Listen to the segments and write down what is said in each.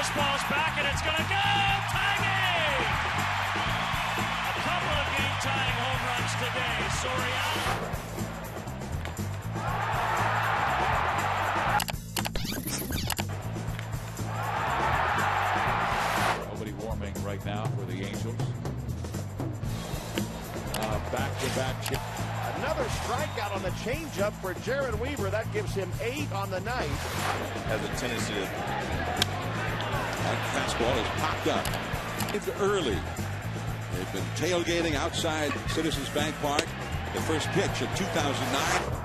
This ball's back and it's going to go. Tie game! A couple of game-tying home runs today. Soriano. Nobody warming right now for the Angels. Back-to-back chip. Another strikeout on the changeup for Jared Weaver. That gives him 8 on the night. Has a tendency to... That fastball is popped up. It's early. They've been tailgating outside Citizens Bank Park. The first pitch in 2009.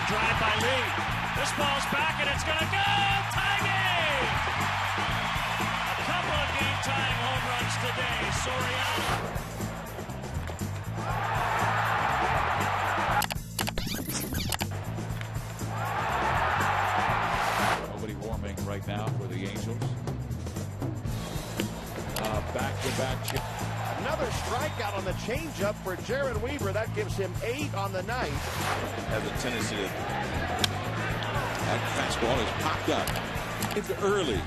Drive by Lee. This ball's back and it's going to go. Tie game! A couple of game-tying home runs today. Soriano. Nobody warming right now for the Angels. Back-to-back chip. Another strikeout on the changeup for Jared Weaver. That gives him 8 on the night. Has a tendency to... That fastball is popped up. It's early.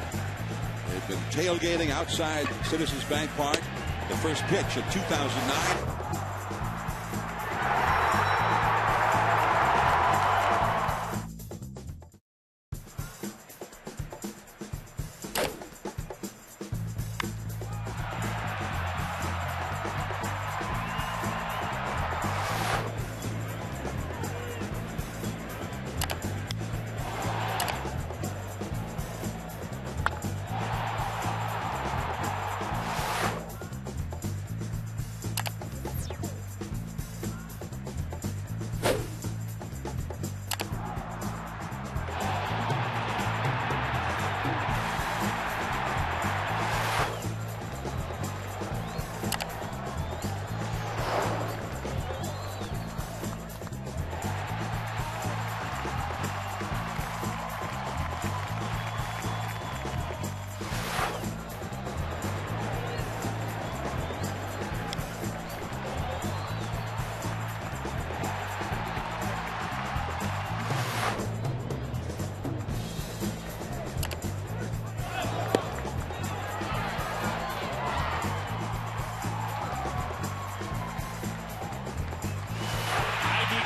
They've been tailgating outside Citizens Bank Park. The first pitch in 2009.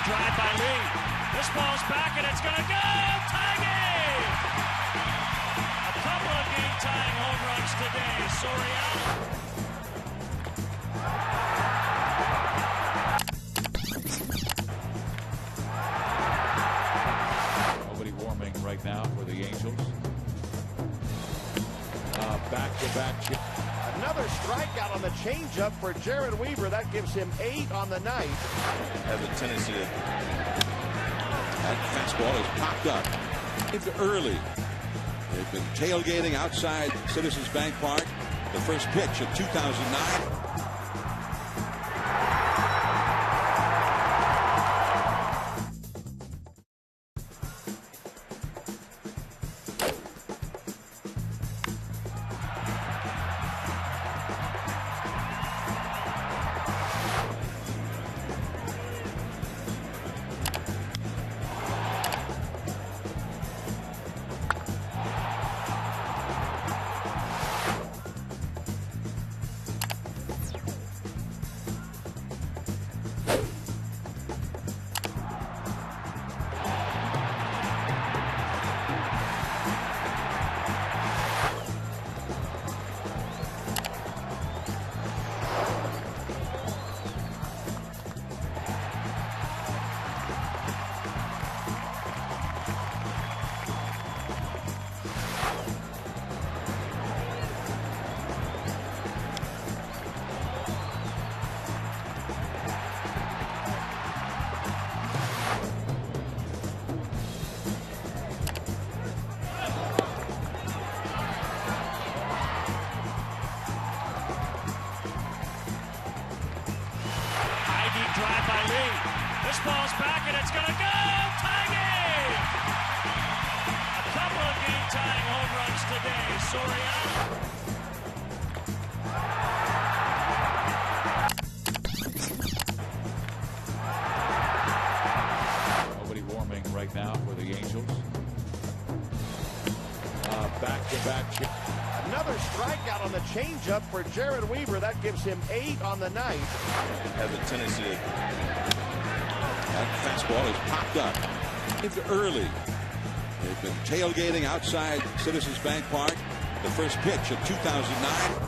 Drive by Lee. This ball's back and it's going to go. Tie game! A couple of game-tying home runs today. Soriano. Nobody warming right now for the Angels. Back-to-back chip. Another strikeout on the changeup for Jared Weaver. That gives him 8 on the night. Has a tendency to... That fastball is popped up. It's early. They've been tailgating outside Citizens Bank Park. The first pitch in 2009. This ball's back and it's going to go. Tie game. A couple of game-tying home runs today. Soriano. Nobody warming right now for the Angels. Back-to-back. Another strikeout on the changeup for Jared Weaver. That gives him 8 on the night. Has a tendency to. That fastball is popped up. It's early. They've been tailgating outside Citizens Bank Park. The first pitch of 2009.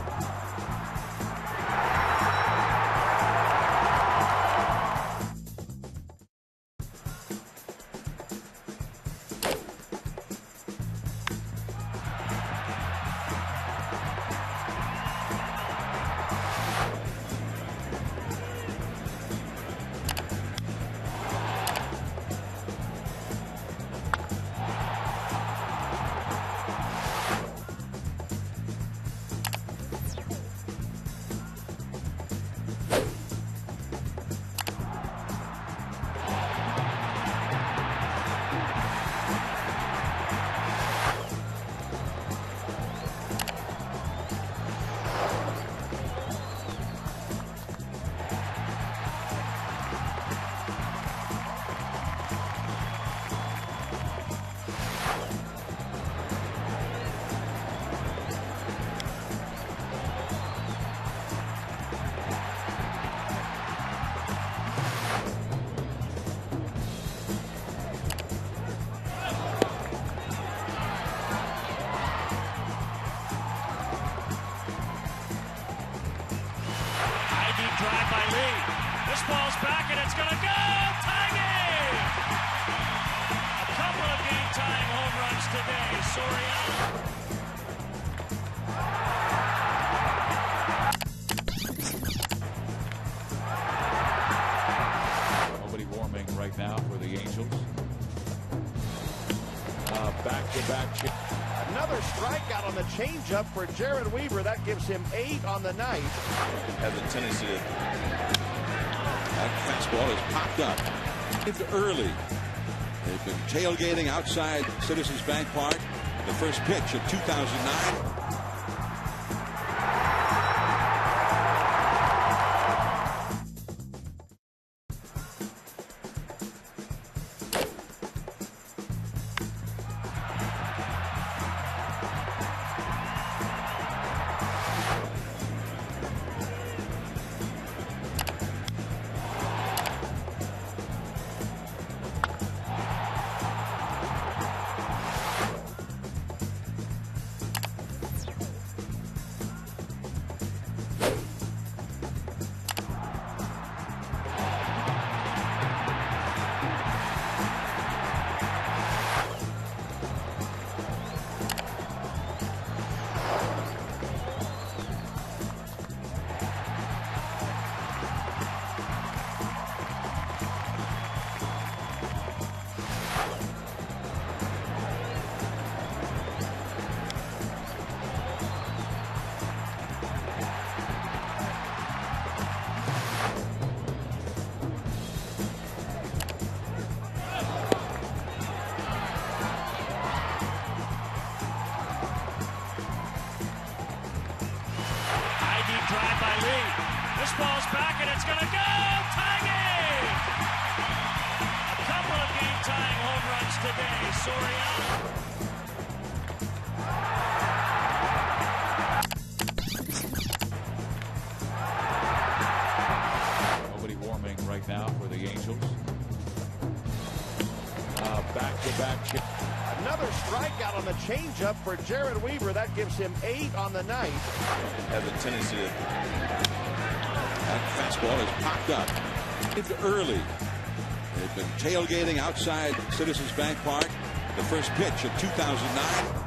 Drive by Lee. This ball's back and it's going to go. Tie game. A couple of game-tying home runs today. Soriano. Nobody warming right now for the Angels. Back-to-back. Another strikeout on the changeup for Jared Weaver. That gives him 8 on the night. Has a tendency to. That fastball is popped up. It's early. They've been tailgating outside Citizens Bank Park. The first pitch of 2009. Drive by Lee. This ball's back and it's going to go. Tie game. A couple of game-tying home runs today. Soriano. Nobody warming right now for the Angels. Back-to-back. Another strikeout on the changeup for Jared Weaver. That gives him 8 on the night. Has a tendency to. That fastball is popped up. It's early. They've been tailgating outside Citizens Bank Park. The first pitch of 2009.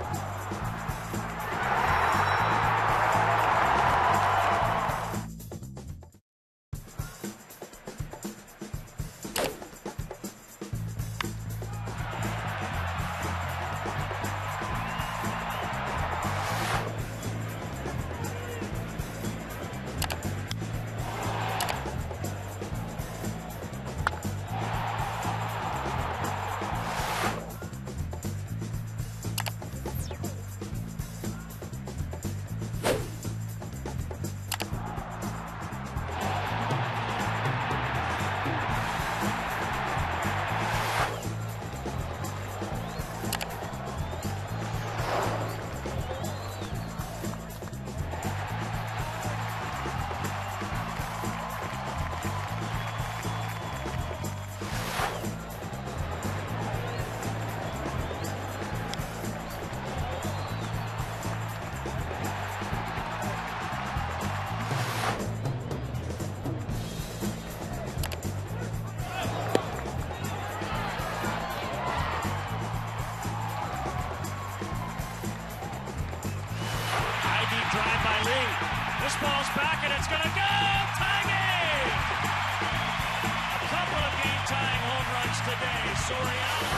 Soriano.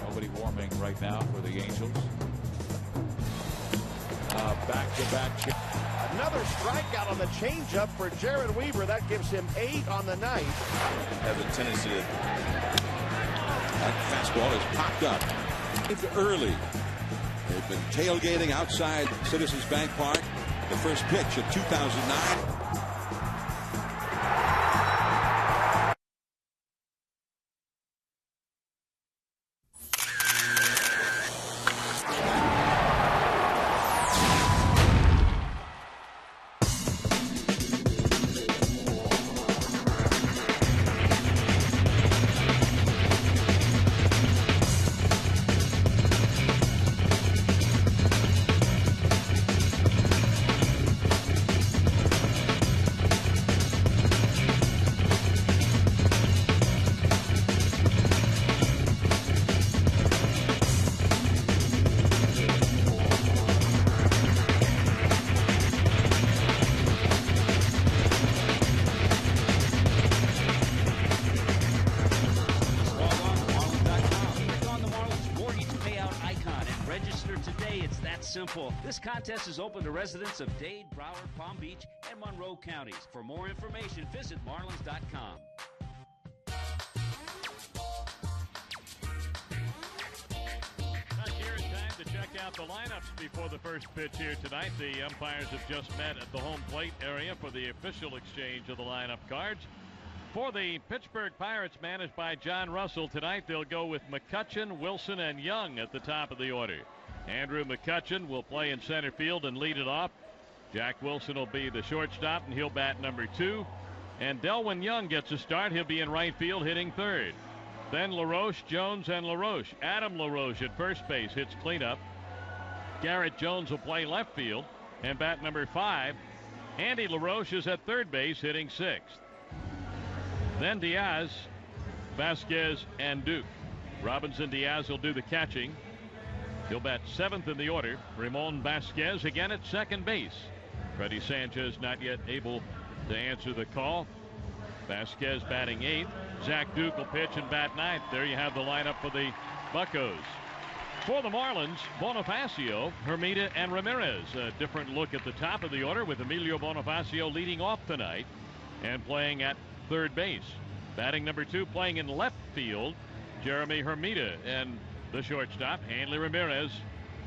Nobody warming right now for the Angels. Back-to-back. Another strikeout on the changeup for Jared Weaver. That gives him 8 on the night. Has a tendency to. That fastball is popped up. It's early. They've been tailgating outside Citizens Bank Park. The first pitch of 2009. Simple. This contest is open to residents of Dade, Broward, Palm Beach, and Monroe counties. For more information, visit Marlins.com. Back here in time to check out the lineups before the first pitch here tonight. The umpires have just met at the home plate area for the official exchange of the lineup cards. For the Pittsburgh Pirates, managed by John Russell, tonight they'll go with McCutchen, Wilson, and Young at the top of the order. Andrew McCutchen will play in center field and lead it off. Jack Wilson will be the shortstop, and he'll bat number 2. And Delwyn Young gets a start. He'll be in right field hitting third. Then LaRoche, Jones, and LaRoche. Adam LaRoche at first base hits cleanup. Garrett Jones will play left field and bat number 5. Andy LaRoche is at third base hitting 6th. Then Diaz, Vasquez, and Duke. Robinson Diaz will do the catching. He'll bat 7th in the order. Ramon Vasquez again at second base. Freddie Sanchez not yet able to answer the call. Vasquez batting 8th. Zach Duke will pitch and bat 9th. There you have the lineup for the Buccos. For the Marlins, Bonifacio, Hermida, and Ramirez. A different look at the top of the order with Emilio Bonifacio leading off tonight and playing at third base. Batting number 2, playing in left field, Jeremy Hermida, and the shortstop, Hanley Ramirez,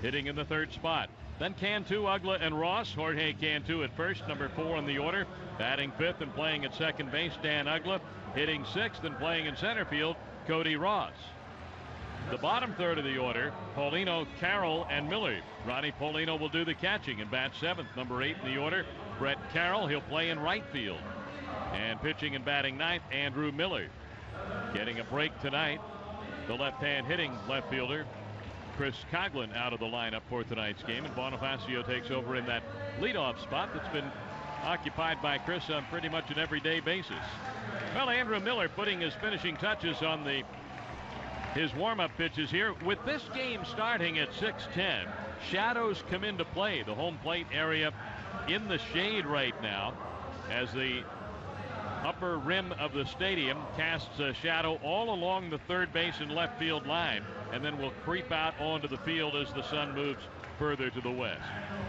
hitting in the third spot. Then Cantu, Ugla, and Ross. Jorge Cantu at first, number 4 in the order. Batting 5th and playing at second base, Dan Ugla. Hitting 6th and playing in center field, Cody Ross. The bottom third of the order, Paulino, Carroll, and Miller. Ronnie Paulino will do the catching and bat 7th. Number 8 in the order, Brett Carroll. He'll play in right field. And pitching and batting 9th, Andrew Miller. Getting a break tonight, the left-hand hitting left fielder, Chris Coughlin, out of the lineup for tonight's game. And Bonifacio takes over in that leadoff spot that's been occupied by Chris on pretty much an everyday basis. Well, Andrew Miller putting his finishing touches on his warm-up pitches here. With this game starting at 6:10, shadows come into play. The home plate area in the shade right now as the upper rim of the stadium casts a shadow all along the third base and left field line, and then will creep out onto the field as the sun moves further to the west.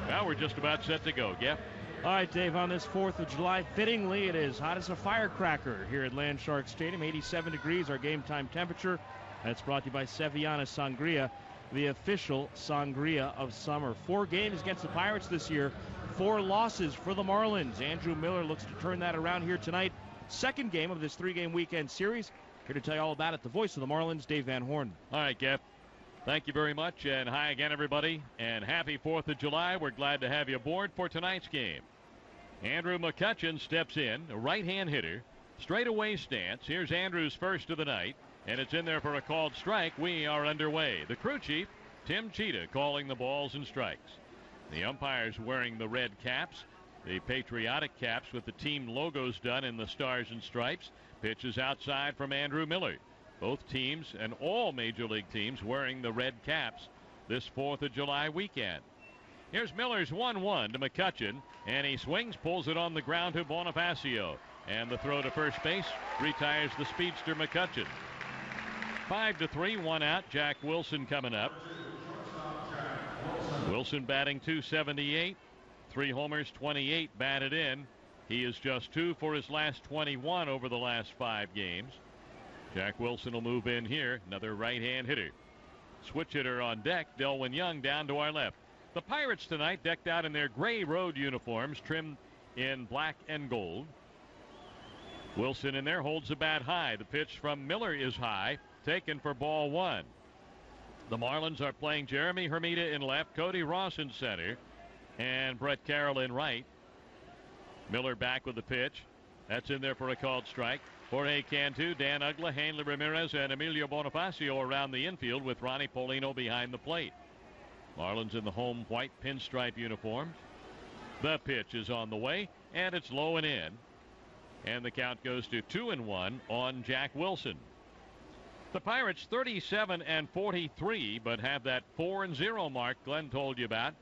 Well, we're just about set to go. Jeff? All right, Dave, on this 4th of July, fittingly, it is hot as a firecracker here at Landshark Stadium. 87 degrees, our game time temperature. That's brought to you by Sevillana Sangria, the official sangria of summer. 4 games against the Pirates this year, 4 losses for the Marlins. Andrew Miller looks to turn that around here tonight. Second game of this 3-game weekend series. Here to tell you all about it, the voice of the Marlins, Dave Van Horn. All right, Jeff. Thank you very much, and hi again, everybody, and happy 4th of July. We're glad to have you aboard for tonight's game. Andrew McCutchen steps in, a right-hand hitter, straightaway stance. Here's Andrew's first of the night, and it's in there for a called strike. We are underway. The crew chief, Tim Cheetah, calling the balls and strikes. The umpires wearing the red caps, the patriotic caps with the team logos done in the stars and stripes. Pitch is outside from Andrew Miller. Both teams and all major league teams wearing the red caps this 4th of July weekend. Here's Miller's 1-1 to McCutchen, and he swings, pulls it on the ground to Bonifacio. And the throw to first base retires the speedster McCutchen. 5-3, 1 out. Jack Wilson coming up. Wilson batting .278, 3 homers, 28 batted in. He is just 2 for his last 21 over the last 5 games. Jack Wilson will move in here, another right-hand hitter. Switch hitter on deck, Delwyn Young down to our left. The Pirates tonight decked out in their gray road uniforms, trimmed in black and gold. Wilson in there holds the bat high. The pitch from Miller is high, taken for ball 1. The Marlins are playing Jeremy Hermida in left, Cody Ross in center, and Brett Carroll in right. Miller back with the pitch. That's in there for a called strike. Jorge Cantu, Dan Uggla, Hanley Ramirez, and Emilio Bonifacio around the infield with Ronnie Paulino behind the plate. Marlins in the home white pinstripe uniforms. The pitch is on the way, and it's low and in. And the count goes to 2-1 on Jack Wilson. The Pirates 37-43, but have that 4-0 mark Glenn told you about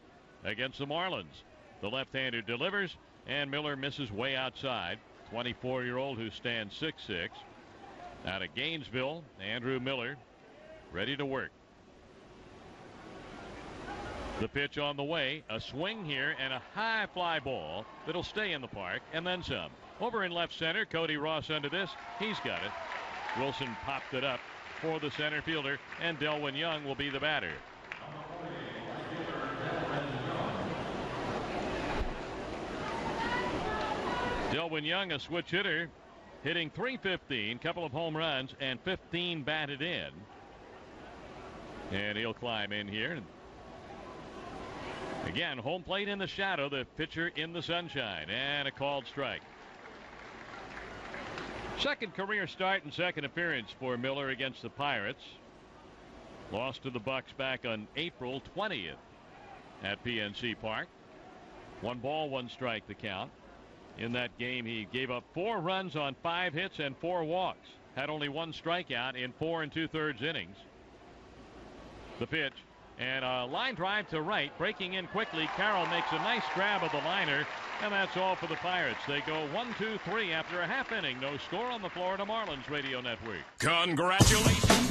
against the Marlins. The left-hander delivers, and Miller misses way outside. 24-year-old who stands 6'6". Out of Gainesville, Andrew Miller ready to work. The pitch on the way, a swing here and a high fly ball that'll stay in the park and then some. Over in left center, Cody Ross under this. He's got it. Wilson popped it up for the center fielder, and Delwyn Young will be the batter. Delwyn Young, a switch hitter, hitting .315, couple of home runs, and 15 batted in. And he'll climb in here. Again, home plate in the shadow, the pitcher in the sunshine, and a called strike. Second career start and second appearance for Miller against the Pirates. Lost to the Bucks back on April 20th at PNC Park. 1 ball, 1 strike the count. In that game, he gave up 4 runs on 5 hits and 4 walks. Had only 1 strikeout in 4 2/3 innings. The pitch, and a line drive to right. Breaking in quickly, Carroll makes a nice grab of the liner, and that's all for the Pirates. They go 1-2-3 after a half inning. No score on the Florida Marlins Radio Network. Congratulations.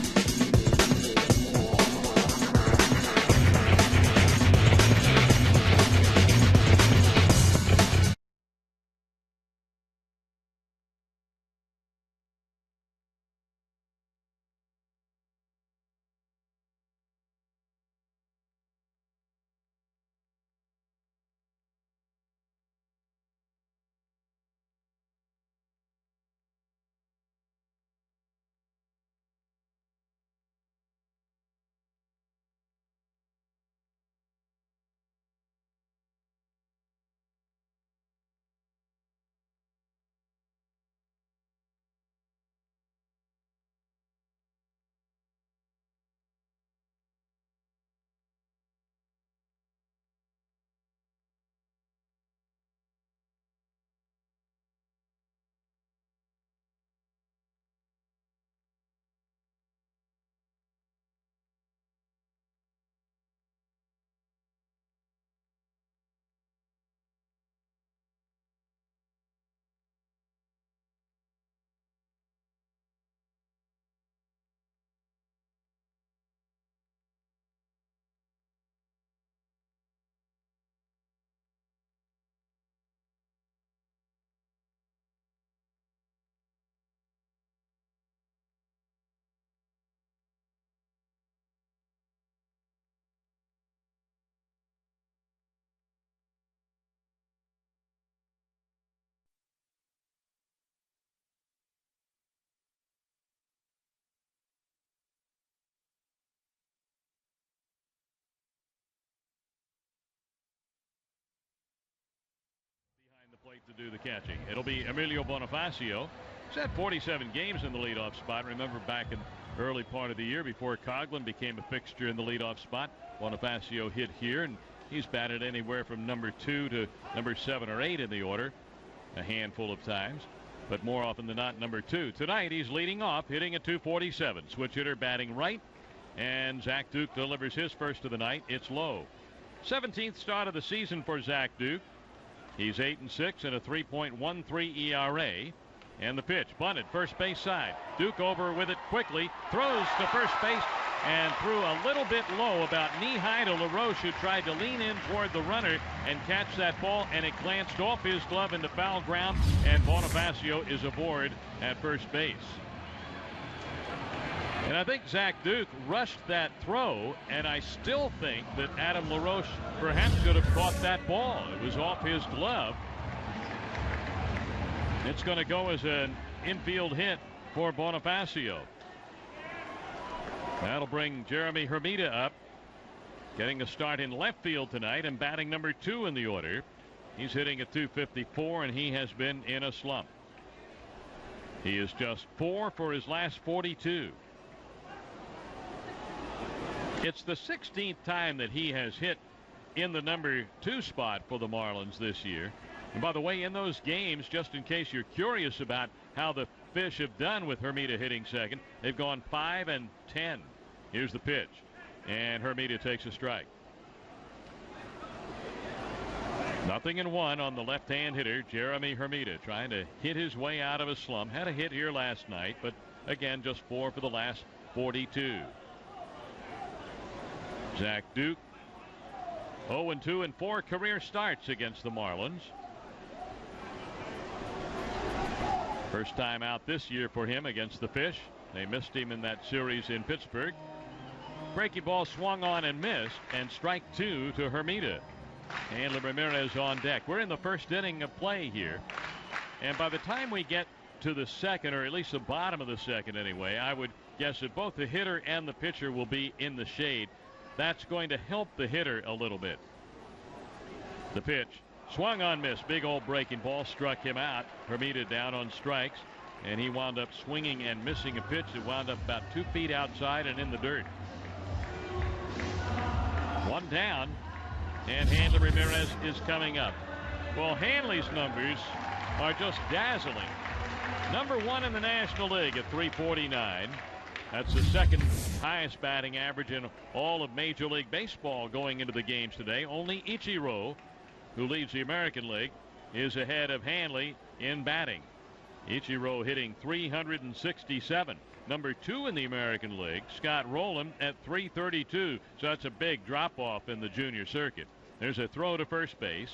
The plate to do the catching. It'll be Emilio Bonifacio. He's had 47 games in the leadoff spot. Remember back in the early part of the year before Coughlin became a fixture in the leadoff spot, Bonifacio hit here, and he's batted anywhere from number 2 to number 7 or 8 in the order a handful of times, but more often than not number 2. Tonight he's leading off, hitting at .247. Switch hitter batting right, and Zach Duke delivers his first of the night. It's low. 17th start of the season for Zach Duke. He's 8-6 and a 3.13 ERA. And the pitch, bunted, first base side. Duke over with it quickly, throws to first base, and threw a little bit low, about knee-high to LaRoche, who tried to lean in toward the runner and catch that ball, and it glanced off his glove into foul ground, and Bonifacio is aboard at first base. And I think Zach Duke rushed that throw, and I still think that Adam LaRoche perhaps should have caught that ball. It was off his glove. It's going to go as an infield hit for Bonifacio. That'll bring Jeremy Hermida up, getting a start in left field tonight and batting number 2 in the order. He's hitting at .254, and he has been in a slump. He is just 4 for his last 42. It's the 16th time that he has hit in the number 2 spot for the Marlins this year. And by the way, in those games, just in case you're curious about how the Fish have done with Hermida hitting second, they've gone 5 and 10. Here's the pitch, and Hermida takes a strike. 0-1 on the left-hand hitter, Jeremy Hermida, trying to hit his way out of a slump. Had a hit here last night, but again, just 4 for the last 42. Zach Duke, 0-2 in 4 career starts against the Marlins. First time out this year for him against the Fish. They missed him in that series in Pittsburgh. Breaking ball swung on and missed, and strike 2 to Hermida. Hanley Ramirez on deck. We're in the first inning of play here, and by the time we get to the second, or at least the bottom of the second anyway, I would guess that both the hitter and the pitcher will be in the shade. That's going to help the hitter a little bit. The pitch, swung on, miss. Big old breaking ball struck him out. Hermida down on strikes, and he wound up swinging and missing a pitch that wound up about 2 feet outside and in the dirt. 1 down, and Hanley Ramirez is coming up. Well, Hanley's numbers are just dazzling. Number 1 in the National League at .349. That's the second highest batting average in all of Major League Baseball going into the games today. Only Ichiro, who leads the American League, is ahead of Hanley in batting. Ichiro hitting .367. Number 2 in the American League, Scott Rowland, at .332. So that's a big drop off in the junior circuit. There's a throw to first base,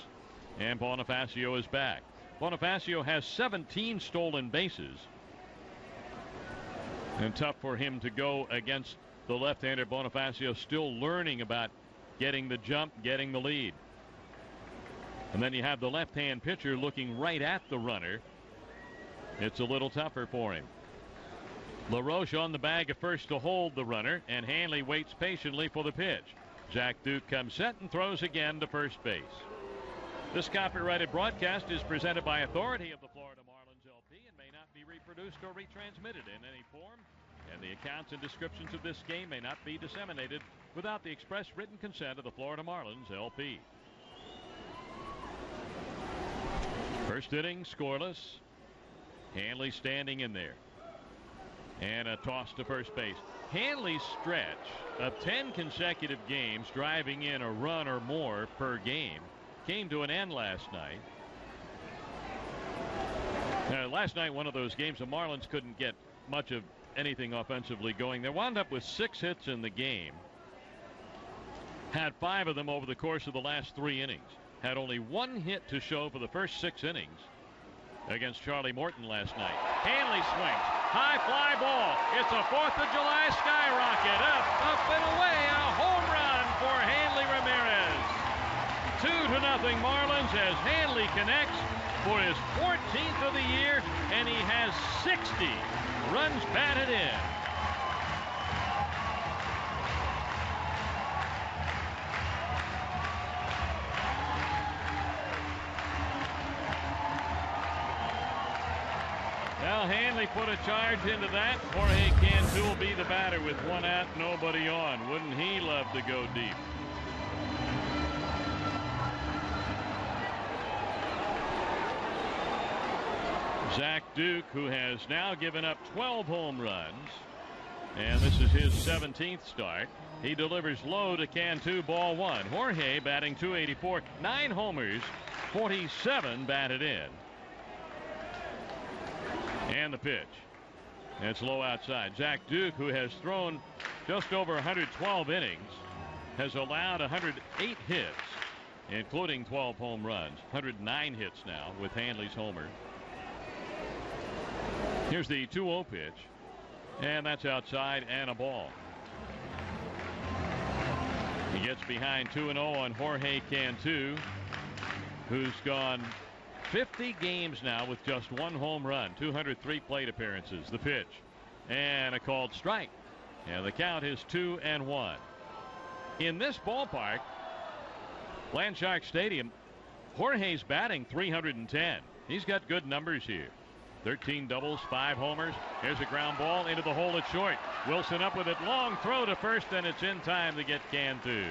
and Bonifacio is back. Bonifacio has 17 stolen bases. And tough for him to go against the left-hander. Bonifacio still learning about getting the jump, getting the lead. And then you have the left-hand pitcher looking right at the runner. It's a little tougher for him. LaRoche on the bag of first to hold the runner, and Hanley waits patiently for the pitch. Zach Duke comes set and throws again to first base. This copyrighted broadcast is presented by authority of the Florida Marlins LP and may not be reproduced or retransmitted in any form, and the accounts and descriptions of this game may not be disseminated without the express written consent of the Florida Marlins LP. First inning scoreless. Hanley standing in there, and a toss to first base. Hanley's stretch of 10 consecutive games driving in a run or more per game came to an end last night. Last night, one of those games, the Marlins couldn't get much of anything offensively going. They wound up with 6 hits in the game. Had 5 of them over the course of the last 3 innings. Had only 1 hit to show for the first 6 innings against Charlie Morton last night. Hanley swings. High fly ball. It's a 4th of July skyrocket. Up and away. A home run for Hanley Ramirez. 2-0 Marlins as Hanley connects for his 14th of the year, and he has 60 runs batted in. Now Hanley put a charge into that. Jorge Cantu will be the batter with 1 out, nobody on. Wouldn't he love to go deep? Zach Duke, who has now given up 12 home runs, and this is his 17th start. He delivers low to Cantu, ball one. Jorge batting .284, 9 homers, 47 batted in. And the pitch. It's low outside. Zach Duke, who has thrown just over 112 innings, has allowed 108 hits, including 12 home runs. 109 hits now with Hanley's homer. Here's the 2-0 pitch, and that's outside and a ball. He gets behind 2-0 on Jorge Cantu, who's gone 50 games now with just 1 home run, 203 plate appearances. The pitch, and a called strike, and the count is 2-1. In this ballpark, Landshark Stadium, Jorge's batting .310. He's got good numbers here. 13 doubles, 5 homers. Here's a ground ball into the hole at short. Wilson up with it. Long throw to first, and it's in time to get Cantu.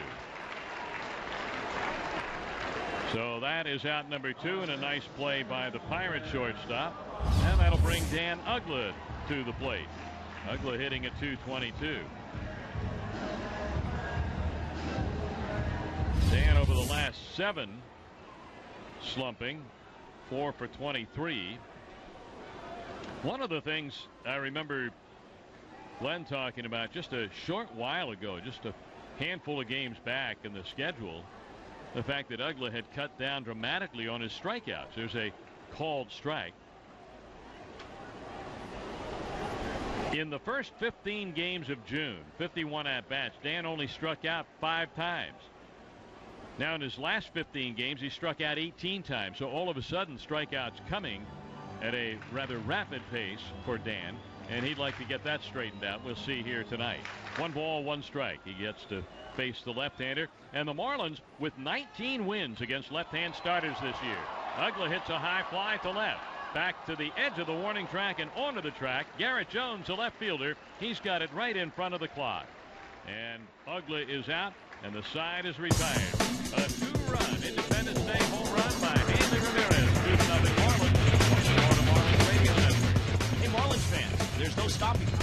So that is out number 2, and a nice play by the Pirate shortstop. And that'll bring Dan Uggla to the plate. Uggla hitting at .222. Dan over the last 7 slumping, 4 for 23. One of the things I remember Glenn talking about just a short while ago, just a handful of games back in the schedule, the fact that Uggla had cut down dramatically on his strikeouts. There's a called strike. In the first 15 games of June, 51 at-bats, Dan only struck out 5 times. Now in his last 15 games, he struck out 18 times. So all of a sudden, strikeouts coming at a rather rapid pace for Dan, and he'd like to get that straightened out. We'll see here tonight. 1 ball, 1 strike. He gets to face the left-hander, and the Marlins with 19 wins against left-hand starters this year. Uggla hits a high fly to left, back to the edge of the warning track and onto the track. Garrett Jones, a left fielder, he's got it right in front of the clock, and Uggla is out, and the side is retired. A 2-run Independence Day home run by Hanley Ramirez. 2-0 Marlins. Hey, Marlins fans, there's no stopping them.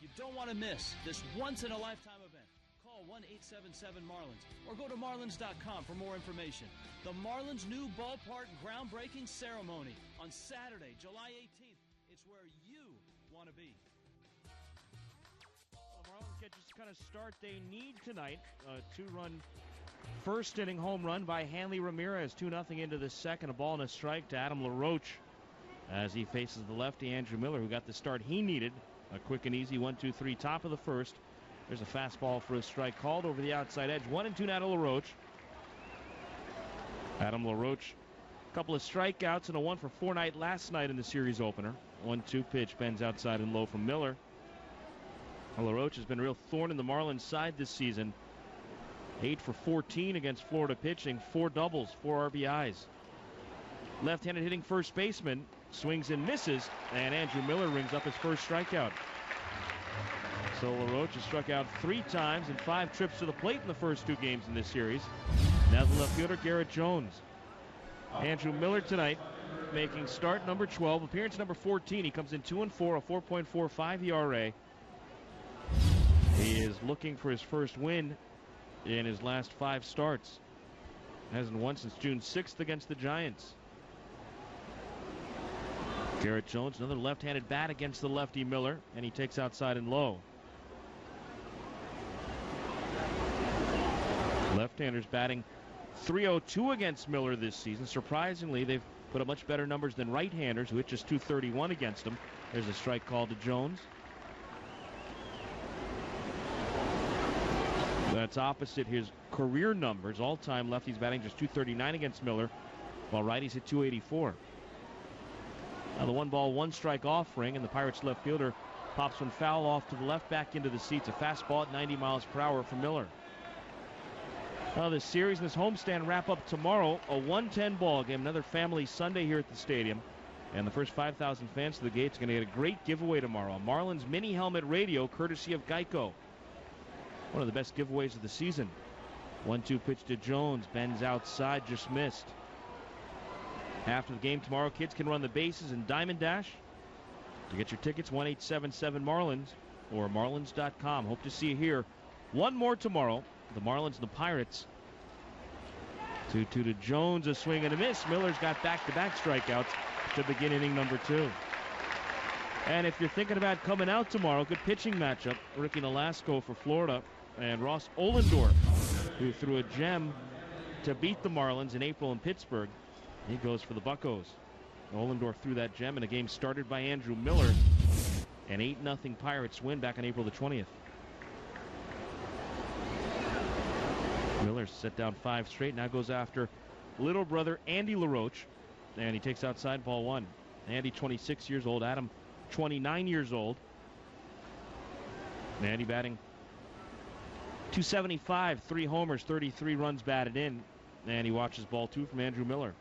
You don't want to miss this once-in-a-lifetime event. Call 1-877-MARLINS or go to marlins.com for more information. The Marlins' new ballpark groundbreaking ceremony on Saturday, July 18th. It's where you want to be. Well, the Marlins get just kind of start they need tonight. A 2-run first-inning home run by Hanley Ramirez. 2-0 into the second. A ball and a strike to Adam LaRoche as he faces the lefty Andrew Miller, who got the start he needed. A quick and easy 1-2-3 top of the first. There's a fastball for a strike called over the outside edge. 1-2 now to LaRoche. Adam LaRoche, a couple of strikeouts and a 1-for-4 night last night in the series opener. 1-2 pitch bends outside and low from Miller. LaRoche has been a real thorn in the Marlins side this season. 8 for 14 against Florida pitching, 4 doubles, 4 RBIs. Left-handed hitting first baseman swings and misses, and Andrew Miller rings up his first strikeout. So LaRoche has struck out 3 times in 5 trips to the plate in the first 2 games in this series. Now the left fielder, Garrett Jones. Andrew Miller tonight making start number 12, appearance number 14. He comes in 2-4, a 4.45 ERA. He is looking for his first win in his last 5 starts. Hasn't won since June 6th against the Giants. Garrett Jones, another left-handed bat against the lefty Miller, and he takes outside and low. Left-handers batting .302 against Miller this season. Surprisingly, they've put up much better numbers than right-handers, who hit just .231 against him. There's a strike called to Jones. That's opposite his career numbers. All-time lefties batting just .239 against Miller, while righties hit .284. Now the 1-ball, 1-strike offering, and the Pirates left fielder pops one foul off to the left, back into the seats. A fastball at 90 miles per hour for Miller. Now this series and this homestand wrap up tomorrow. A 1:10 ball game, another family Sunday here at the stadium. And the first 5,000 fans to the gates are going to get a great giveaway tomorrow. A Marlins mini helmet radio courtesy of Geico. One of the best giveaways of the season. 1-2 pitch to Jones. Bends outside, just missed. After the game tomorrow, kids can run the bases in Diamond Dash. To get your tickets, 1-877-MARLINS or marlins.com. Hope to see you here. One more tomorrow. The Marlins and the Pirates. 2-2 to Jones, a swing and a miss. Miller's got back-to-back strikeouts to begin inning number 2. And if you're thinking about coming out tomorrow, good pitching matchup. Ricky Nolasco for Florida and Ross Ollendorf, who threw a gem to beat the Marlins in April in Pittsburgh. He goes for the Buccos. Ollendorf threw that gem in a game started by Andrew Miller. An 8-0 Pirates win back on April the 20th. Miller set down 5 straight, now goes after little brother Andy LaRoche, and he takes outside, ball 1. Andy 26 years old, Adam 29 years old. Andy batting .275, 3 homers, 33 runs batted in, and he watches ball 2 from Andrew Miller.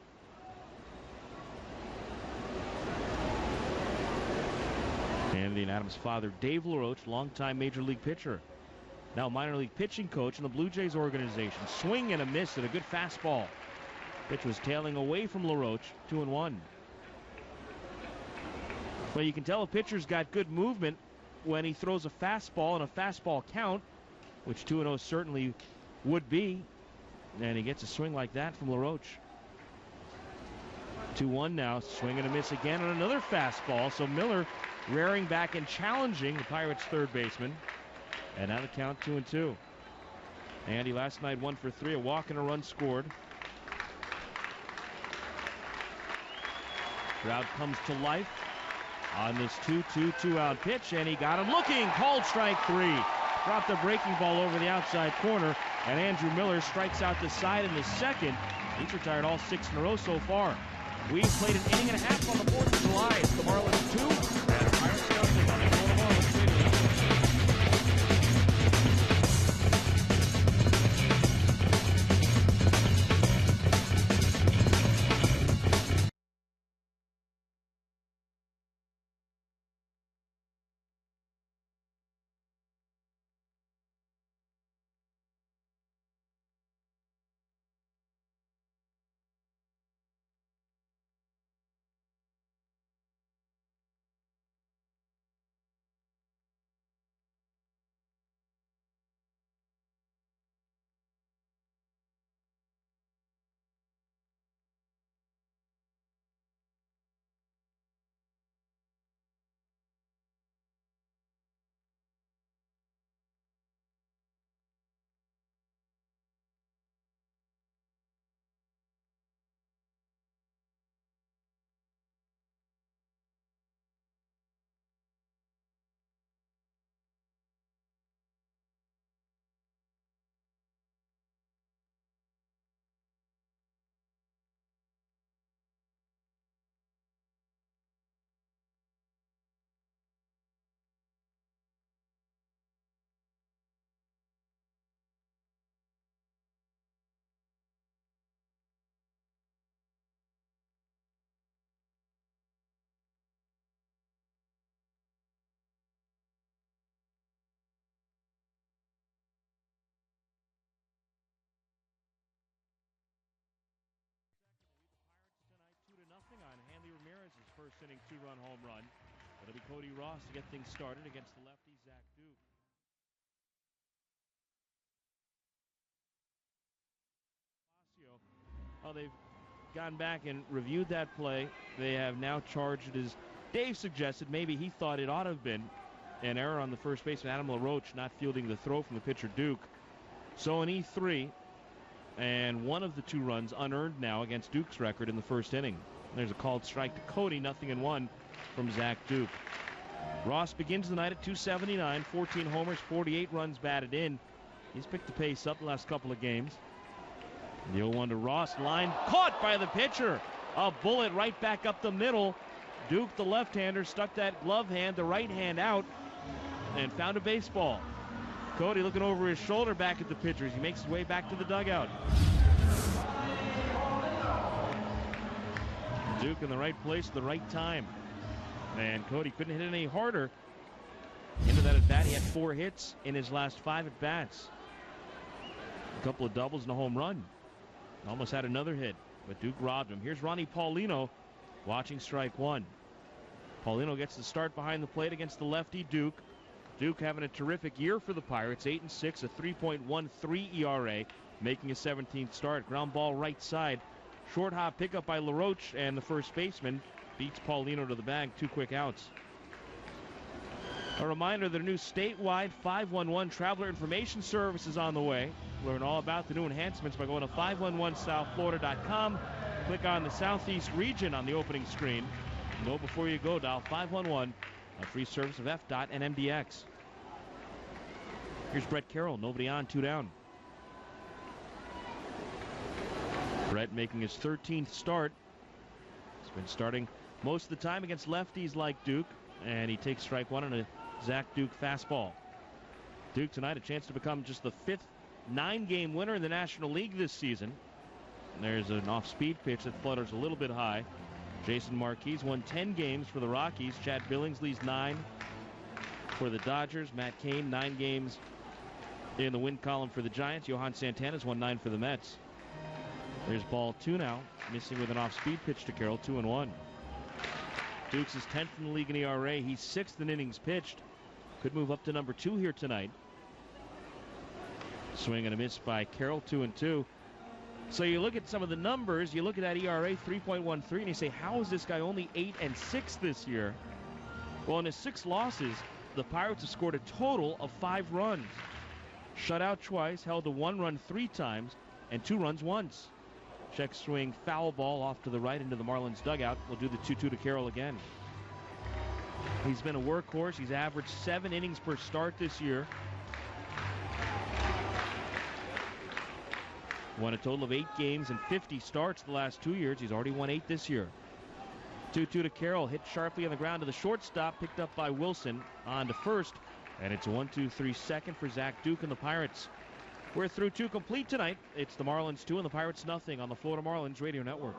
Andy and Adam's father, Dave LaRoche, longtime major league pitcher. Now minor league pitching coach in the Blue Jays organization. Swing and a miss at a good fastball. Pitch was tailing away from LaRoche, 2-1. Well, you can tell a pitcher's got good movement when he throws a fastball and a fastball count, which 2-0 certainly would be. And he gets a swing like that from LaRoche. 2-1 now. Swing and a miss again on another fastball. So Miller rearing back and challenging the Pirates' third baseman. And now the count 2-2. Andy last night 1 for 3, a walk and a run scored. Crowd comes to life on this 2-2 two-out pitch, and he got him looking. Called strike 3. Dropped a breaking ball over the outside corner, and Andrew Miller strikes out the side in the second. He's retired all 6 in a row so far. We've played an inning and a half on the 4th of July. It's the Marlins 2 and the Pirates 0. first inning 2-run home run. It'll be Cody Ross to get things started against the lefty Zach Duke. Well, they've gone back and reviewed that play. They have now charged it as Dave suggested. Maybe he thought it ought to have been an error on the first baseman, Adam LaRoche, not fielding the throw from the pitcher Duke. So an E3, and one of the 2 runs unearned now against Duke's record in the first inning. There's a called strike to Cody, 0-1 from Zach Duke. Ross begins the night at 279, 14 homers, 48 runs batted in. He's picked the pace up the last couple of games. The 0-1 to Ross, line caught by the pitcher. A bullet right back up the middle. Duke, the left-hander, stuck that glove hand, the right hand out, and found a baseball. Cody looking over his shoulder back at the pitcher as he makes his way back to the dugout. Duke in the right place at the right time. And Cody couldn't hit it any harder. Into that at-bat, he had 4 hits in his last 5 at-bats. A couple of doubles and a home run. Almost had another hit, but Duke robbed him. Here's Ronnie Paulino watching strike 1. Paulino gets the start behind the plate against the lefty Duke. Duke having a terrific year for the Pirates, 8-6, a 3.13 ERA, making his 17th start. Ground ball right side. Short hop pickup by LaRoche, and the first baseman beats Paulino to the bag. 2 quick outs. A reminder that a new statewide 511 traveler information service is on the way. Learn all about the new enhancements by going to 511southflorida.com. Click on the Southeast region on the opening screen. Know before you go, dial 511, a free service of FDOT and MDX. Here's Brett Carroll, nobody on, 2 down. Brett making his 13th start. He's been starting most of the time against lefties like Duke, and he takes strike 1 on a Zach Duke fastball. Duke tonight a chance to become just the 5th 9-game winner in the National League this season. And there's an off-speed pitch that flutters a little bit high. Jason Marquis won 10 games for the Rockies. Chad Billingsley's 9 for the Dodgers. Matt Cain 9 games in the win column for the Giants. Johan Santana's won 9 for the Mets. There's ball 2 now, missing with an off-speed pitch to Carroll, 2-1. Duke's is 10th in the league in ERA. He's 6th in innings pitched. Could move up to number 2 here tonight. Swing and a miss by Carroll, 2-2. So you look at some of the numbers, you look at that ERA, 3.13, and you say, how is this guy only 8-6 this year? Well, in his 6 losses, the Pirates have scored a total of 5 runs. Shut out twice, held to 1 run 3 times, and 2 runs once. Check swing, foul ball off to the right into the Marlins dugout. We'll do the 2-2 to Carroll again. He's been a workhorse. He's averaged 7 innings per start this year. Won a total of 8 games and 50 starts the last 2 years. He's already won 8 this year. 2-2 to Carroll. Hit sharply on the ground to the shortstop. Picked up by Wilson on to first. And it's a 1-2-3 second for Zach Duke and the Pirates. We're through 2 complete tonight. It's the Marlins 2 and the Pirates nothing on the Florida Marlins Radio Network.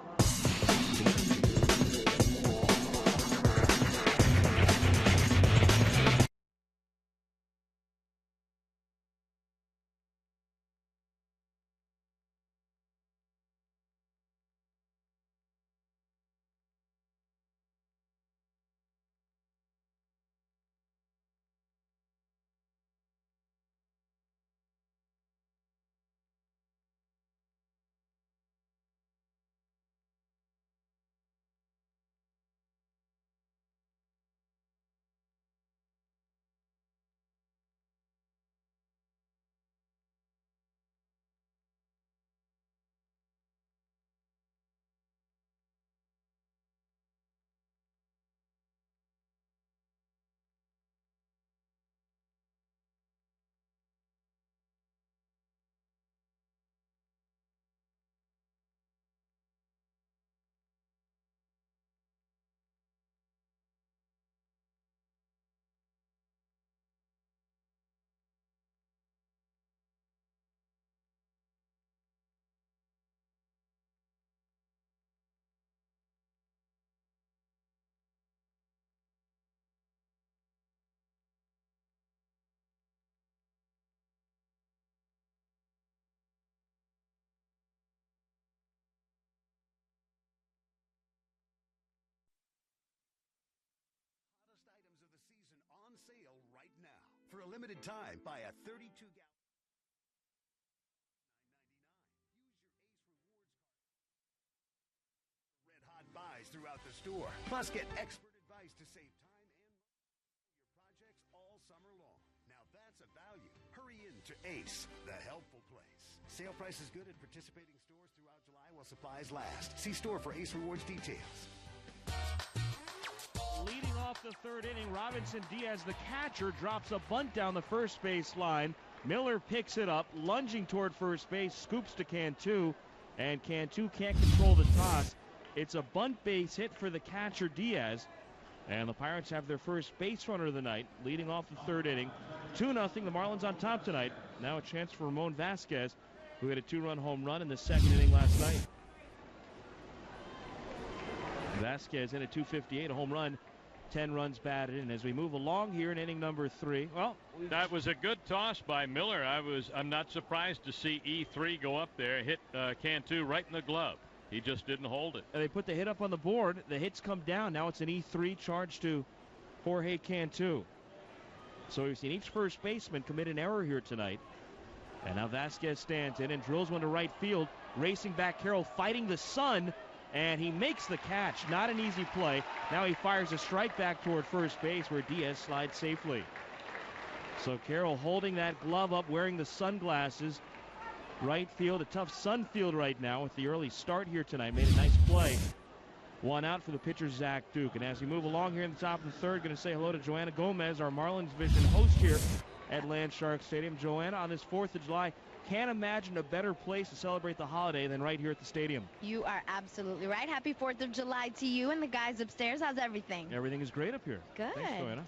sale right now. For a limited time, buy a 32-gallon. Use your Ace Rewards card. Red hot buys throughout the store. Plus, get expert advice to save time and money on your projects all summer long. Now that's a value. Hurry in to Ace, the helpful place. Sale price is good at participating stores throughout July while supplies last. See store for Ace Rewards details. Leading off the third inning, Robinson Diaz, the catcher, drops a bunt down the first base line. Miller picks it up, lunging toward first base, scoops to Cantu, and Cantu can't control the toss. It's a bunt base hit for the catcher, Diaz, and the Pirates have their first base runner of the night, leading off the third inning. 2-0, the Marlins on top tonight. Now a chance for Ramon Vasquez, who hit a 2-run home run in the second inning last night. Vasquez hit a .258, a home run, 10 runs batted in. As we move along here in inning number 3, well, that was a good toss by Miller. I'm not surprised to see E3 go up there, hit Cantu right in the glove. He just didn't hold it. And they put the hit up on the board. The hits come down. Now it's an E3 charge to Jorge Cantu. So we've seen each first baseman commit an error here tonight. And now Vasquez stands in and drills one to right field. Racing back Carroll, fighting the sun, and he makes the catch. Not an easy play. Now he fires a strike back toward first base where Diaz slides safely. So Carroll holding that glove up, wearing the sunglasses. Right field, a tough sun field right now with the early start here tonight. Made a nice play. One out for the pitcher, Zach Duke. And as we move along here in the top of the third, going to say hello to Joanna Gomez, our Marlins Vision host here at Landshark Stadium. Joanna, on this 4th of July, can't imagine a better place to celebrate the holiday than right here at the stadium. You are absolutely right. Happy 4th of July to you and the guys upstairs. How's everything? Everything is great up here. Good. Thanks, Joanna.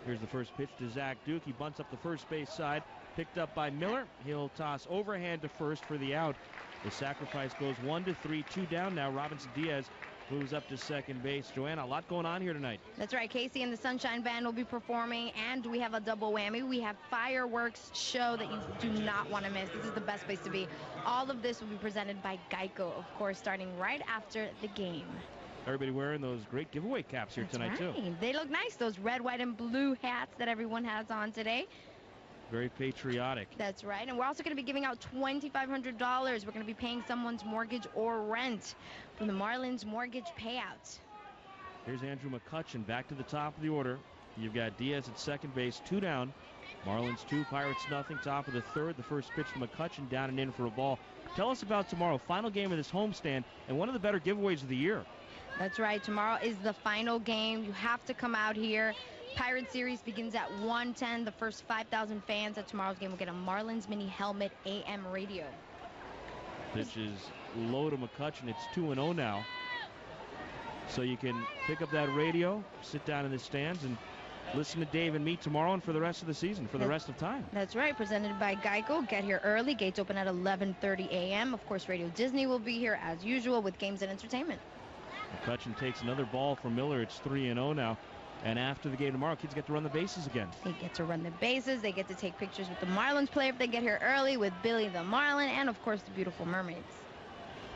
Here's the first pitch to Zach Duke. He bunts up the first base side. Picked up by Miller. He'll toss overhand to first for the out. The sacrifice goes 1-3, 2 down now. Robinson Diaz moves up to second base. Joanna, a lot going on here tonight. That's right. Casey and the Sunshine Band will be performing, and we have a double whammy. We have fireworks show that you do not want to miss. This is the best place to be. All of this will be presented by Geico, of course, starting right after the game. Everybody wearing those great giveaway caps here tonight, too. They look nice, those red, white, and blue hats that everyone has on today. Very patriotic. That's right. And we're also going to be giving out $2,500. We're going to be paying someone's mortgage or rent from the Marlins mortgage payouts. Here's Andrew McCutchen back to the top of the order. You've got Diaz at second base, 2 down. Marlins 2, Pirates nothing. Top of the third. The first pitch to McCutchen, down and in for a ball. Tell us about tomorrow. Final game of this homestand and one of the better giveaways of the year. That's right. Tomorrow is the final game. You have to come out here. Pirate Series begins at 1:10. The first 5,000 fans at tomorrow's game will get a Marlins Mini Helmet AM radio. Pitch is low to McCutchen. It's 2-0 now. So you can pick up that radio, sit down in the stands, and listen to Dave and me tomorrow and for the rest of the season, for the rest of time. That's right. Presented by Geico. Get here early. Gates open at 11:30 a.m. Of course, Radio Disney will be here as usual with games and entertainment. McCutchen takes another ball from Miller. It's 3-0 now. And after the game tomorrow, kids get to run the bases again. They get to run the bases. They get to take pictures with the Marlins player if they get here early, with Billy the Marlin, and, of course, the beautiful mermaids.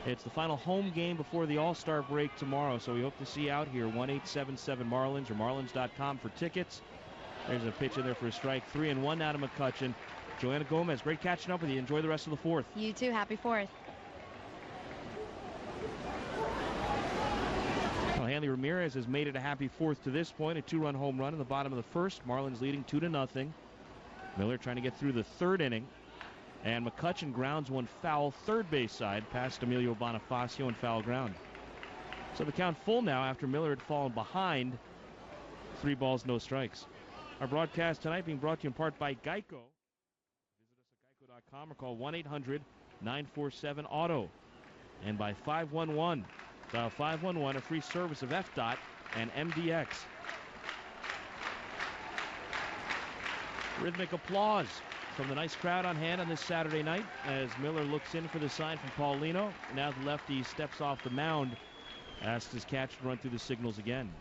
It's the final home game before the All-Star break tomorrow, so we hope to see you out here. 1-877-MARLINS or Marlins.com for tickets. There's a pitch in there for a strike. 3-1 now to McCutchen. Joanna Gomez, great catching up with you. Enjoy the rest of the 4th. You too. Happy 4th. Hanley Ramirez has made it a happy 4th to this point. A 2-run home run in the bottom of the first. Marlins leading 2-0. Miller trying to get through the third inning. And McCutchen grounds one foul third base side past Emilio Bonifacio and foul ground. So the count full now after Miller had fallen behind. 3 balls, no strikes. Our broadcast tonight being brought to you in part by Geico. Visit us at geico.com or call 1-800-947-AUTO. And by 511. Dial 511, a free service of FDOT and MDX. Rhythmic applause from the nice crowd on hand on this Saturday night as Miller looks in for the sign from Paulino. Now the lefty steps off the mound, asks his catcher to run through the signals again.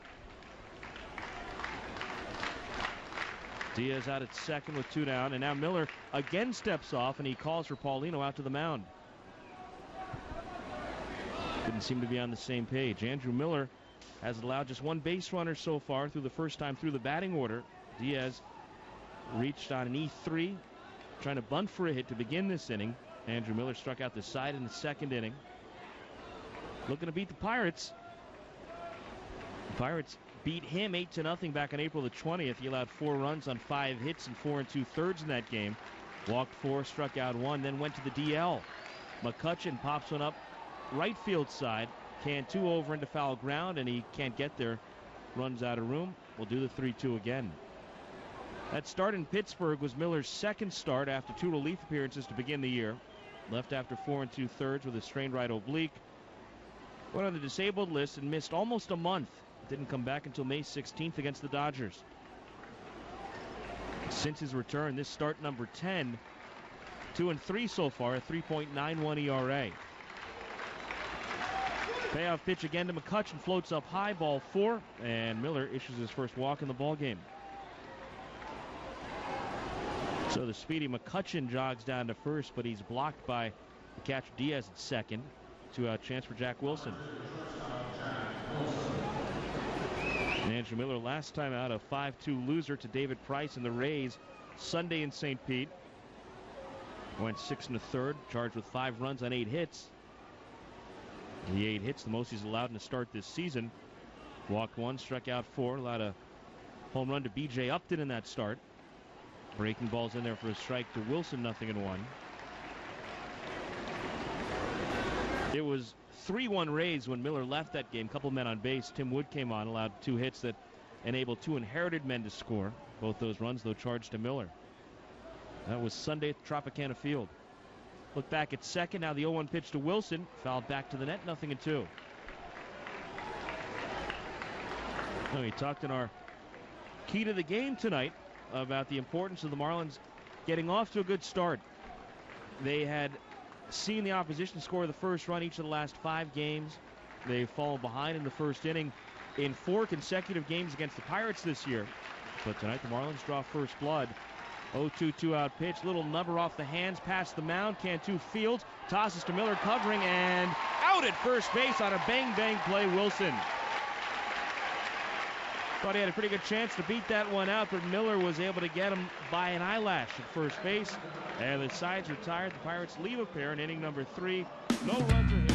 Diaz out at second with 2 down, and now Miller again steps off, and he calls for Paulino out to the mound. Didn't seem to be on the same page. Andrew Miller has allowed just 1 base runner so far through the first time through the batting order. Diaz reached on an E3, trying to bunt for a hit to begin this inning. Andrew Miller struck out the side in the second inning. Looking to beat the Pirates. The Pirates beat him 8-0 back on April the 20th. He allowed 4 runs on 5 hits and 4 2/3 in that game. Walked 4, struck out 1, then went to the DL. McCutchen pops one up right field side. Cantu over into foul ground, and he can't get there. Runs out of room. We'll do the 3-2 again. That start in Pittsburgh was Miller's second start after 2 relief appearances to begin the year. Left after 4 2/3 with a strained right oblique. Went on the disabled list and missed almost a month. Didn't come back until May 16th against the Dodgers. Since his return, this start number 10, 2-3 so far, a 3.91 ERA. Payoff pitch again to McCutchen, floats up high, ball 4, and Miller issues his first walk in the ball game. So the speedy McCutchen jogs down to first, but he's blocked by the catcher Diaz at second. 2-out chance for Jack Wilson. And Andrew Miller last time out, a 5-2 loser to David Price in the Rays Sunday in St. Pete. Went 6 1/3, charged with 5 runs on 8 hits. The 8 hits, the most he's allowed in a start this season. Walked 1, struck out 4, allowed a home run to B.J. Upton in that start. Breaking balls in there for a strike to Wilson, 0-1. It was 3-1 Rays when Miller left that game. Couple men on base. Tim Wood came on, allowed 2 hits that enabled 2 inherited men to score. Both those runs, though, charged to Miller. That was Sunday at Tropicana Field. Look back at second. Now the 0-1 pitch to Wilson. Fouled back to the net, 0-2. Now, we talked in our key to the game tonight about the importance of the Marlins getting off to a good start. They had seen the opposition score the first run each of the last 5 games. They've fallen behind in the first inning in 4 consecutive games against the Pirates this year. But tonight the Marlins draw first blood. 0-2 2-out pitch, little number off the hands, past the mound. Cantu fields, tosses to Miller covering, and out at first base on a bang-bang play, Wilson. Thought he had a pretty good chance to beat that one out, but Miller was able to get him by an eyelash at first base. And the side's retired. The Pirates leave a pair in inning number 3. No runs or hits.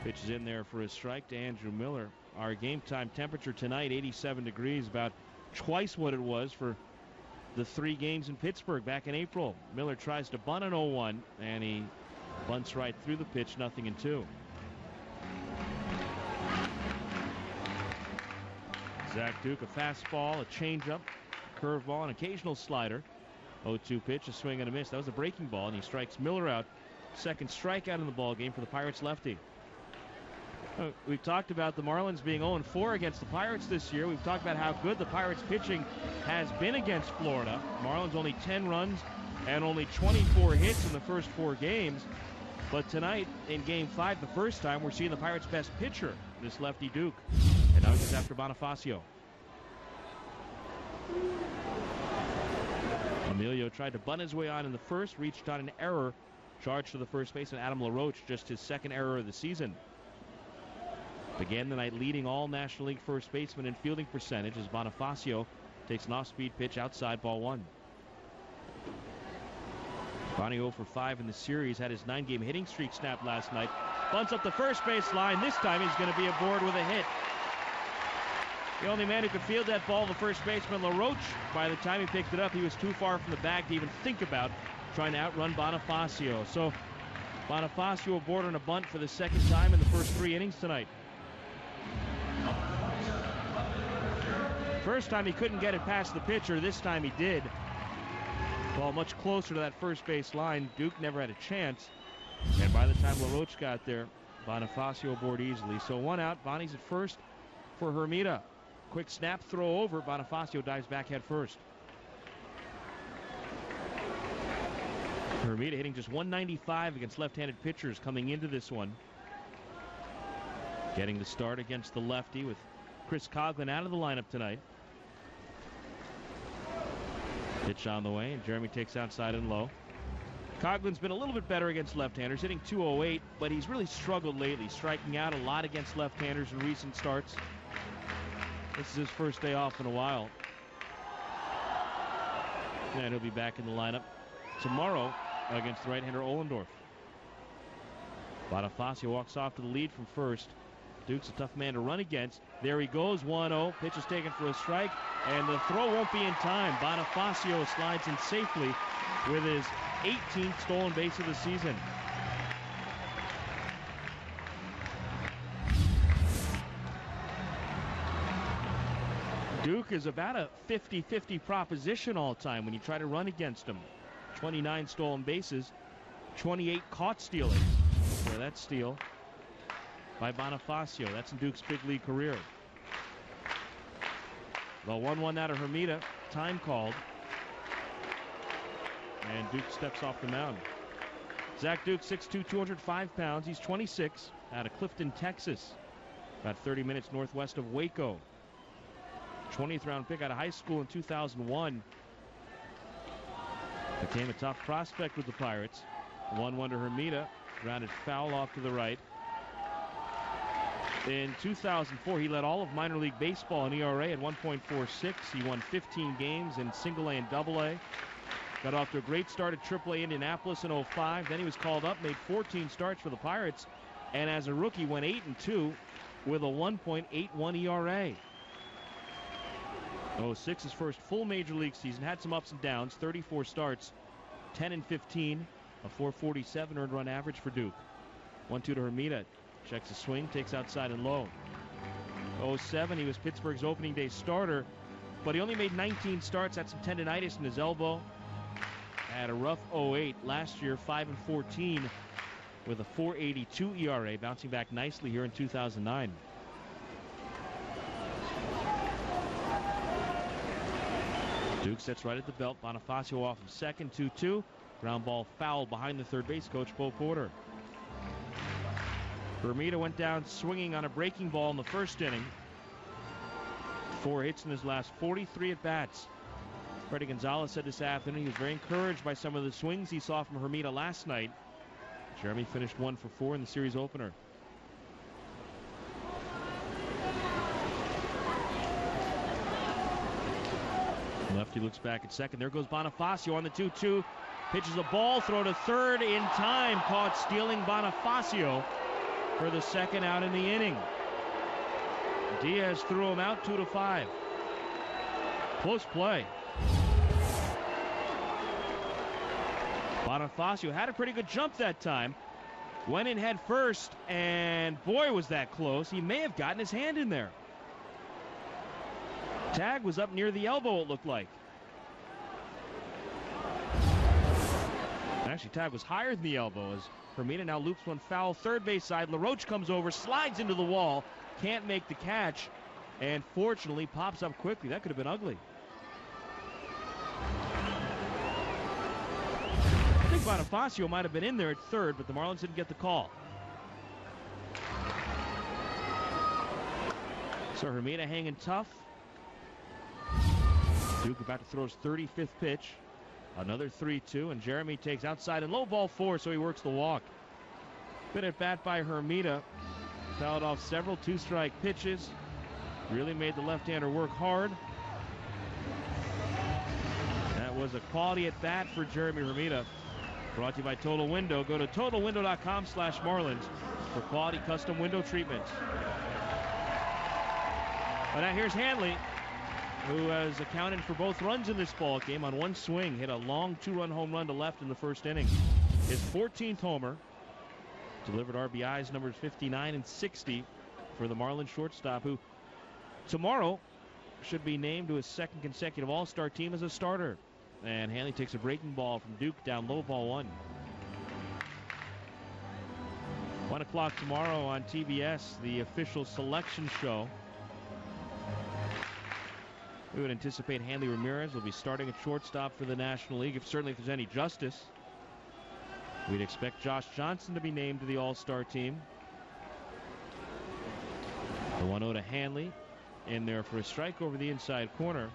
Pitches in there for a strike to Andrew Miller. Our game time temperature tonight, 87 degrees, about twice what it was for the 3 games in Pittsburgh back in April. Miller tries to bunt an 0-1, and he bunts right through the pitch, 0-2. Zach Duke, a fastball, a changeup, curveball, an occasional slider. 0-2 pitch, a swing and a miss. That was a breaking ball, and he strikes Miller out. Second strikeout in the ball game for the Pirates lefty. We've talked about the Marlins being 0-4 against the Pirates this year. We've talked about how good the Pirates pitching has been against Florida. Marlins only 10 runs and only 24 hits in the first 4 games. But tonight, in Game 5, the first time, we're seeing the Pirates' best pitcher, this lefty Duke. And now he gets after Bonifacio. Emilio tried to bunt his way on in the first, reached on an error, charged to the first baseman Adam LaRoche, just his second error of the season. Began the night leading all National League first basemen in fielding percentage as Bonifacio takes an off-speed pitch outside, ball 1. Bonnie 0 for 5 in the series, had his 9-game hitting streak snapped last night. Bunts up the first base line. This time he's going to be aboard with a hit. The only man who could field that ball, the first baseman LaRoche, by the time he picked it up, he was too far from the bag to even think about trying to outrun Bonifacio. So Bonifacio aboard on a bunt for the second time in the first 3 innings tonight. First time he couldn't get it past the pitcher. This time he did. Ball much closer to that first base line. Duke never had a chance. And by the time LaRoche got there, Bonifacio aboard easily. So 1 out. Bonnie's at first for Hermida. Quick snap, throw over. Bonifacio dives back head first. Hermida hitting just .195 against left-handed pitchers coming into this one. Getting the start against the lefty with Chris Coghlan out of the lineup tonight. Pitch on the way, and Jeremy takes outside and low. Coghlan's been a little bit better against left-handers, hitting .208, but he's really struggled lately, striking out a lot against left-handers in recent starts. This is his first day off in a while. And he'll be back in the lineup tomorrow against the right-hander Ohlendorf. Bonifacio walks off to the lead from first. Duke's a tough man to run against. There he goes, 1-0. Pitch is taken for a strike, and the throw won't be in time. Bonifacio slides in safely with his 18th stolen base of the season. Duke is about a 50-50 proposition all time when you try to run against him. 29 stolen bases, 28 caught stealing. So that's steal by Bonifacio. That's in Duke's big league career. The 1-1 out of Hermida. Time called. And Duke steps off the mound. Zach Duke, 6'2", 205 pounds. He's 26, out of Clifton, Texas. About 30 minutes northwest of Waco. 20th round pick out of high school in 2001. Became a tough prospect with the Pirates. 1-1 to Hermida. Grounded foul off to the right. In 2004, he led all of minor league baseball in ERA at 1.46. He won 15 games in single A and double A. Got off to a great start at AAA Indianapolis in 05. Then he was called up, made 14 starts for the Pirates, and as a rookie went 8-2 with a 1.81 ERA. 06, his first full major league season, had some ups and downs. 34 starts, 10-15, a 447 earned run average for Duke. 1-2 to Hermida. Checks a swing, takes outside and low. 07, he was Pittsburgh's opening day starter, but he only made 19 starts, had some tendonitis in his elbow. Had a rough 08 last year, 5-14 with a 4.82 ERA, bouncing back nicely here in 2009. Duke sets right at the belt. Bonifacio off of second, 2-2. Ground ball foul behind the third base coach, Bo Porter. Hermida went down swinging on a breaking ball in the first inning. 4 hits in his last 43 at-bats. Freddie Gonzalez said this afternoon he was very encouraged by some of the swings he saw from Hermida last night. Jeremy finished 1 for 4 in the series opener. Lefty looks back at second. There goes Bonifacio on the 2-2. Pitches a ball, throw to third in time. Caught stealing Bonifacio for the second out in the inning. Diaz threw him out 2-5. Close play. Bonifacio had a pretty good jump that time. Went in head first, and boy was that close. He may have gotten his hand in there. Tag was up near the elbow, it looked like. Actually, tag was higher than the elbow as Hermida now loops one foul third base side. LaRoche comes over, slides into the wall, can't make the catch, and fortunately pops up quickly. That could have been ugly. I think Bonifacio might have been in there at third, but the Marlins didn't get the call. So Hermida hanging tough. Duke about to throw his 35th pitch. Another 3-2, and Jeremy takes outside and low ball 4, so he works the walk. Good at bat by Hermida. Fouled off several two-strike pitches. Really made the left-hander work hard. That was a quality at bat for Jeremy Hermida. Brought to you by Total Window. Go to TotalWindow.com/Marlins for quality custom window treatments. But now here's Hanley, who has accounted for both runs in this ball game on one swing. Hit a long 2-run home run to left in the first inning. His 14th homer. Delivered RBIs numbers 59 and 60 for the Marlins shortstop, who tomorrow should be named to his second consecutive All-Star team as a starter. And Hanley takes a breaking ball from Duke down low, ball 1. 1 o'clock tomorrow on TBS, the official selection show. We would anticipate Hanley Ramirez will be starting at shortstop for the National League, certainly if there's any justice. We'd expect Josh Johnson to be named to the All-Star team. The 1-0 to Hanley in there for a strike over the inside corner.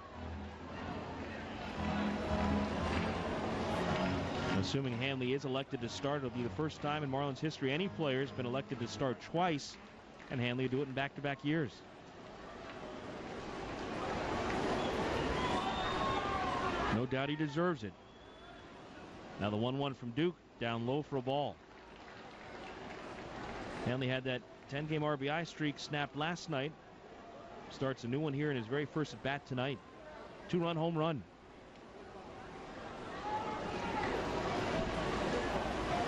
Assuming Hanley is elected to start, it'll be the first time in Marlins history any player has been elected to start twice, and Hanley will do it in back-to-back years. No doubt he deserves it. Now the 1-1 from Duke, down low for a ball. Hanley had that 10-game RBI streak snapped last night. Starts a new one here in his very first at bat tonight. 2-run home run.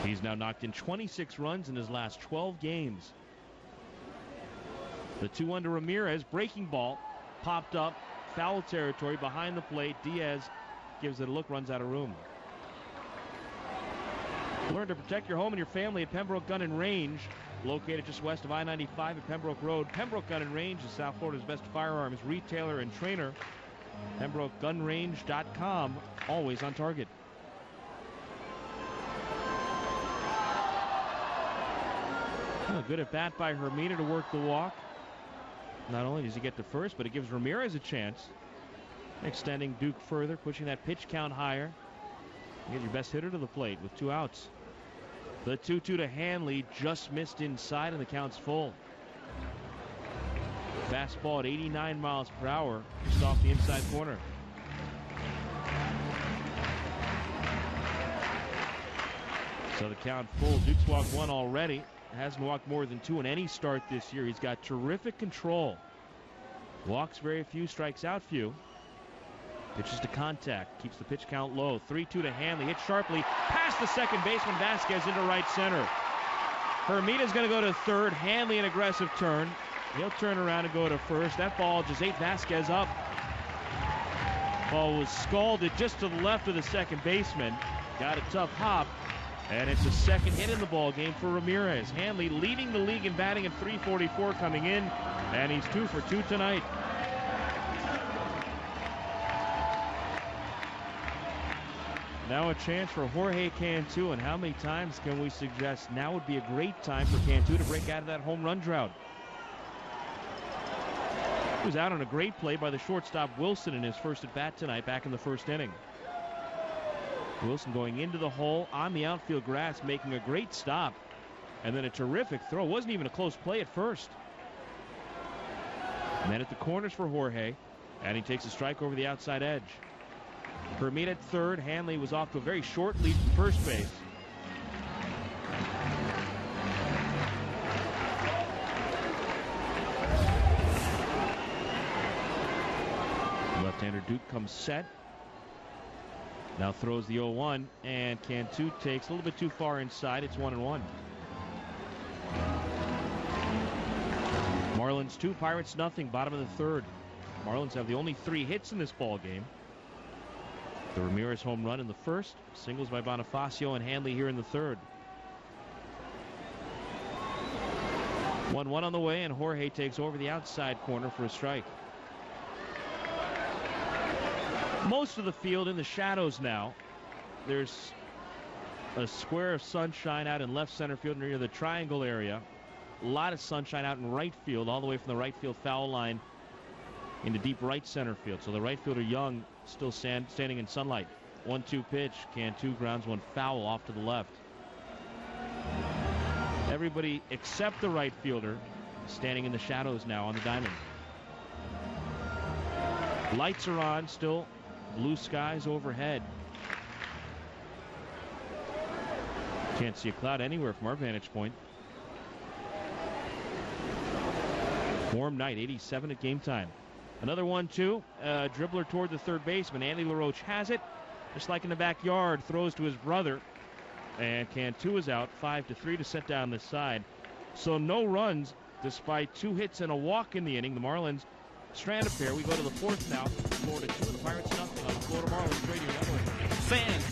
He's now knocked in 26 runs in his last 12 games. The 2-1 to Ramirez, breaking ball, popped up, foul territory behind the plate. Diaz gives it a look, runs out of room. Learn to protect your home and your family at Pembroke Gun and Range, located just west of I-95 at Pembroke Road. Pembroke Gun and Range is South Florida's best firearms retailer and trainer. PembrokeGunRange.com, always on target. A good at bat by Hermida to work the walk. Not only does he get to first, but it gives Ramirez a chance. Extending Duke further, pushing that pitch count higher. You get your best hitter to the plate with 2 outs. The 2-2 to Hanley just missed inside, and the count's full. Fastball at 89 miles per hour, just off the inside corner. So the count full. Duke's walked 1 already. Hasn't walked more than 2 in any start this year. He's got terrific control. Walks very few, strikes out few. Pitches to contact, keeps the pitch count low. 3-2 to Hanley, hit sharply past the second baseman Vasquez into right center. Hermida's going to go to third. Hanley an aggressive turn. He'll turn around and go to first. That ball just ate Vasquez up. Ball was scalded just to the left of the second baseman. Got a tough hop, and it's a second hit in the ball game for Ramirez. Hanley leading the league in batting at .344 coming in, and he's 2 for 2 tonight. Now a chance for Jorge Cantu, and how many times can we suggest now would be a great time for Cantu to break out of that home run drought? He was out on a great play by the shortstop Wilson in his first at bat tonight, back in the first inning. Wilson going into the hole on the outfield grass, making a great stop, and then a terrific throw. Wasn't even a close play at first. And then at the corners for Jorge, and he takes a strike over the outside edge. Hermida at third. Hanley was off to a very short lead from first base. Left-hander Duke comes set. Now throws the 0-1, and Cantu takes a little bit too far inside. It's 1-1. Marlins 2, Pirates nothing. Bottom of the third. Marlins have the only 3 hits in this ball game. The Ramirez home run in the first, singles by Bonifacio and Hanley here in the third. 1-1 on the way, and Jorge takes over the outside corner for a strike. Most of the field in the shadows now. There's a square of sunshine out in left center field near the triangle area. A lot of sunshine out in right field, all the way from the right field foul line into deep right center field. So the right fielder, Young, still standing in sunlight. 1-2 pitch. Cantu grounds one foul off to the left. Everybody except the right fielder standing in the shadows now on the diamond. Lights are on still. Blue skies overhead. Can't see a cloud anywhere from our vantage point. Warm night, 87 at game time. Another 1-2. Dribbler toward the third baseman. Andy LaRoche has it. Just like in the backyard, throws to his brother. And Cantu is out, 5-3 to set down this side. So no runs despite 2 hits and a walk in the inning. The Marlins strand a pair. We go to the fourth now. Florida 2 and the Pirates nothing on the Florida Marlins Radio Network. Fan.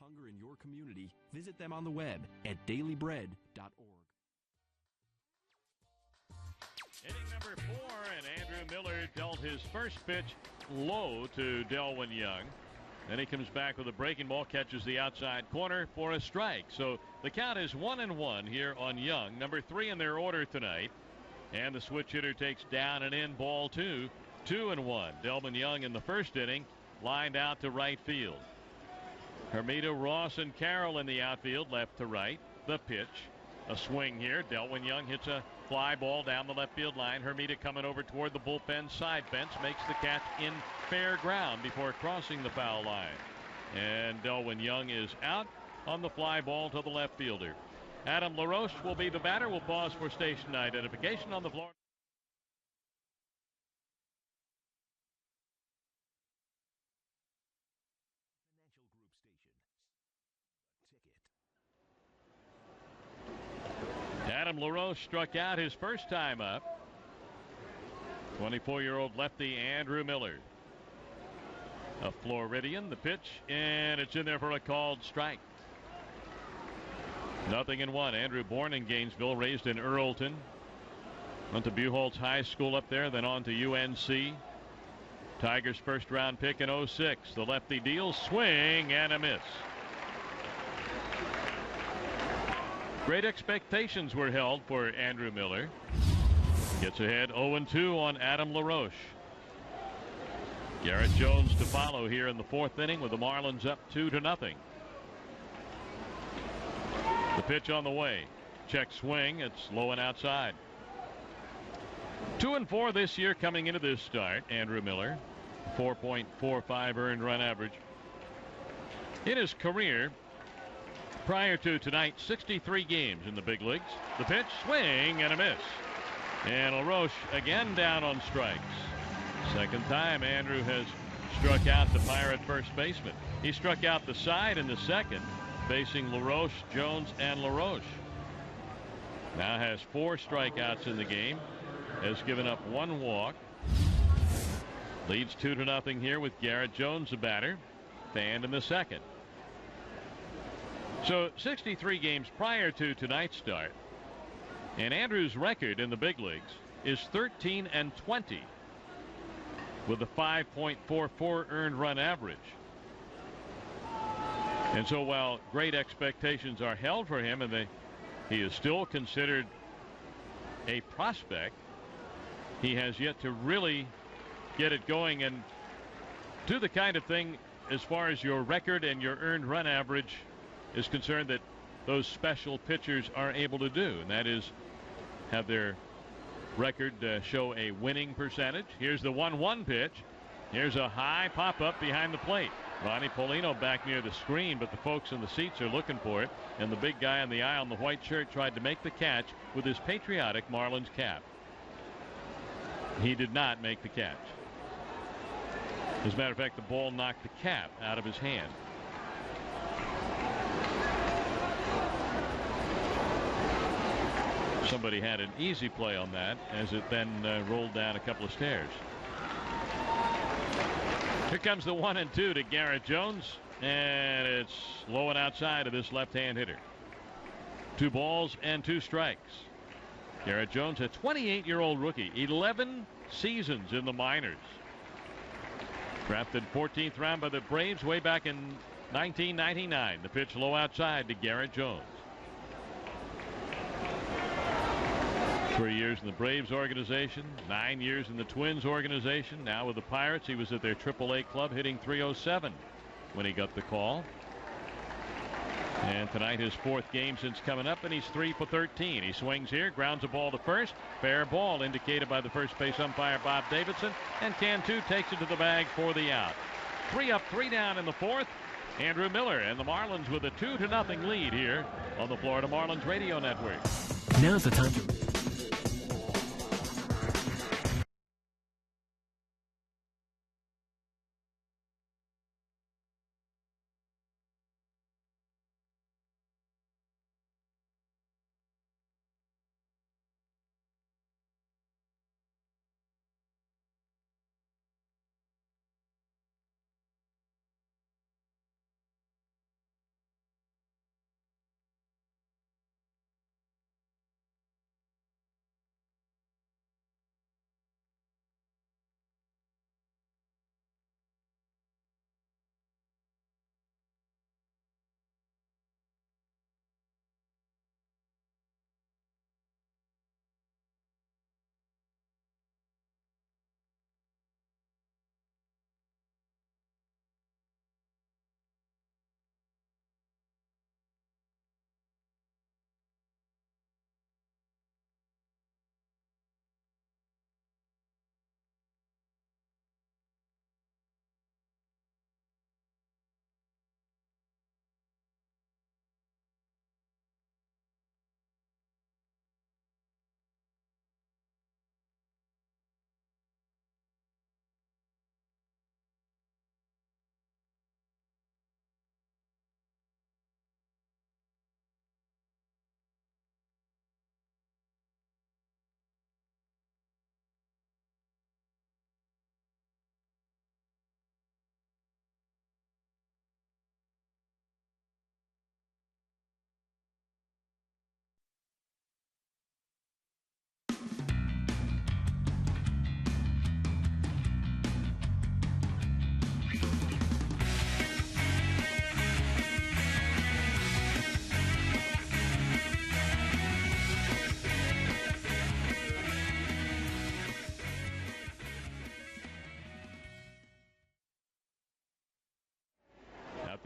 Hunger in your community, visit them on the web at dailybread.org. Inning number 4, and Andrew Miller dealt his first pitch low to Delwyn Young. Then he comes back with a breaking ball, catches the outside corner for a strike. So the count is 1-1 here on Young, number 3 in their order tonight. And the switch hitter takes down and in ball 2, 2-1. Delwyn Young in the first inning lined out to right field. Hermida, Ross, and Carroll in the outfield, left to right. The pitch, a swing here. Delwyn Young hits a fly ball down the left field line. Hermida coming over toward the bullpen side fence, makes the catch in fair ground before crossing the foul line. And Delwyn Young is out on the fly ball to the left fielder. Adam LaRoche will be the batter. We'll pause for station identification on the floor. Adam LaRoche struck out his first time up. 24-year-old lefty Andrew Miller. A Floridian, the pitch, and it's in there for a called strike. 0-1. Andrew, born in Gainesville, raised in Earlton. Went to Buchholz High School up there, then on to UNC. Tigers' first round pick in 06. The lefty deals, swing, and a miss. Great expectations were held for Andrew Miller. Gets ahead 0-2 on Adam LaRoche. Garrett Jones to follow here in the 4th inning with the Marlins up 2-0. The pitch on the way. Check swing. It's low and outside. 2-4 this year coming into this start. Andrew Miller, 4.45 earned run average. In his career, prior to tonight, 63 games in the big leagues. The pitch, swing and a miss. And LaRoche again down on strikes. Second time Andrew has struck out the Pirate first baseman. He struck out the side in the second, facing LaRoche, Jones, and LaRoche. Now has 4 strikeouts in the game. Has given up 1 walk. Leads 2-0 here with Garrett Jones, the batter. Fanned in the second. So 63 games prior to tonight's start. And Andrew's record in the big leagues is 13-20 with a 5.44 earned run average. And so while great expectations are held for him, and he is still considered a prospect, he has yet to really get it going and do the kind of thing as far as your record and your earned run average is concerned that those special pitchers are able to do, and that is have their record show a winning percentage. Here's the 1-1 pitch. Here's a high pop-up behind the plate. Ronnie Polino back near the screen, but the folks in the seats are looking for it, and the big guy on the aisle in the white shirt tried to make the catch with his patriotic Marlins cap. He did not make the catch. As a matter of fact, the ball knocked the cap out of his hand. Somebody had an easy play on that as it then rolled down a couple of stairs. Here comes the 1-2 to Garrett Jones, and it's low and outside of this left-hand hitter. 2 balls and 2 strikes. Garrett Jones, a 28-year-old rookie, 11 seasons in the minors. Drafted 14th round by the Braves way back in 1999. The pitch low outside to Garrett Jones. 3 years in the Braves organization, 9 years in the Twins organization. Now with the Pirates, he was at their AAA club hitting .307 when he got the call. And tonight his 4th game since coming up, and he's 3 for 13. He swings here, grounds a ball to first. Fair ball indicated by the first base umpire Bob Davidson, and Cantu takes it to the bag for the out. 3 up, 3 down in the 4th. Andrew Miller and the Marlins with a 2-0 lead here on the Florida Marlins Radio Network. Now's the time to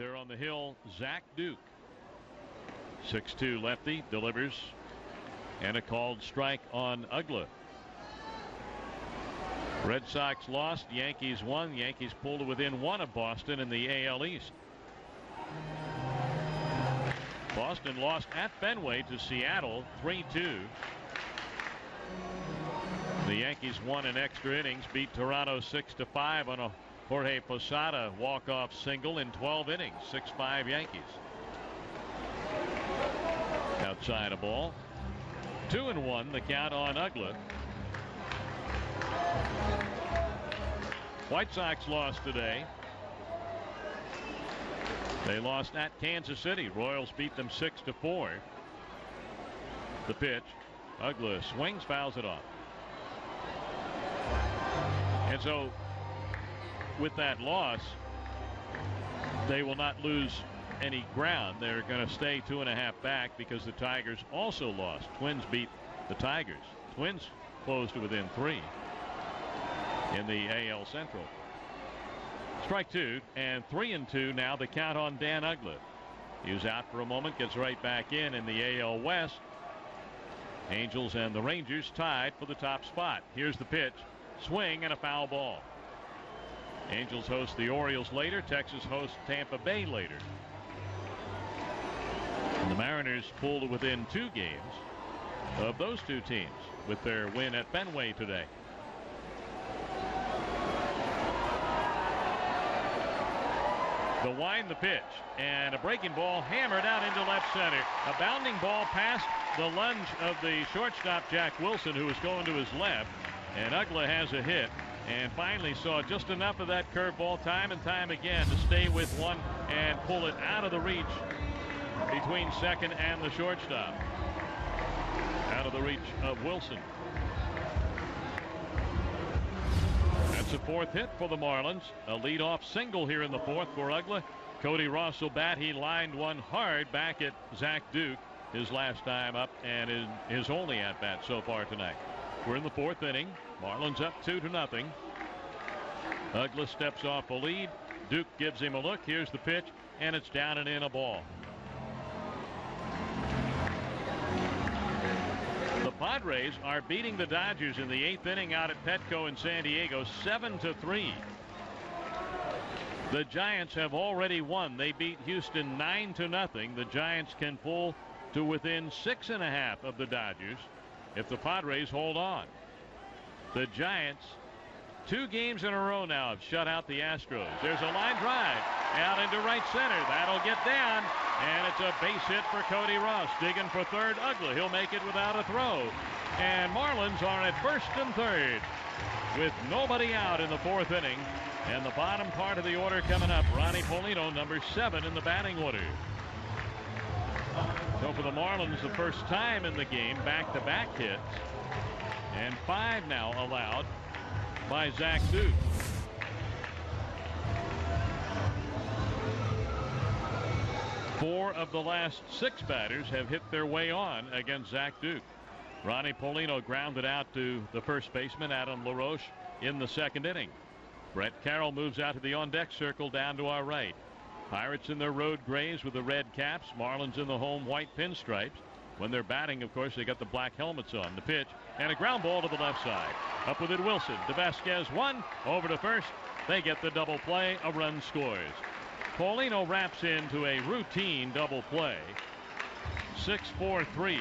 There on the hill, Zach Duke. 6'2" lefty delivers, and a called strike on Ugla. Red Sox lost, Yankees won. Yankees pulled to within 1 of Boston in the AL East. Boston lost at Fenway to Seattle 3-2. The Yankees won in extra innings, beat Toronto 6-5 on a Jorge Posada walk-off single in 12 innings. 6-5 Yankees. Outside a ball. 2-1 the count on Ugla. White Sox lost today. They lost at Kansas City. Royals beat them 6-4. The pitch. Ugla swings, fouls it off. And so with that loss, they will not lose any ground. They're going to stay 2.5 back because the Tigers also lost. Twins beat the Tigers. Twins closed to within 3 in the AL Central. Strike 2 and 3-2 now the count on Dan Ugla. He was out for a moment, gets right back in the AL West. Angels and the Rangers tied for the top spot. Here's the pitch. Swing and a foul ball. Angels host the Orioles later. Texas hosts Tampa Bay later. And the Mariners pull to within 2 games of those 2 teams with their win at Fenway today. The wind, the pitch, and a breaking ball hammered out into left center. A bounding ball past the lunge of the shortstop Jack Wilson, who was going to his left, and Ugla has a hit and finally saw just enough of that curveball time and time again to stay with one and pull it out of the reach between second and the shortstop. Out of the reach of Wilson. That's a 4th hit for the Marlins. A leadoff single here in the 4th for Ugla. Cody Ross will bat. He lined one hard back at Zach Duke his last time up and in his only at bat so far tonight. We're in the 4th inning. Marlins up 2-0. Ugla steps off the lead. Duke gives him a look. Here's the pitch, and it's down and in, a ball. The Padres are beating the Dodgers in the 8th inning out at Petco in San Diego 7-3. The Giants have already won. They beat Houston 9-0. The Giants can pull to within 6.5 of the Dodgers if the Padres hold on. The Giants 2 games in a row now have shut out the Astros. There's a line drive out into right center. That'll get down, and it's a base hit for Cody Ross. Digging for third, Ugla. He'll make it without a throw. And Marlins are at first and third with nobody out in the 4th inning. And the bottom part of the order coming up. Ronnie Polino, number 7 in the batting order. So for the Marlins, the first time in the game, back-to-back hits. And 5 now allowed by Zach Duke. Four of the last 6 batters have hit their way on against Zach Duke. Ronnie Polino grounded out to the first baseman, Adam LaRoche, in the 2nd inning. Brett Carroll moves out to the on-deck circle down to our right. Pirates in their road grays with the red caps. Marlins in the home white pinstripes. When they're batting, of course, they got the black helmets on. The pitch, and a ground ball to the left side. Up with it, Wilson. De Vasquez 1, over to first. They get the double play. A run scores. Paulino wraps into a routine double play. 6-4-3.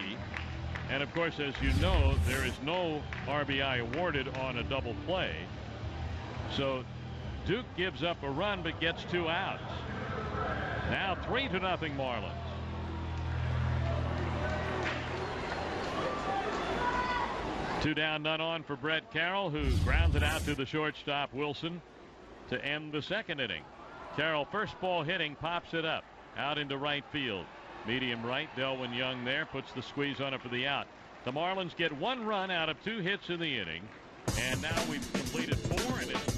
And, of course, as you know, there is no RBI awarded on a double play. So Duke gives up a run but gets 2 outs. Now 3-0 Marlins. Two down, none on for Brett Carroll, who grounds it out to the shortstop Wilson to end the 2nd inning. Carroll, first ball hitting, pops it up out into right field. Medium right, Delwyn Young there puts the squeeze on it for the out. The Marlins get 1 run out of 2 hits in the inning, and now we've completed 4, and it's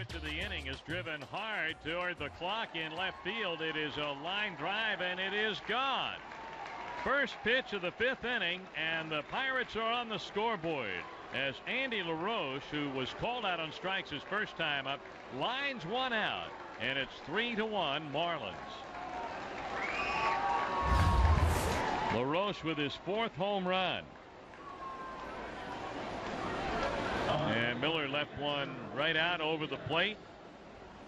pitch of the inning is driven hard toward the clock in left field. It is a line drive, and it is gone. First pitch of the 5th inning, and the Pirates are on the scoreboard as Andy LaRoche, who was called out on strikes his first time up, lines one out, and it's 3-1 Marlins. LaRoche with his 4th home run. And Miller left one right out over the plate,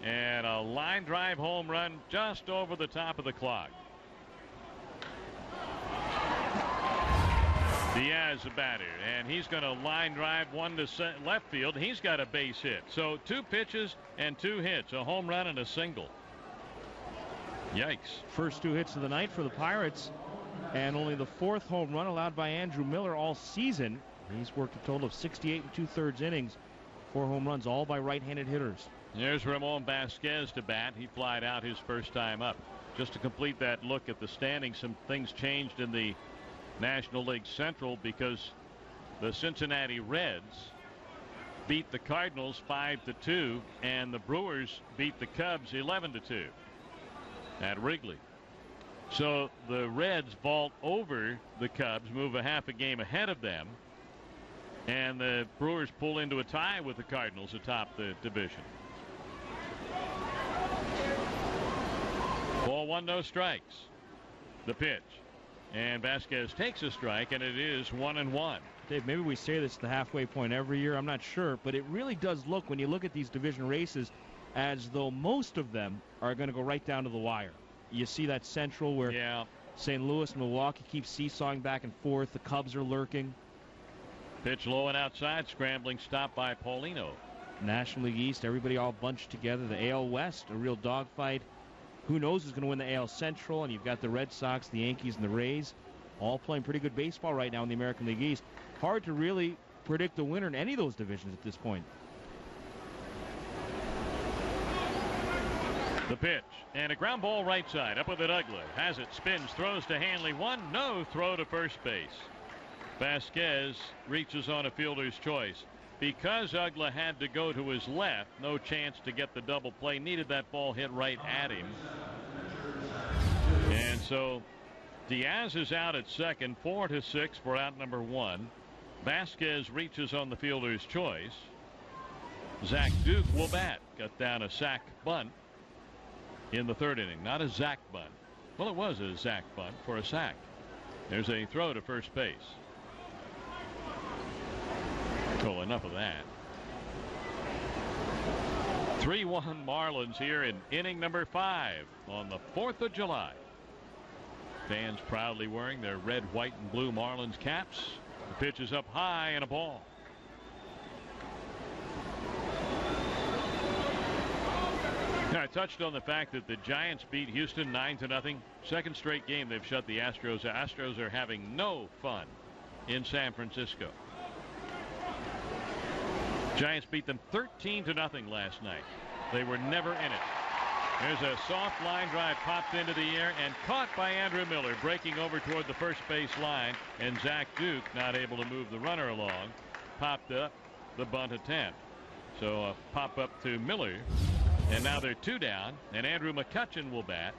and a line drive home run just over the top of the clock. Diaz the batter, and he's going to line drive one to left field. He's got a base hit. So 2 pitches and 2 hits, a home run and a single. Yikes. First 2 hits of the night for the Pirates, and only the 4th home run allowed by Andrew Miller all season. He's worked a total of 68 2/3 innings, 4 home runs, all by right-handed hitters. There's Ramon Vasquez to bat. He flied out his first time up. Just to complete that look at the standings, some things changed in the National League Central because the Cincinnati Reds beat the Cardinals 5-2, and the Brewers beat the Cubs 11-2 at Wrigley. So the Reds vault over the Cubs, move a half a game ahead of them, and the Brewers pull into a tie with the Cardinals atop the division. Ball 1, no strikes. The pitch. And Vasquez takes a strike, and it is 1-1. Dave, maybe we say this at the halfway point every year. I'm not sure, but it really does look, when you look at these division races, as though most of them are going to go right down to the wire. You see that Central where St. Louis, Milwaukee keep seesawing back and forth. The Cubs are lurking. Pitch low and outside, scrambling stop by Paulino. National League East, everybody all bunched together. The AL West, a real dogfight. Who knows who's going to win the AL Central? And you've got the Red Sox, the Yankees, and the Rays all playing pretty good baseball right now in the American League East. Hard to really predict the winner in any of those divisions at this point. The pitch, and a ground ball right side, up with it Ugla. Has it, spins, throws to Hanley. No throw to first base. Vasquez reaches on a fielder's choice. Because Ugla had to go to his left, no chance to get the double play. Needed that ball hit right at him. And so Diaz is out at second, 4-6 for out number 1. Vasquez reaches on the fielder's choice. Zach Duke will bat. Got down a sac bunt in the 3rd inning. Not a Zach bunt. Well, it was a Zach bunt for a sac. There's a throw to first base. Oh, enough of that. 3-1 Marlins here in inning number 5 on the 4th of July. Fans proudly wearing their red, white, and blue Marlins caps. The pitch is up high and a ball. Now, I touched on the fact that the Giants beat Houston 9-0. Second straight game they've shut the Astros. The Astros are having no fun in San Francisco. Giants beat them 13-0 last night. They were never in it. There's a soft line drive popped into the air and caught by Andrew Miller, breaking over toward the first base line, and Zach Duke, not able to move the runner along, popped up the bunt attempt. So a pop up to Miller, and now they're 2 down, and Andrew McCutchen will bat,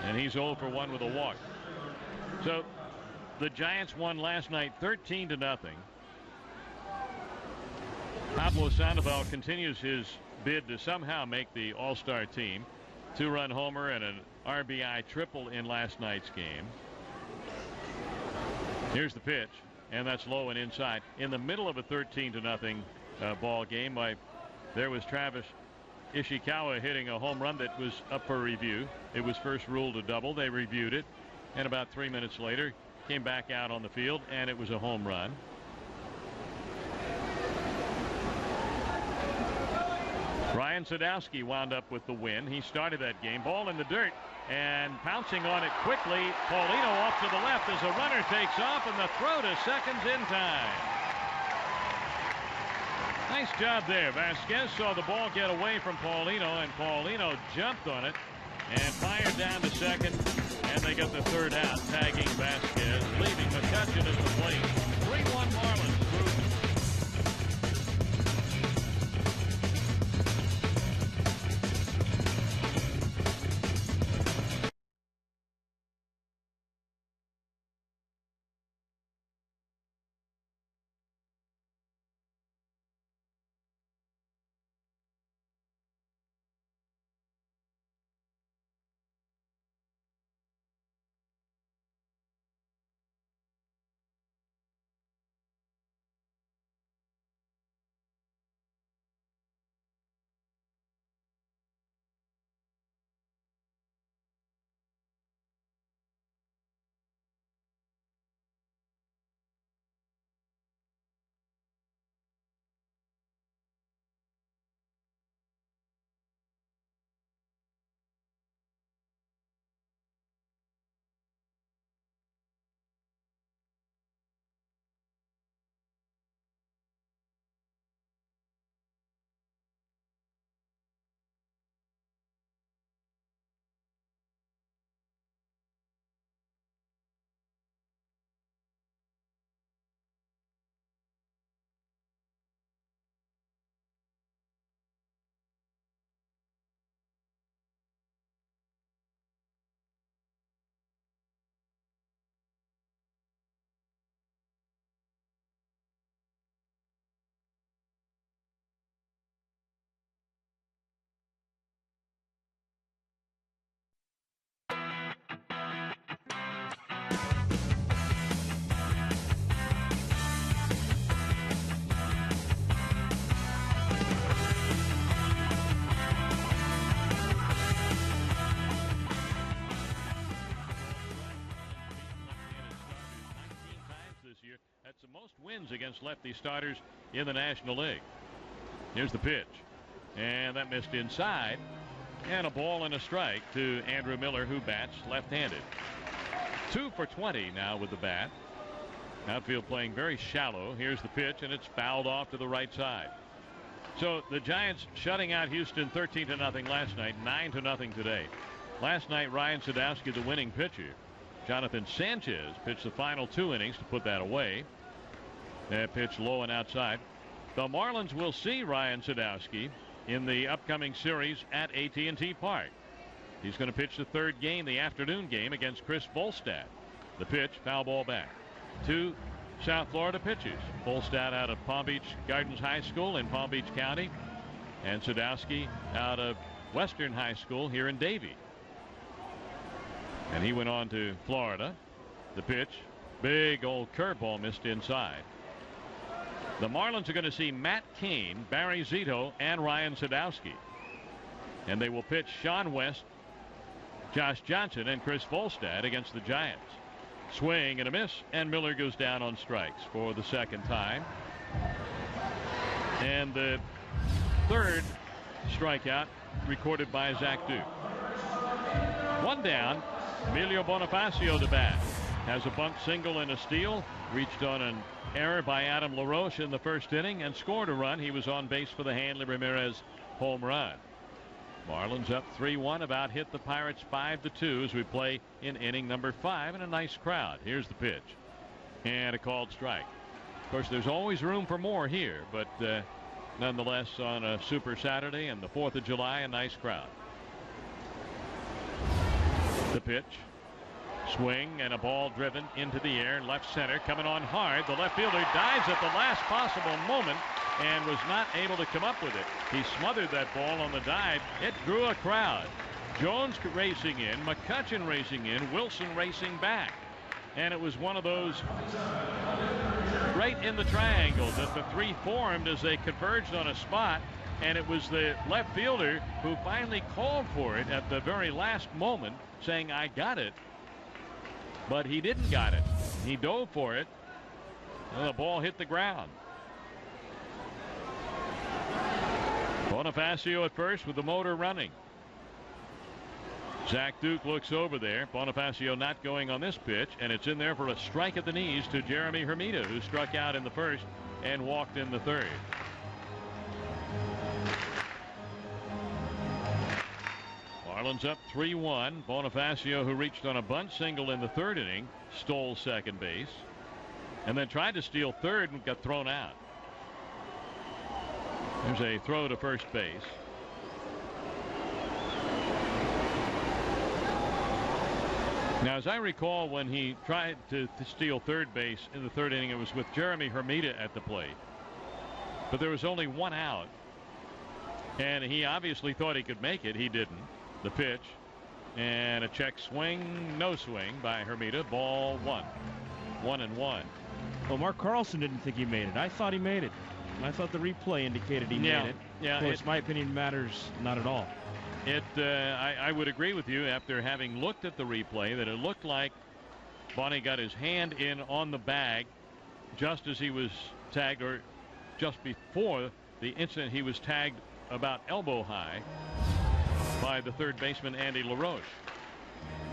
and he's 0 for 1 with a walk. So the Giants won last night 13-0. Pablo Sandoval continues his bid to somehow make the All-Star team. 2-run homer and an RBI triple in last night's game. Here's the pitch, and that's low and inside. In the middle of a 13-0 ball game, there was Travis Ishikawa hitting a home run that was up for review. It was first ruled a double. They reviewed it, and about 3 minutes later came back out on the field, and it was a home run. Ryan Sadowski wound up with the win. He started that game. Ball in the dirt, and pouncing on it quickly, Paulino off to the left as a runner takes off, and the throw to second's in time. Nice job there. Vasquez saw the ball get away from Paulino, and Paulino jumped on it and fired down to second, and they got the third out, tagging Vasquez, leaving McCutchen at the plate. 3-1 Marlins. against lefty starters in the National League. Here's the pitch. And that missed inside. And a ball and a strike to Andrew Miller, who bats left-handed. 2 for 20 now with the bat. Outfield playing very shallow. Here's the pitch, and it's fouled off to the right side. So the Giants shutting out Houston 13-0 last night, 9-0 today. Last night, Ryan Sadowski, the winning pitcher. Jonathan Sanchez pitched the final 2 innings to put that away. That pitch low and outside. The Marlins will see Ryan Sadowski in the upcoming series at AT&T Park. He's going to pitch the 3rd game, the afternoon game, against Chris Volstad. The pitch, foul ball back. 2 South Florida pitchers. Volstad out of Palm Beach Gardens High School in Palm Beach County, and Sadowski out of Western High School here in Davie. And he went on to Florida. The pitch, big old curveball, missed inside. The Marlins are going to see Matt Cain, Barry Zito, and Ryan Sadowski. And they will pitch Sean West, Josh Johnson, and Chris Volstad against the Giants. Swing and a miss, and Miller goes down on strikes for the 2nd time. And the 3rd strikeout recorded by Zach Duke. 1 down. Emilio Bonifacio to bat. Has a bunt single and a steal. Reached on an error by Adam LaRoche in the 1st inning and scored a run. He was on base for the Hanley Ramirez home run. Marlins up 3-1, about hit the Pirates 5-2 as we play in inning number 5, and a nice crowd. Here's the pitch and a called strike. Of course, there's always room for more here, but nonetheless, on a Super Saturday and the 4th of July, a nice crowd. The pitch, swing, and a ball driven into the air in left center, coming on hard. The left fielder dives at the last possible moment and was not able to come up with it. He smothered that ball on the dive. It drew a crowd. Jones racing in, McCutchen racing in, Wilson racing back. And it was one of those right in the triangle that the 3 formed as they converged on a spot. And it was the left fielder who finally called for it at the very last moment, saying, "I got it." But he didn't got it. He dove for it, and the ball hit the ground. Bonifacio at first with the motor running. Zach Duke looks over there. Bonifacio not going on this pitch, and it's in there for a strike at the knees to Jeremy Hermida, who struck out in the 1st and walked in the 3rd. Marlins up 3-1. Bonifacio, who reached on a bunt single in the 3rd inning, stole second base and then tried to steal 3rd and got thrown out. There's a throw to first base. Now, as I recall, when he tried to steal 3rd base in the 3rd inning, it was with Jeremy Hermida at the plate. But there was only 1 out. And he obviously thought he could make it. He didn't. The pitch and a check swing, no swing by Hermida. Ball 1. 1-1. Well, Mark Carlson didn't think he made it. I thought he made it. I thought the replay indicated he made it. Yeah, of course, my opinion matters not at all. I would agree with you after having looked at the replay that it looked like Bonnie got his hand in on the bag just as he was tagged, or just before the incident. He was tagged about elbow high by the 3rd baseman Andy LaRoche.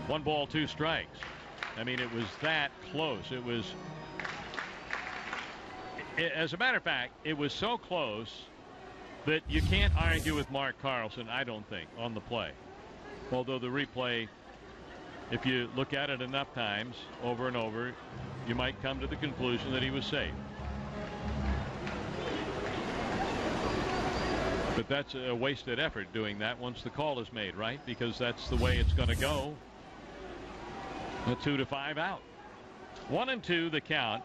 1 ball, 2 strikes. I mean, it was that close. It was, as a matter of fact, it was so close that you can't argue with Mark Carlson, I don't think, on the play. Although the replay, if you look at it enough times over and over, you might come to the conclusion that he was safe. But that's a wasted effort doing that once the call is made, right? Because that's the way it's going to go. A 2-5 out. 1-2 the count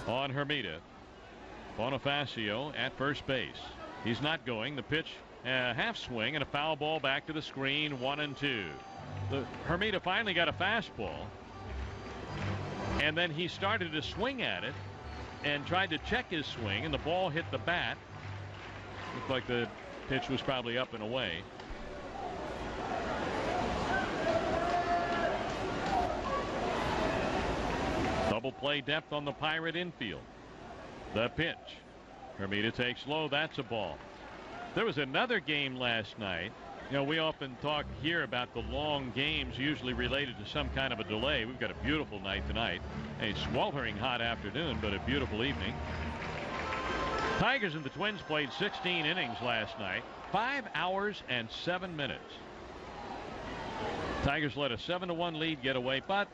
on Hermida. Bonifacio at first base. He's not going. The pitch, half swing, and a foul ball back to the screen. 1-2. Hermida finally got a fastball, and then he started to swing at it and tried to check his swing, and the ball hit the bat. Looked like the pitch was probably up and away. Double play. play depth on the Pirate infield. The pitch. Hermida takes low. That's a ball. There was another game last night. You know, we often talk here about the long games usually related to some kind of a delay. We've got a beautiful night tonight. A sweltering hot afternoon, but a beautiful evening. Tigers and the Twins played 16 innings last night. 5 hours and 7 minutes. Tigers let a 7-1 lead get away, but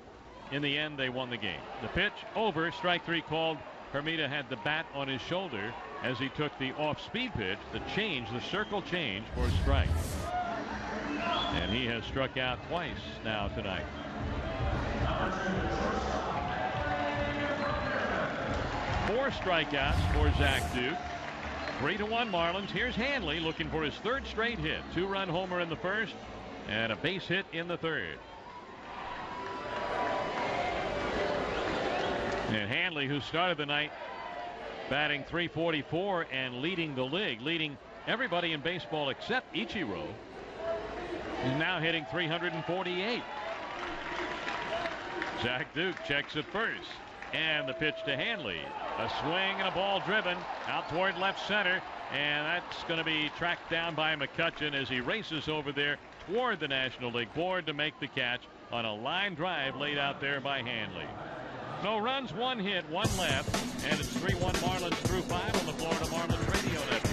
in the end they won the game. The pitch over. Strike 3 called. Hermida had the bat on his shoulder as he took the off-speed pitch, the circle change for a strike. And he has struck out twice now tonight. Four strikeouts for Zach Duke. 3-1 Marlins. Here's Hanley looking for his third straight hit. 2-run homer in the first and a base hit in the third. And Hanley, who started the night batting .344 and leading the league, leading everybody in baseball except Ichiro, is now hitting .348. Zach Duke checks at first. And the pitch to Hanley. A swing and a ball driven out toward left center. And that's going to be tracked down by McCutchen as he races over there toward the National League board to make the catch on a line drive laid out there by Hanley. No runs, 1 hit, 1 left. And it's 3-1 Marlins through 5 on the Florida Marlins Radio Network.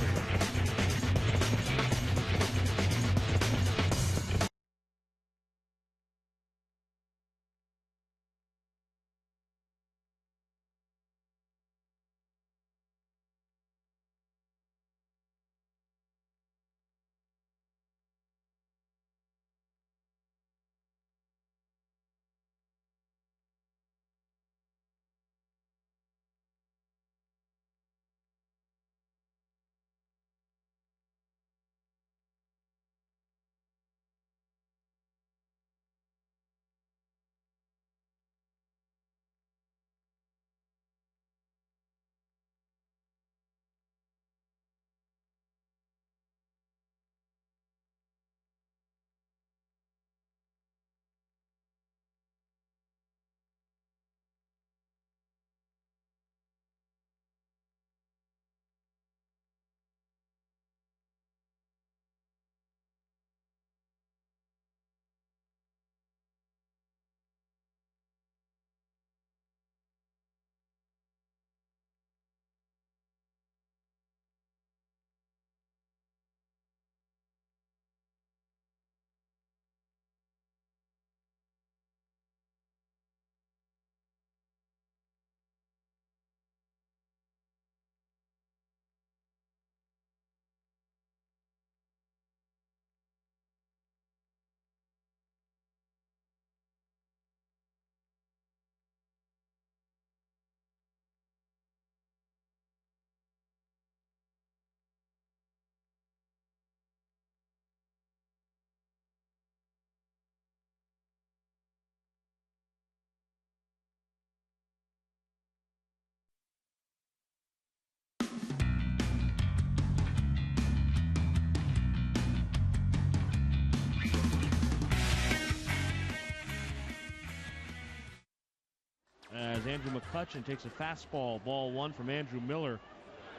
As Andrew McCutchen takes a fastball, ball 1 from Andrew Miller.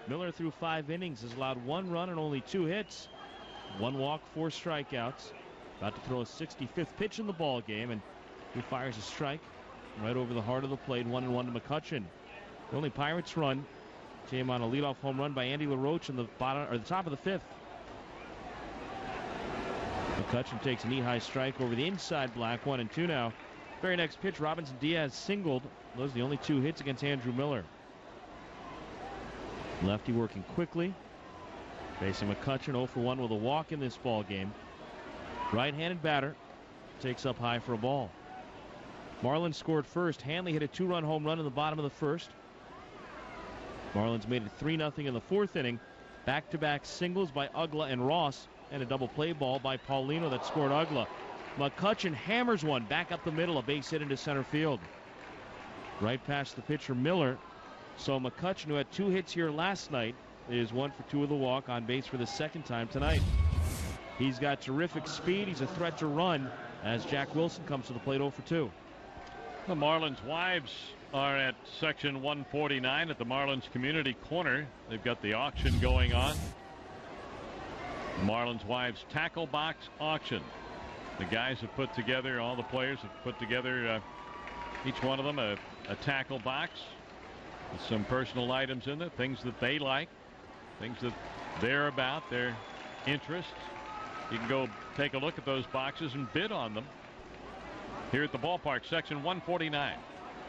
Miller through 5 innings has allowed 1 run and only 2 hits. 1 walk, 4 strikeouts. About to throw a 65th pitch in the ball game, and he fires a strike right over the heart of the plate. 1-1 to McCutchen. The only Pirates run came on a leadoff home run by Andy LaRoche in the top of the 5th. McCutchen takes a knee-high strike over the inside black. 1-2 now. Very next pitch, Robinson Diaz singled. Those are the only 2 hits against Andrew Miller. Lefty working quickly. Facing McCutchen, 0 for 1 with a walk in this ball game. Right-handed batter takes up high for a ball. Marlins scored first. Hanley hit a 2-run home run in the bottom of the first. Marlins made it 3-0 in the 4th inning. Back-to-back singles by Ugla and Ross, and a double play ball by Paulino that scored Ugla. McCutchen hammers one back up the middle, a base hit into center field. Right past the pitcher Miller. So McCutchen, who had 2 hits here last night, is 1 for 2 with a walk, on base for the 2nd time tonight. He's got terrific speed. He's a threat to run as Jack Wilson comes to the plate 0 for 2. The Marlins wives are at section 149 at the Marlins Community Corner. They've got the auction going on. Marlins wives tackle box auction. The guys have put together, all the players have put together, each one of them a tackle box with some personal items in it, things that they like, things that they're about, their interests. You can go take a look at those boxes and bid on them here at the ballpark, section 149.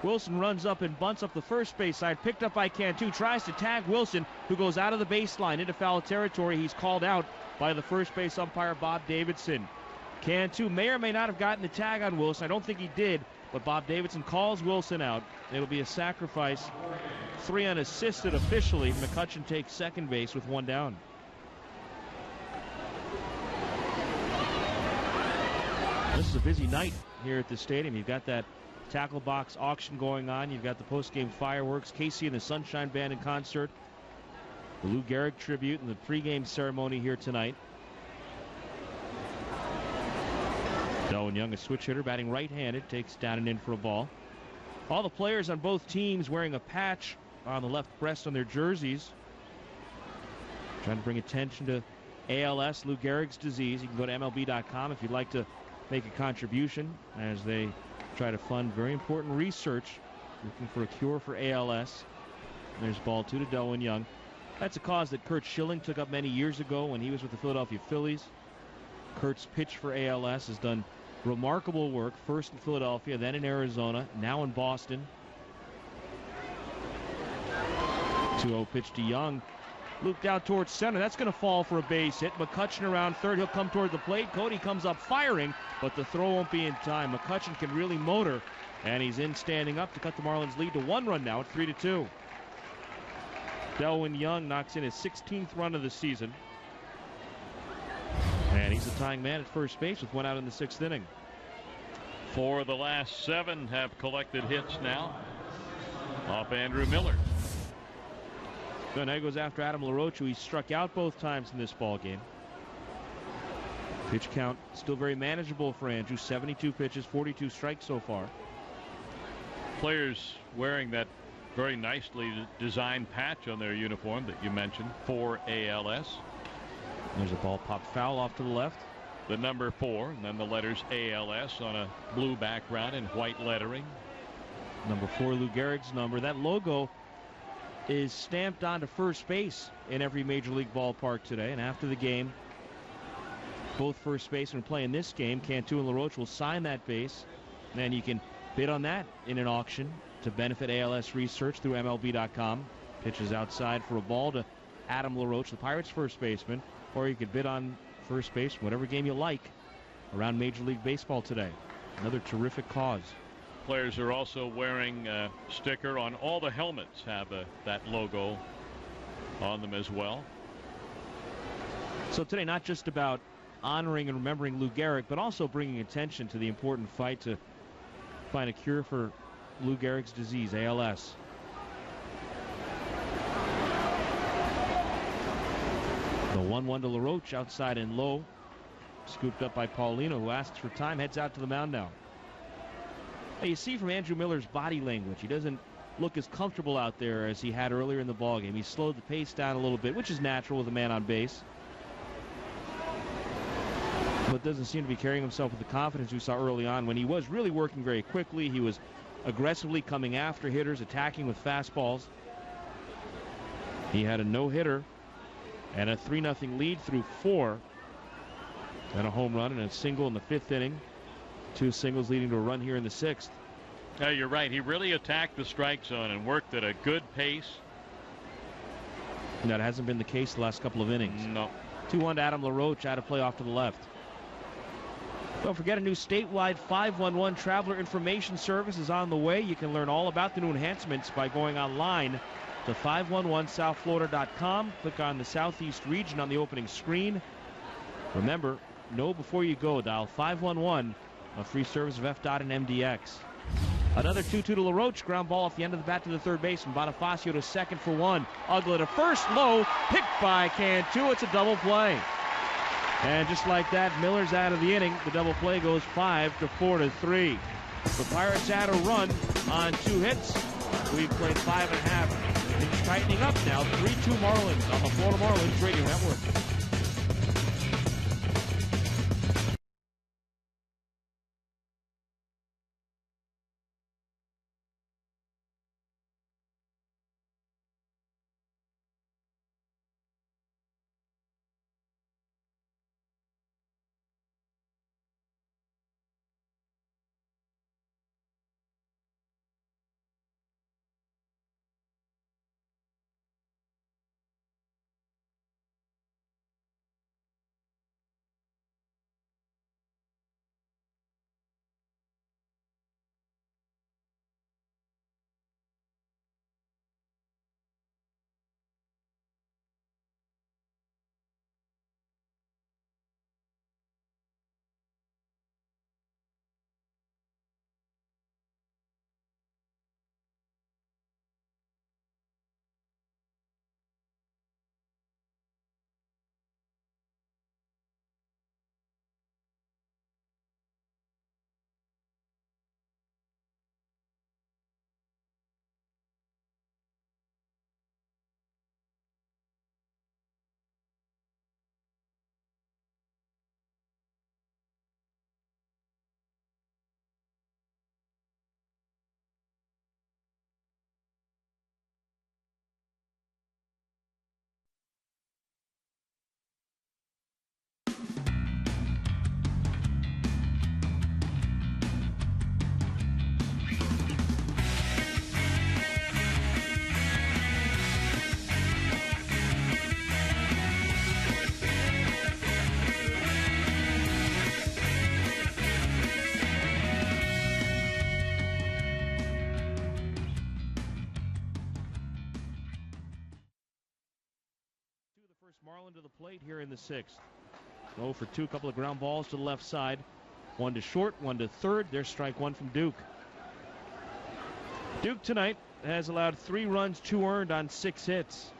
Wilson runs up and bunts up the first base side, picked up by Cantu, tries to tag Wilson, who goes out of the baseline into foul territory. He's called out by the first base umpire, Bob Davidson. Cantu may or may not have gotten the tag on Wilson. I don't think he did, but Bob Davidson calls Wilson out. It'll be a sacrifice. 3 unassisted officially. McCutchen takes second base with 1 down. This is a busy night here at the stadium. You've got that tackle box auction going on. You've got the post-game fireworks, Casey and the Sunshine Band in concert, the Lou Gehrig tribute, and the pregame ceremony here tonight. Delwin Young, a switch hitter, batting right-handed, takes down and in for a ball. All the players on both teams wearing a patch on the left breast on their jerseys, trying to bring attention to ALS, Lou Gehrig's disease. You can go to MLB.com if you'd like to make a contribution as they try to fund very important research looking for a cure for ALS. And there's ball 2 to Delwin Young. That's a cause that Curt Schilling took up many years ago when he was with the Philadelphia Phillies. Kurt's pitch for ALS has done remarkable work, first in Philadelphia, then in Arizona, now in Boston. 2-0 pitch to Young. Looped out towards center. That's going to fall for a base hit. McCutchen around third. He'll come toward the plate. Cody comes up firing, but the throw won't be in time. McCutchen can really motor, and he's in standing up to cut the Marlins lead to 1 run now at 3-2. Delwin Young knocks in his 16th run of the season. And he's the tying man at first base with 1 out in the 6th inning. 4 of the last 7 have collected hits now off Andrew Miller. Now goes after Adam LaRoche, who he struck out both times in this ball game. Pitch count still very manageable for Andrew. 72 pitches, 42 strikes so far. Players wearing that very nicely designed patch on their uniform that you mentioned, for ALS. There's a ball popped foul off to the left. The number 4, and then the letters ALS on a blue background in white lettering. Number 4, Lou Gehrig's number. That logo is stamped onto first base in every major league ballpark today. And after the game, both first basemen playing this game, Cantu and LaRoche, will sign that base. And you can bid on that in an auction to benefit ALS research through MLB.com. Pitches outside for a ball to Adam LaRoche, the Pirates' first baseman. Or you could bid on first base, whatever game you like, around Major League Baseball today. Another terrific cause. Players are also wearing a sticker on all the helmets, have that logo on them as well. So today, not just about honoring and remembering Lou Gehrig, but also bringing attention to the important fight to find a cure for Lou Gehrig's disease, ALS. The 1-1 to LaRoche, outside and low. Scooped up by Paulino, who asks for time, heads out to the mound now. Now you see from Andrew Miller's body language, he doesn't look as comfortable out there as he had earlier in the ballgame. He slowed the pace down a little bit, which is natural with a man on base. But doesn't seem to be carrying himself with the confidence we saw early on when he was really working very quickly. He was aggressively coming after hitters, attacking with fastballs. He had a no-hitter and a 3-0 lead through 4. And a home run and a single in the 5th inning. 2 singles leading to a run here in the 6th. Yeah, you're right. He really attacked the strike zone and worked at a good pace. And that hasn't been the case the last couple of innings. No. 2-1 to Adam LaRoche, out of play off to the left. Don't forget, a new statewide 511 traveler information service is on the way. You can learn all about the new enhancements by going online to 511southflorida.com. Click on the Southeast region on the opening screen. Remember, know before you go. Dial 511, a free service of FDOT and MDX. Another 2-2 to LaRoche. Ground ball off the end of the bat to the third baseman. Bonifacio to second for 1. Ugla to first, low, picked by Cantu. It's a double play. And just like that, Miller's out of the inning. The double play goes 5-4 to 3. The Pirates had a run on 2 hits. We've played 5.5. It's tightening up now. 3-2 Marlins on the Florida Marlins Radio Network. Marlin to the plate here in the 6th. 0 for 2, couple of ground balls to the left side. 1 to short, 1 to third. There's strike 1 from Duke. Duke tonight has allowed 3 runs, 2 earned on 6 hits.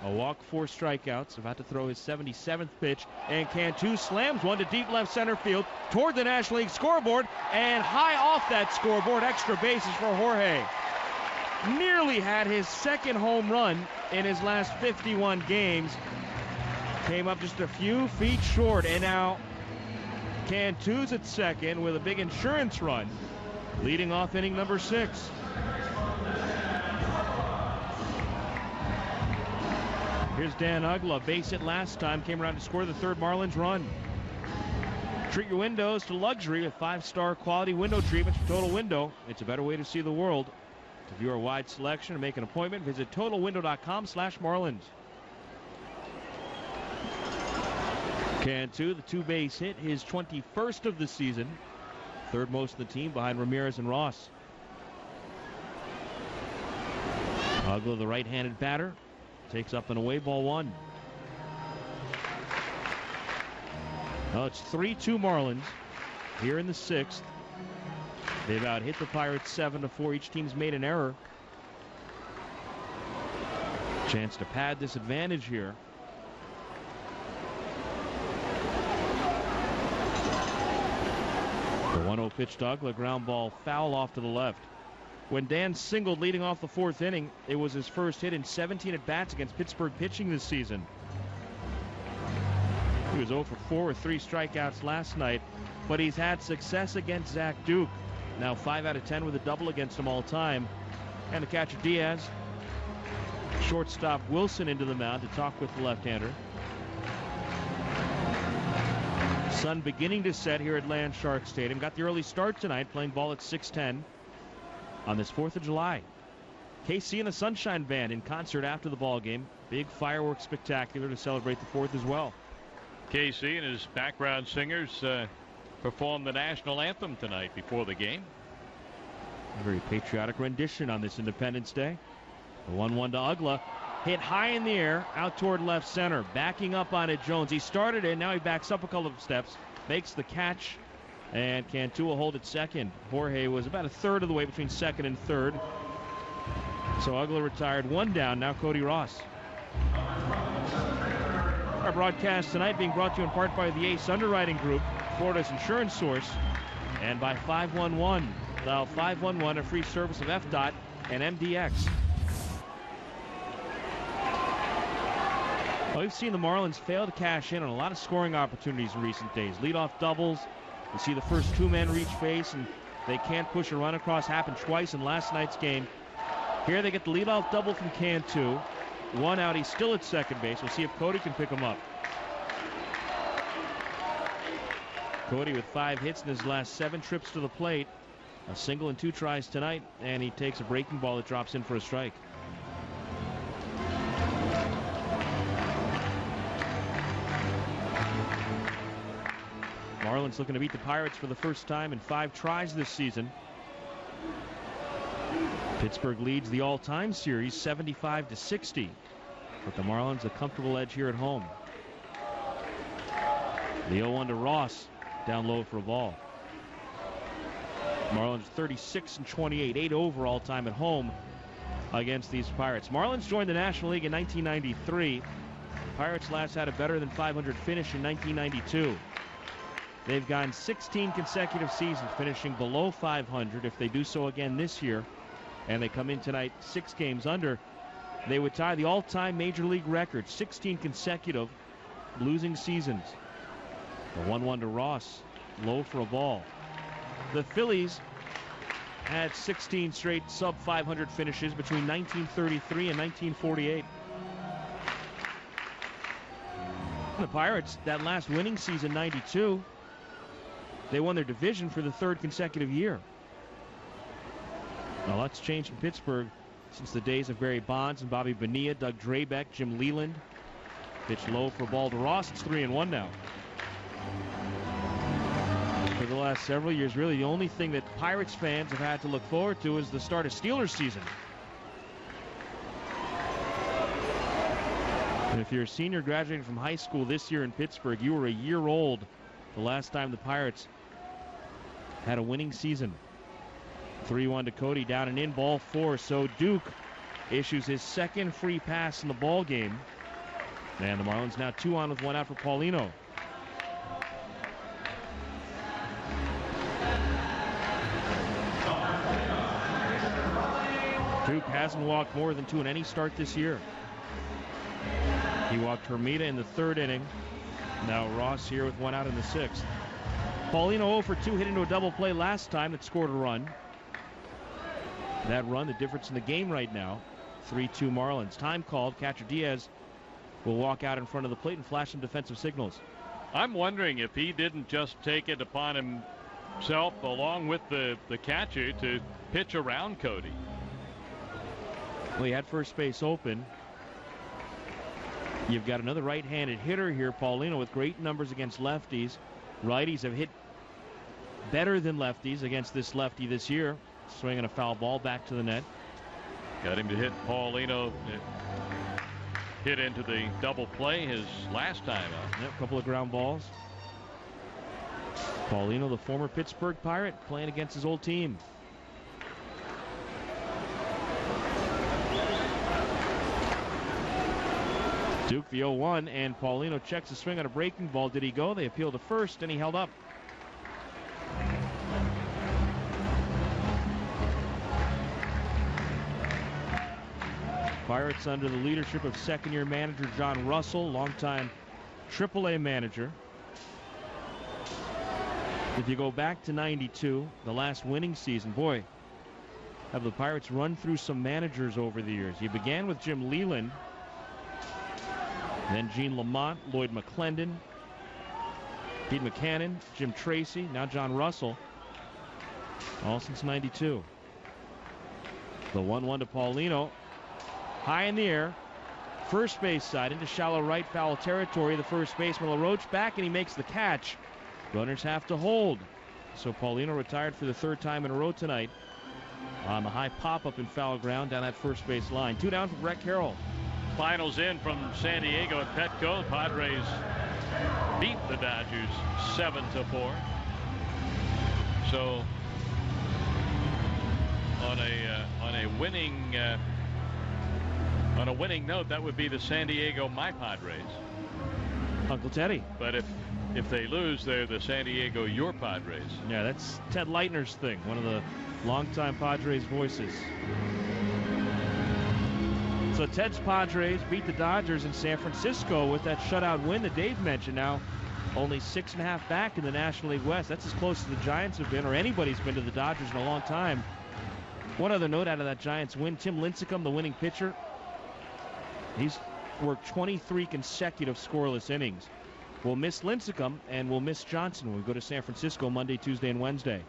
A walk, 4 strikeouts. About to throw his 77th pitch. And Cantu slams one to deep left center field toward the National League scoreboard. And high off that scoreboard, extra bases for Jorge. Nearly had his 2nd home run in his last 51 games. Came up just a few feet short, and now Cantu's at 2nd with a big insurance run, leading off inning number 6. Here's Dan Uggla, base hit last time, came around to score the 3rd Marlins run. Treat your windows to luxury with 5-star quality window treatments from Total Window. It's a better way to see the world. To view our wide selection and make an appointment, visit TotalWindow.com/Marlins. Cantu, the 2-base hit, his 21st of the season. 3rd most of the team behind Ramirez and Ross. Uggla, the right-handed batter, takes up an away ball 1. Well, it's 3-2 Marlins here in the 6th. They've out-hit the Pirates 7-4. Each team's made an error. Chance to pad this advantage here. The 1-0 pitch to Uggla, ground ball foul off to the left. When Dan singled leading off the 4th inning, it was his first hit in 17 at-bats against Pittsburgh pitching this season. He was 0 for 4 with 3 strikeouts last night, but he's had success against Zach Duke. Now 5 out of 10 with a double against him all time. And the catcher Diaz. Shortstop Wilson into the mound to talk with the left-hander. Sun beginning to set here at Land Shark Stadium. Got the early start tonight, playing ball at 6:10 on this 4th of July. KC and the Sunshine Band in concert after the ball game. Big fireworks spectacular to celebrate the 4th as well. KC and his background singers performed the national anthem tonight before the game. A very patriotic rendition on this Independence Day. The 1-1 to Uggla. Hit high in the air, out toward left center. Backing up on it, Jones. He started it, now he backs up a couple of steps. Makes the catch, and Cantu will hold at 2nd. Jorge was about a 1/3 of the way between 2nd and 3rd. So Uggla retired, 1 down. Now Cody Ross. Our broadcast tonight being brought to you in part by the Ace Underwriting Group, Florida's insurance source, and by 511. Dial 511, a free service of FDOT and MDX. Well, we've seen the Marlins fail to cash in on a lot of scoring opportunities in recent days. Leadoff doubles. You see the first two-men reach base, and they can't push a run across. Happened twice in last night's game. Here they get the leadoff double from Cantu. One out. He's still at second base. We'll see if Cody can pick him up. Cody with 5 hits in his last 7 trips to the plate. A single and 2 tries tonight, and he takes a breaking ball that drops in for a strike. Marlins looking to beat the Pirates for the first time in 5 tries this season. Pittsburgh leads the all-time series 75-60. But the Marlins a comfortable edge here at home. The 0-1 to Ross, down low for a ball. Marlins 36-28, 8 over all time at home against these Pirates. Marlins joined the National League in 1993. Pirates last had a better than 500 finish in 1992. They've gone 16 consecutive seasons finishing below 500. If they do so again this year, and they come in tonight 6 games under, they would tie the all-time Major League record, 16 consecutive losing seasons. The 1-1 to Ross, low for a ball. The Phillies had 16 straight sub-500 finishes between 1933 and 1948. The Pirates, that last winning season, 92, they won their division for the 3rd consecutive year. A lot's changed in Pittsburgh since the days of Barry Bonds and Bobby Bonilla, Doug Drabek, Jim Leland. Pitch low for a ball to Ross. It's 3-1 now. For the last several years, really the only thing that Pirates fans have had to look forward to is the start of Steelers season. And if you're a senior graduating from high school this year in Pittsburgh, you were a year old the last time the Pirates had a winning season. 3-1 to Cody, down and in, ball 4. So Duke issues his 2nd free pass in the ball game. And the Marlins now 2 on with 1 out for Paulino. Duke hasn't walked more than 2 in any start this year. He walked Hermida in the 3rd inning. Now Ross here with 1 out in the 6th. Paulino 0 for 2, hit into a double play last time that scored a run. That run, the difference in the game right now. 3-2 Marlins. Time called. Catcher Diaz will walk out in front of the plate and flash some defensive signals. I'm wondering if he didn't just take it upon himself, along with the catcher, to pitch around Cody. Well, he had first base open. You've got another right-handed hitter here, Paulino, with great numbers against lefties. Righties have hit better than lefties against this lefty this year. Swinging a foul ball back to the net. Got him to hit Paulino. Hit into the double play his last time out. Yep, a couple of ground balls. Paulino, the former Pittsburgh Pirate, playing against his old team. Duke the 0-1, and Paulino checks a swing on a breaking ball. Did he go? They appealed to first, and he held up. Pirates under the leadership of second-year manager John Russell, longtime AAA manager. If you go back to 92, the last winning season, boy, have the Pirates run through some managers over the years. You began with Jim Leland, then Gene Lamont, Lloyd McClendon, Pete McCannon, Jim Tracy, now John Russell, all since 92. The 1-1 to Paulino. High in the air, first base side into shallow right foul territory. The first baseman LaRoche back, and he makes the catch. Runners have to hold. So Paulino retired for the 3rd time in a row tonight on the high pop-up in foul ground down that first base line. 2 down for Brett Carroll. Finals in from San Diego at Petco. Padres beat the Dodgers 7-4. So on a winning note, that would be the San Diego My Padres. Uncle Teddy. But if If they lose, they're the San Diego Your Padres. Yeah, that's Ted Leitner's thing, one of the longtime Padres voices. So Ted's Padres beat the Dodgers in San Francisco with that shutout win that Dave mentioned. Now only 6.5 back in the National League West. That's as close as the Giants have been, or anybody's been to the Dodgers in a long time. One other note out of that Giants win, Tim Lincecum, the winning pitcher, he's worked 23 consecutive scoreless innings. We'll miss Lincecum and we'll miss Johnson when we go to San Francisco Monday, Tuesday, and Wednesday.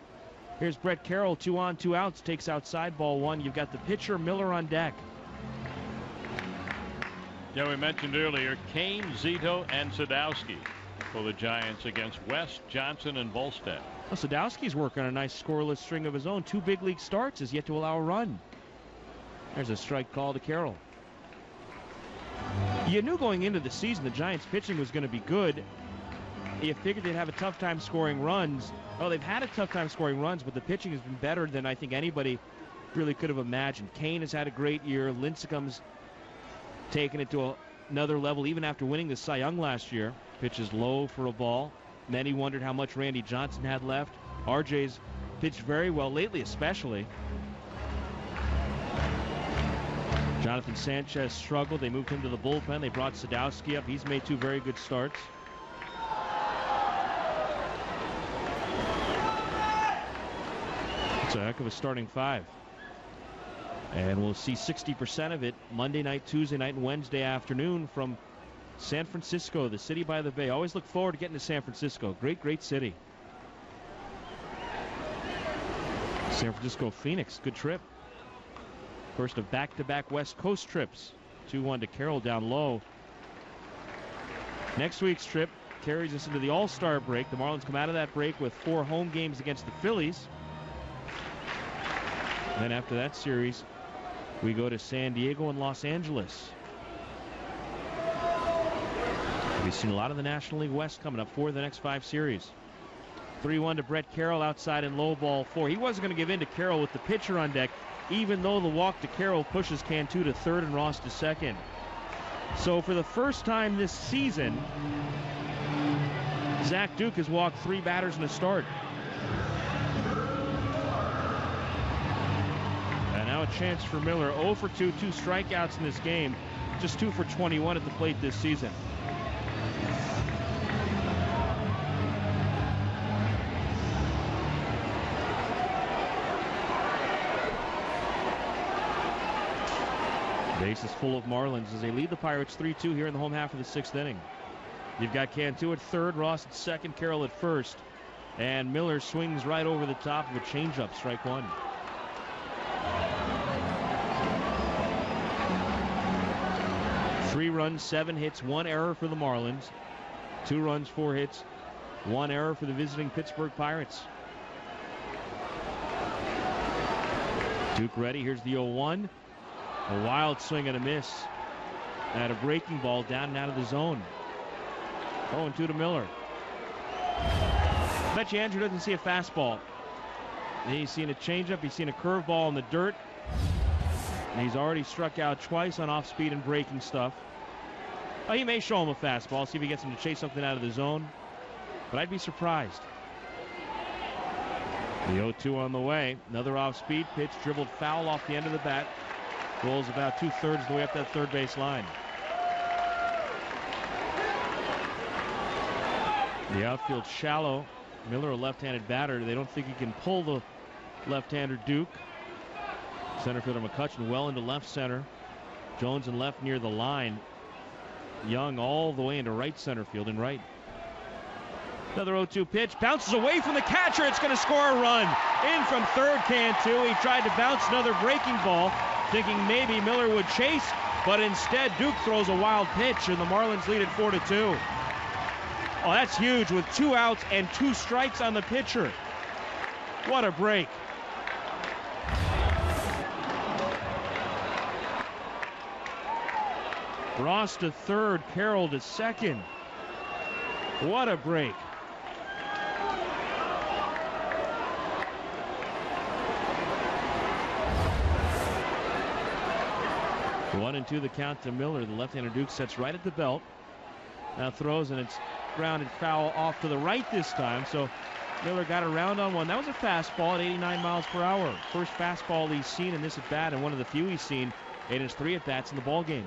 Here's Brett Carroll, 2 on, 2 outs, takes outside ball 1. You've got the pitcher Miller on deck. Yeah, we mentioned earlier Kane, Zito, and Sadowski for the Giants against West, Johnson, and Volstad. Well, Sadowski's working on a nice scoreless string of his own. 2 big league starts, has yet to allow a run. There's a strike call to Carroll. You knew going into the season the Giants pitching was going to be good. You figured they'd have a tough time scoring runs. Oh, they've had a tough time scoring runs, but the pitching has been better than I think anybody really could have imagined. Kane has had a great year. Lincecum's taken it to another level even after winning the Cy Young last year. Pitches low for a ball. Many wondered how much Randy Johnson had left. RJ's pitched very well lately, especially. Jonathan Sanchez struggled. They moved him to the bullpen. They brought Sadowski up. He's made 2 very good starts. It's a heck of a starting 5. And we'll see 60% of it Monday night, Tuesday night, and Wednesday afternoon from San Francisco, the city by the bay. Always look forward to getting to San Francisco. Great, great city. San Francisco, Phoenix, good trip. First of back-to-back West Coast trips. 2-1 to Carroll down low. Next week's trip carries us into the All-Star break. The Marlins come out of that break with 4 home games against the Phillies. And then after that series, we go to San Diego and Los Angeles. We've seen a lot of the National League West coming up for the next 5 series. 3-1 to Brett Carroll outside in low ball 4. He wasn't going to give in to Carroll with the pitcher on deck, even though the walk to Carroll pushes Cantu to third and Ross to second. So for the first time this season, Zach Duke has walked 3 batters in a start. And now a chance for Miller. 0 for 2, 2 strikeouts in this game. Just 2 for 21 at the plate this season. Base is full of Marlins as they lead the Pirates 3-2 here in the home half of the 6th inning. You've got Cantu at third, Ross at second, Carroll at first. And Miller swings right over the top of a changeup, strike 1. Three runs, 7 hits, 1 error for the Marlins. 2 runs, 4 hits, 1 error for the visiting Pittsburgh Pirates. Duke ready. Here's the 0-1. A wild swing and a miss at a breaking ball down and out of the zone. 0-2 to Miller. Bet you Andrew doesn't see a fastball. He's seen a changeup. He's seen a curveball in the dirt. And he's already struck out twice on off-speed and breaking stuff. Oh, he may show him a fastball, see if he gets him to chase something out of the zone. But I'd be surprised. The 0-2 on the way. Another off-speed pitch, dribbled foul off the end of the bat. Rolls about 2/3 of the way up that third base line. The outfield shallow. Miller, a left-handed batter. They don't think he can pull the left-hander Duke. Center fielder McCutchen well into left center. Jones in left near the line. Young all the way into right center field and right. Another 0-2 pitch. Bounces away from the catcher. It's going to score a run. In from third, Cantu. He tried to bounce another breaking ball, thinking maybe Miller would chase, but instead Duke throws a wild pitch, and the Marlins lead at 4-2. Oh, that's huge with 2 outs and 2 strikes on the pitcher. What a break. Ross to third, Carroll to second. What a break. One and 2 the count to Miller. The left-hander Duke sets right at the belt. Now throws, and it's grounded foul off to the right this time, so Miller got around on one. That was a fastball at 89 miles per hour. First fastball he's seen in this at-bat, and one of the few he's seen in his 3 at-bats in the ballgame.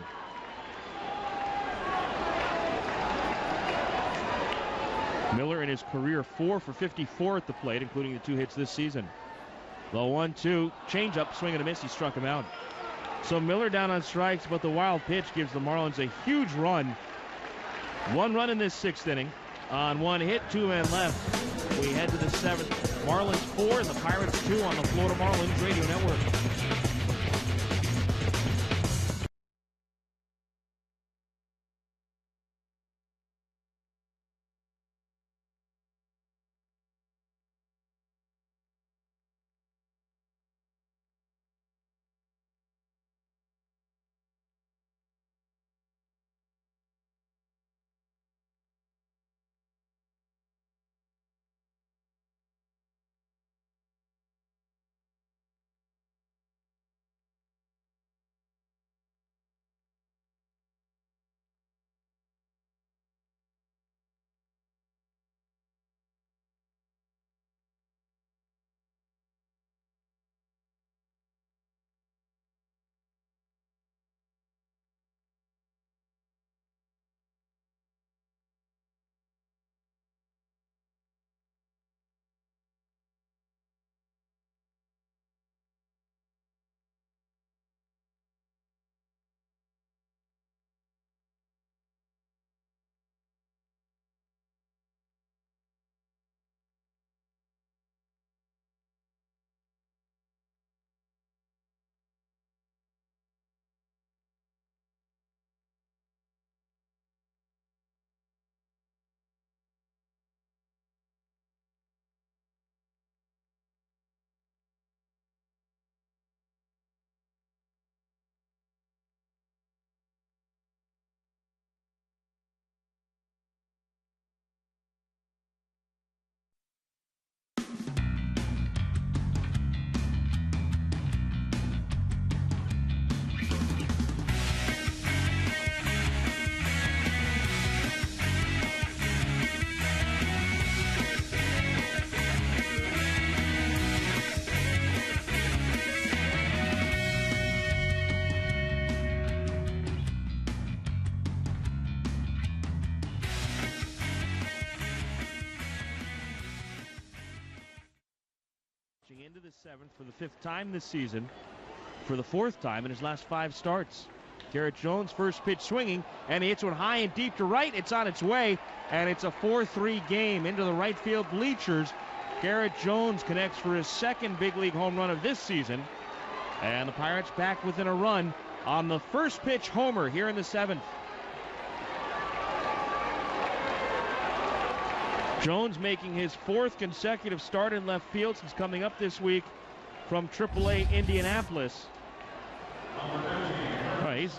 Miller in his career 4 for 54 at the plate, including the 2 hits this season. The 1-2, changeup, swing and a miss. He struck him out. So Miller down on strikes, but the wild pitch gives the Marlins a huge run. 1 run in this 6th inning. On 1 hit, 2 men left. We head to the 7th. Marlins 4 and the Pirates 2 on the Florida Marlins Radio Network. Into the 7th for the 5th time this season, for the 4th time in his last 5 starts. Garrett Jones, first pitch swinging, and he hits one high and deep to right. It's on its way, and it's a 4-3 game into the right field bleachers. Garrett Jones connects for his 2nd big league home run of this season, and the Pirates back within a run on the first pitch homer here in the 7th. Jones making his 4th consecutive start in left field since coming up this week from AAA Indianapolis. He's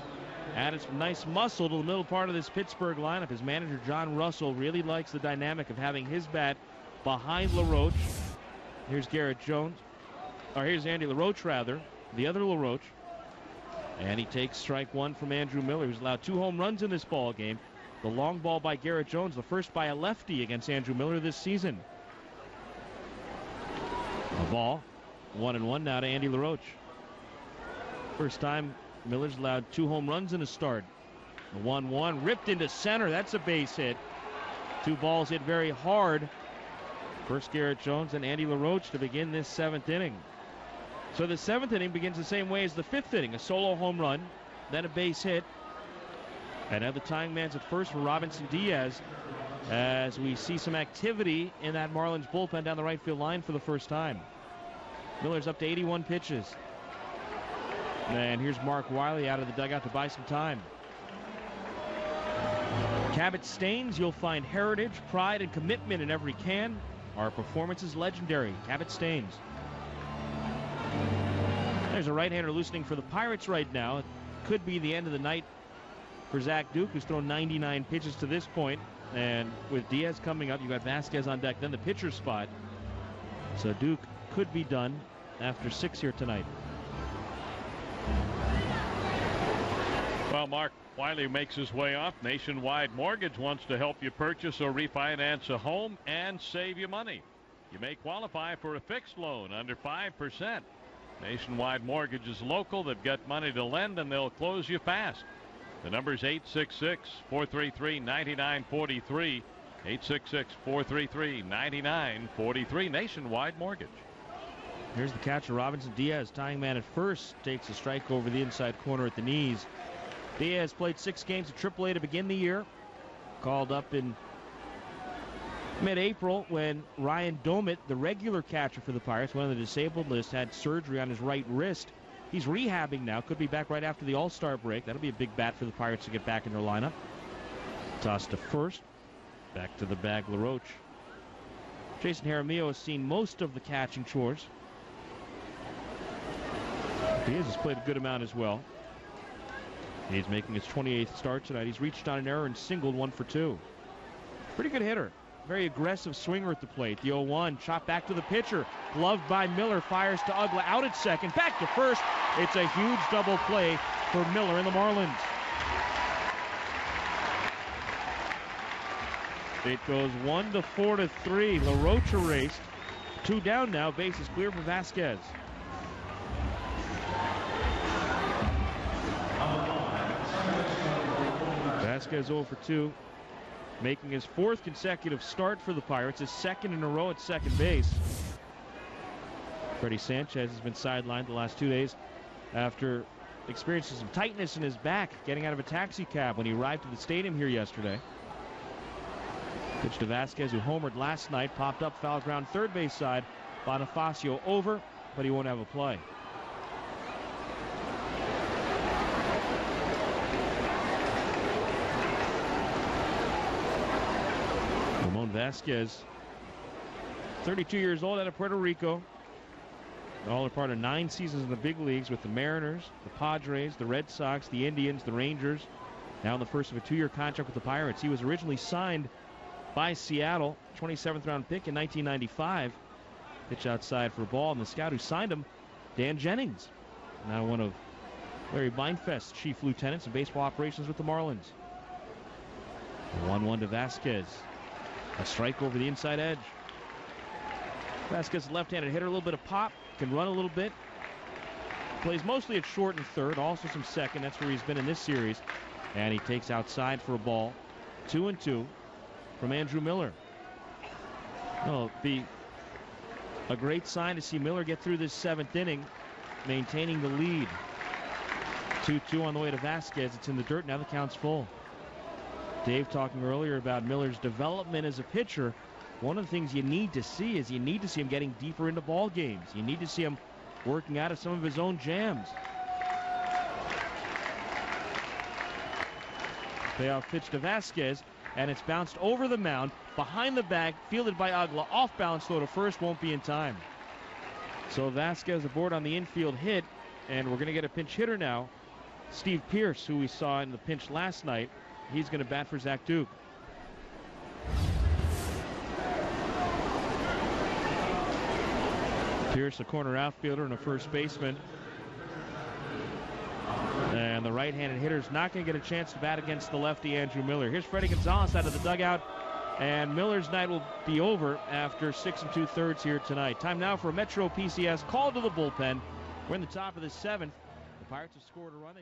added some nice muscle to the middle part of this Pittsburgh lineup. His manager, John Russell, really likes the dynamic of having his bat behind LaRoche. Here's Garrett Jones. Or here's Andy LaRoche, rather. The other LaRoche. And he takes strike 1 from Andrew Miller, who's allowed 2 home runs in this ball game. The long ball by Garrett Jones, the first by a lefty against Andrew Miller this season. A ball, 1-1 now to Andy LaRoche. First time Miller's allowed 2 home runs in a start. The 1-1 ripped into center. That's a base hit. 2 balls hit very hard. First Garrett Jones and Andy LaRoche to begin this 7th inning. So the 7th inning begins the same way as the 5th inning. A solo home run, then a base hit. And now the tying man's at first for Robinson Diaz, as we see some activity in that Marlins bullpen down the right field line for the first time. Miller's up to 81 pitches. And here's Mark Wiley out of the dugout to buy some time. Cabot Stains, you'll find heritage, pride, and commitment in every can. Our performance is legendary. Cabot Stains. There's a right-hander loosening for the Pirates right now. It could be the end of the night for Zach Duke, who's thrown 99 pitches to this point. And with Diaz coming up, you got Vasquez on deck, then the pitcher's spot. So Duke could be done after 6 here tonight. Well, Mark Wiley makes his way off. Nationwide Mortgage wants to help you purchase or refinance a home and save you money. You may qualify for a fixed loan under 5%. Nationwide Mortgage is local. They've got money to lend, and they'll close you fast. The number is 866-433-9943. 866-433-9943. Nationwide Mortgage. Here's the catcher, Robinson Diaz, tying man at first, takes a strike over the inside corner at the knees. Diaz played 6 games at AAA to begin the year. Called up in mid-April when Ryan Domit, the regular catcher for the Pirates, one of the disabled list, had surgery on his right wrist. He's rehabbing now. Could be back right after the All-Star break. That'll be a big bat for the Pirates to get back in their lineup. Toss to first. Back to the bag, LaRoche. Jason Jaramillo has seen most of the catching chores. Diaz has played a good amount as well. He's making his 28th start tonight. He's reached on an error and singled 1 for 2. Pretty good hitter. Very aggressive swinger at the plate. The 0-1, shot back to the pitcher. Gloved by Miller, fires to Ugla, out at second, back to first. It's a huge double play for Miller and the Marlins. It goes 1-4 to 3. LaRoche erased. 2 down now. Base is clear for Vasquez. Vasquez 0 for 2. Making his 4th consecutive start for the Pirates, his 2nd in a row at second base. Freddie Sanchez has been sidelined the last 2 days after experiencing some tightness in his back getting out of a taxi cab when he arrived at the stadium here yesterday. Pitch to Vasquez, who homered last night, popped up foul ground third base side. Bonifacio over, but he won't have a play. Ramon Vasquez, 32 years old, out of Puerto Rico. All are part of 9 seasons in the big leagues with the Mariners, the Padres, the Red Sox, the Indians, the Rangers. Now in the first of a 2-year contract with the Pirates. He was originally signed by Seattle, 27th round pick in 1995. Pitch outside for a ball, and the scout who signed him, Dan Jennings, now one of Larry Beinfest's chief lieutenants in baseball operations with the Marlins. 1-1 to Vasquez. A strike over the inside edge. Vasquez, left-handed hitter, a little bit of pop, can run a little bit. Plays mostly at short and third, also some second. That's where he's been in this series. And he takes outside for a ball. 2-2 from Andrew Miller. It'll be a great sign to see Miller get through this 7th inning, maintaining the lead. 2-2 on the way to Vasquez. It's in the dirt. Now the count's full. Dave talking earlier about Miller's development as a pitcher. One of the things you need to see is you need to see him getting deeper into ball games. You need to see him working out of some of his own jams. Payoff pitch to Vasquez, and it's bounced over the mound, behind the bag, fielded by Ugla. Off balance throw to first, won't be in time. So Vasquez aboard on the infield hit, and we're going to get a pinch hitter now. Steve Pierce, who we saw in the pinch last night, he's going to bat for Zach Duke. Pierce, a corner outfielder and a first baseman. And the right-handed hitter's not going to get a chance to bat against the lefty Andrew Miller. Here's Freddie Gonzalez out of the dugout. And Miller's night will be over after 6 2/3 here tonight. Time now for a Metro PCS call to the bullpen. We're in the top of the 7th. The Pirates have scored a run.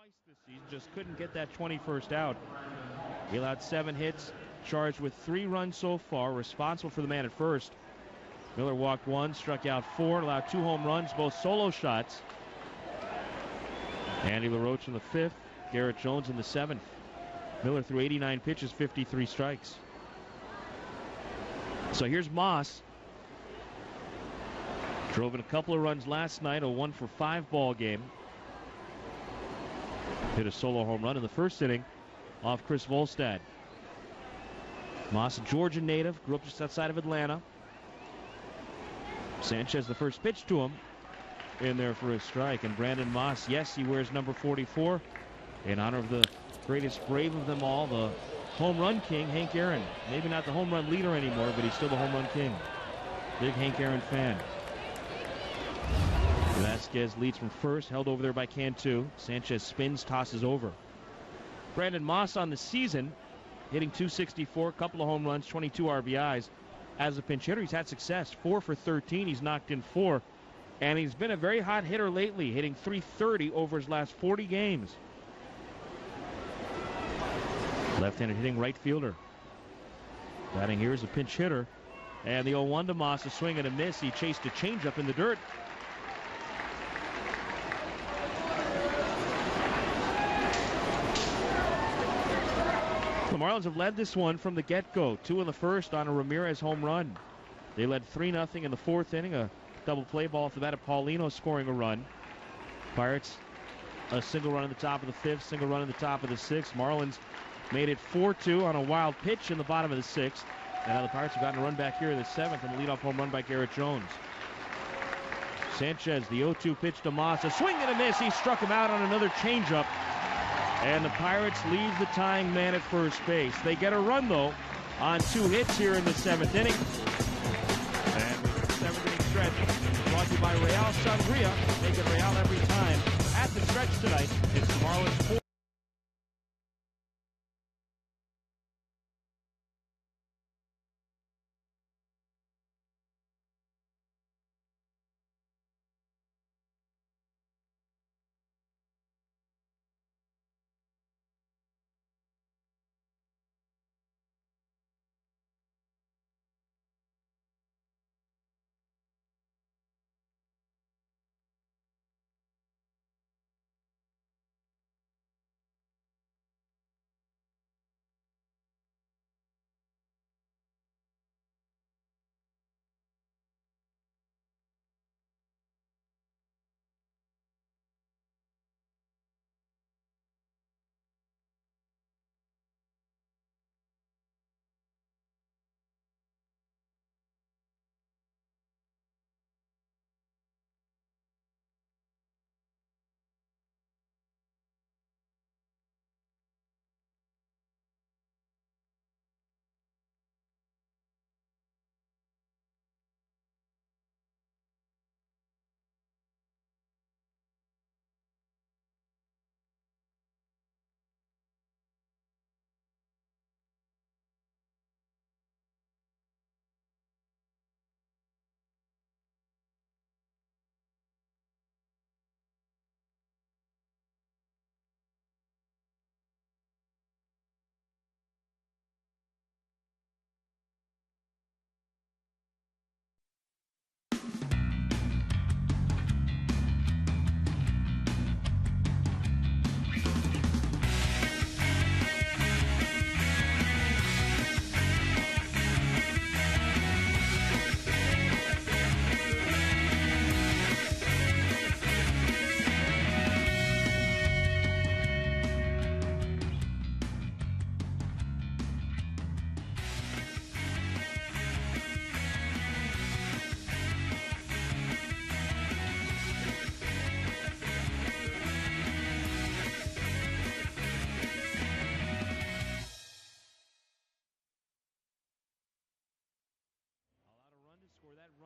twice this season, just couldn't get that 21st out. He allowed 7 hits, charged with 3 runs so far, responsible for the man at first. Miller walked 1, struck out 4, allowed 2 home runs, both solo shots. Andy LaRoche in the 5th, Garrett Jones in the 7th. Miller threw 89 pitches, 53 strikes. So here's Moss. Drove in a couple of runs last night, a 1-for-5 ball game. Hit a solo home run in the first inning off Chris Volstad. Moss, a Georgia native, grew up just outside of Atlanta. Sanchez, the first pitch to him, in there for a strike. And Brandon Moss, yes, he wears number 44 in honor of the greatest Brave of them all, the home run king, Hank Aaron. Maybe not the home run leader anymore, but he's still the home run king. Big Hank Aaron fan. Vasquez leads from first, held over there by Cantu. Sanchez spins, tosses over. Brandon Moss on the season, hitting .264, couple of home runs, 22 RBIs. As a pinch hitter, he's had success. 4 for 13, he's knocked in 4. And he's been a very hot hitter lately, hitting .330 over his last 40 games. Left-handed hitting right fielder. Batting here is a pinch hitter. And the 0-1 to Moss, a swing and a miss. He chased a changeup in the dirt. The Marlins have led this one from the get-go. 2 in the first on a Ramirez home run. They led 3-0 in the 4th inning. A double play ball off the bat of Paulino scoring a run. Pirates a single run in the top of the 5th, single run in the top of the 6th. Marlins made it 4-2 on a wild pitch in the bottom of the 6th. And now the Pirates have gotten a run back here in the 7th and a leadoff home run by Garrett Jones. Sanchez, the 0-2 pitch to Moss. A swing and a miss. He struck him out on another changeup. And the Pirates leave the tying man at first base. They get a run, though, on 2 hits here in the 7th inning. And the 7th inning stretch brought to you by Real Sangria. Make it Real every time. At the stretch tonight, it's the Marlins 4.